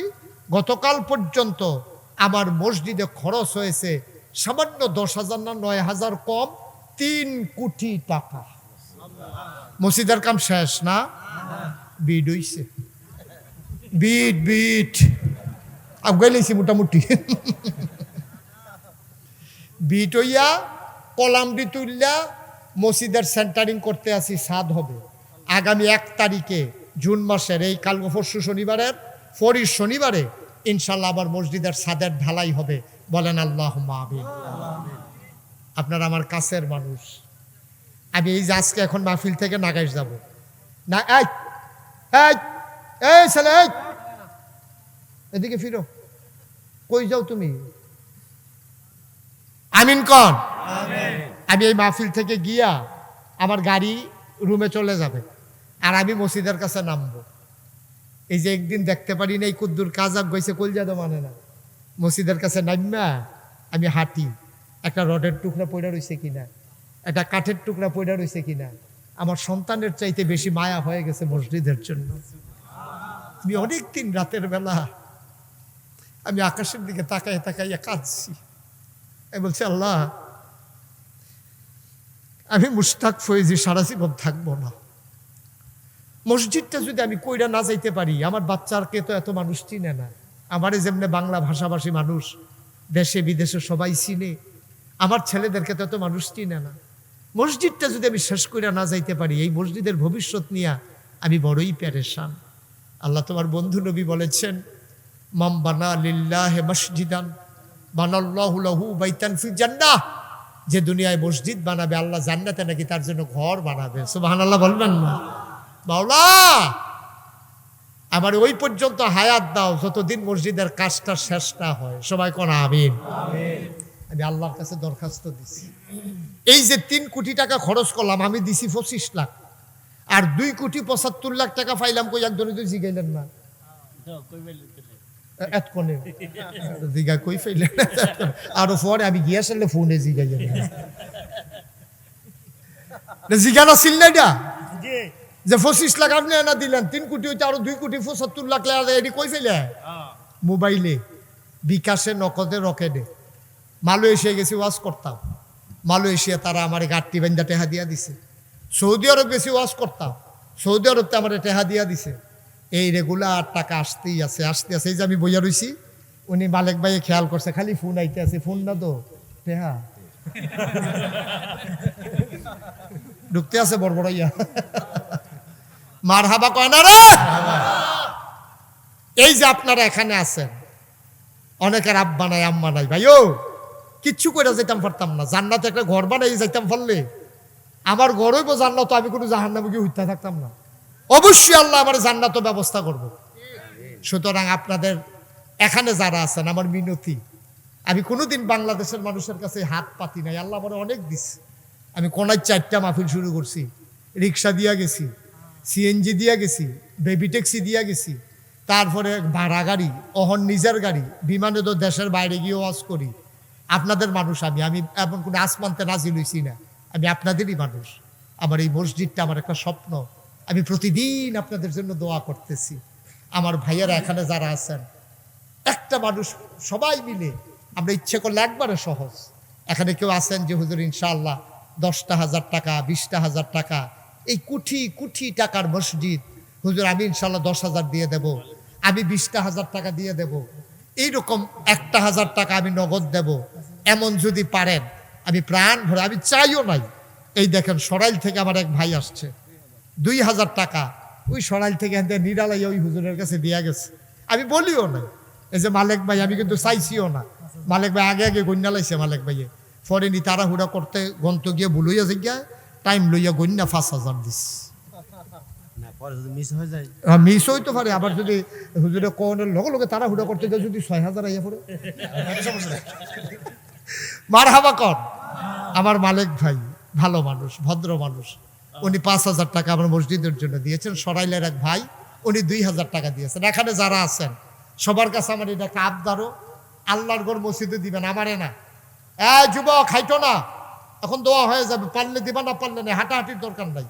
গতকাল পর্যন্ত আমার মসজিদে খরচ হয়েছে সামান্য 10,000 না 9,000 কম 3 কোটি টাকা। মসজিদের কাম শেষ না, বিড হইছে, বিট আগাইলেছি মোটামুটি। বিট হইয়া কলামটি তুললা মসজিদের সেন্টারিং করতে আসি, সাদ হবে আগামী 1 তারিখে জুন মাসের, এই কাল পরশু শনিবারের পরের শনিবারে ইনশাল্লাহ আবার মসজিদের ছাদের ঢালাই হবে। বলেন আল্লাহুম্মা আমিন। আপনারা আমার কাছের মানুষ। আমি এই যে আজকে এখন মাহফিল থেকে নাগাইশ যাব না, এই ছেলে এদিকে ফিরো, কই যাও তুমি? আমিন কন। আমি এই মাহফিল থেকে গিয়া আমার গাড়ি রুমে চলে যাবে, আর আমি মসজিদের কাছে নামবো। এই যে একদিন দেখতে পারি না, এই কুদ্দুর কাজাক গইছে কলজাদা মানে না, মসজিদের কাছে নামা আমি হাঁটি, একটা রডের টুকরা পড়া রয়েছে কিনা, একটা কাঠের টুকরা পড়া রয়েছে কিনা। আমার সন্তানের চাইতে বেশি মায়া হয়ে গেছে মসজিদের জন্য। আমি অনেকদিন রাতের বেলা আমি আকাশের দিকে তাকাইয়া তাকাইয়া কাঁদছি। আমি বলছি, আল্লাহ, আমি মুশতাক ফয়েজি সারা জীবন থাকবো না। মসজিদটা যদি আমি কইরা না যাইতে পারি, আমার বাচ্চারকে তো এত মানুষ চিনে না। আমারে যেমনি বাংলা ভাষাভাষী মানুষ দেশে বিদেশে সবাই চিনে, আমার ছেলেদেরকে তো এত মানুষ চিনে না। মসজিদটা যদি আমি শেষ কইরা না যাইতে পারি, এই মসজিদের ভবিষ্যৎ নিয়ে আমি বড়ই পেরেশান। আল্লাহ তোমার বন্ধু নবী বলেছেন, মাম বানা লিল্লাহি মসজিদান বানাল্লাহু লাহু বাইতান ফিল জান্নাহ। যে দুনিয়ায় মসজিদ বানাবে, আল্লাহ জান্নাতে নাকি তার জন্য ঘর বানাবে। সুবহানাল্লাহ বলবেন না? মাওলা আমার ওই পর্যন্ত হায়াত দাও যতদিন মসজিদের কাজটা শেষ না হয়। সবাই কোন আমিন। আমি আল্লাহর কাছে দরখাস্ত দিছি। এই যে 3 কোটি টাকা খরচ করলাম, আমি দিছি 25 লাখ, আর 2 কোটি 75 লাখ টাকা পাইলাম কই? একজনে তো জিগাইলেন না, জিগা কই পাইলেন? আরো পরে আমি গিয়া আসলে ফোনে জিগাইলেন জিগানা ছিল না এটা যে 25 লাখ আপনি না দিলেন, 3 কোটি হইতে আরো 2 কোটি 75 লাখ এটি কই ফেলে? মোবাইলে, বিকাশে, নগদে, রকেটে। মালয়েশিয়া গেছি ওয়াজ করতাম, মালয়েশিয়া তারা আমার গাড়টি বান্ধা টেহা দিয়া দিছে। সৌদি আরব গেছি ওয়াজ করতাম, সৌদি আরব আমার টেহা দিয়া দিছে। এই রেগুলার টাকা আসতেই আছে, আসতে আছে। এই যে আমি বইয়া রইছি, উনি মালিক ভাই খেয়াল করছে, খালি ফোন আইতে আছে, ফোন না তো টেহা ঢুকতে আছে বড় বড় ইয়া। মার হাবা কয় না রে। এই যে আপনারা এখানে আছেন, অনেকের আব্বা নাই আম্মা নাই, ভাইও কিচ্ছু করে যেতাম পারতাম না। জান্নাতে একটা ঘর বানাই যাইতাম পারলে আমার ঘর হইব জান্নাত, আমি কোনো জাহান্নামে গিয়ে হইতে থাকতাম না। অবশ্যই আল্লাহ আমার জান্নাত ব্যবস্থা করব। সুতরাং আপনাদের এখানে যারা আছেন, আমার মিনতি, আমি কোনোদিন বাংলাদেশের মানুষের কাছে হাত পাতি নাই। আল্লাহ আমার অনেক দিচ্ছে। আমি কোনায় 4টা মাহফিল শুরু করছি, রিক্সা দিয়া গেছি, সিএনজি দিয়া গেছি, বেবি ট্যাক্সি দিয়া গেছি, তারপরে ভাড়া গাড়ি, অহন নিজের গাড়ি, বিমানে তো দেশের বাইরে গিয়ে ওয়াজ করি। আপনাদের মানুষ আমি এমন কোনো আসমানতে নাজিল হইছি না, আমি আপনাদেরই মানুষ। আমার এই মসজিদটা আমার একটা স্বপ্ন। আমি প্রতিদিন আপনাদের জন্য দোয়া করতেছি। আমার ভাইয়েরা এখানে যারা আছেন, একটা মানুষ সবাই মিলে আমরা ইচ্ছে করলে একবারে সহজ। এখানে কেউ আছেন যে হুজুর ইনশাআল্লাহ 10,000 টাকা, 20,000 টাকা, এই কোটি কোটি টাকার মসজিদ হুজুর আমি ইনশাআল্লাহ 10,000 দিয়ে দেব, আমি 20,000 টাকা দিয়ে দেব, এইরকম 1,000 টাকা আমি নগদ দেব, এমন যদি পারেন আমি প্রাণ ভরে, আমি চাইও নাই। এই দেখেন সরাইল থেকে আমার এক ভাই আসছে, 2,000 টাকা ওই সরাইল থেকে নিরালাই ওই হুজুরের কাছে দিয়া গেছে। আমি বলিও না, এই যে মালিক ভাই, আমি কিন্তু চাইছিও না। মালিক ভাই আগে আগে গন্যা লাইছে, মালিক ভাইয়ে পরে নি তাড়াহুড়া করতে গন্ত গিয়ে ভুলইয়া গিয়া টাইম লইয়া গন্যা 5,000 দিস। মিস হইতে পারে, আবার যদি হুজুরে কোনের লগে লগে তাড়াহুড়া করতে গিয়ে যদি 6,000 আইয়া পড়ে, মার হাবা কর। আমার মালিক ভাই ভালো মানুষ, ভদ্র মানুষ, উনি 5,000 টাকা আমার মসজিদের জন্য দিয়েছেন। সরাইলের এক ভাই, উনি 2,000 টাকা দিয়েছেন। এখানে যারা আছেন সবার কাছে আমার এটা একটা আবদারও, আল্লাহর ঘর মসজিদে দিবেন, আমারে না। যুবক হাইটো না, এখন দোয়া হয়ে যাবে, পারলে দিবা, না পারলে না, হাঁটাহাঁটির দরকার নাই।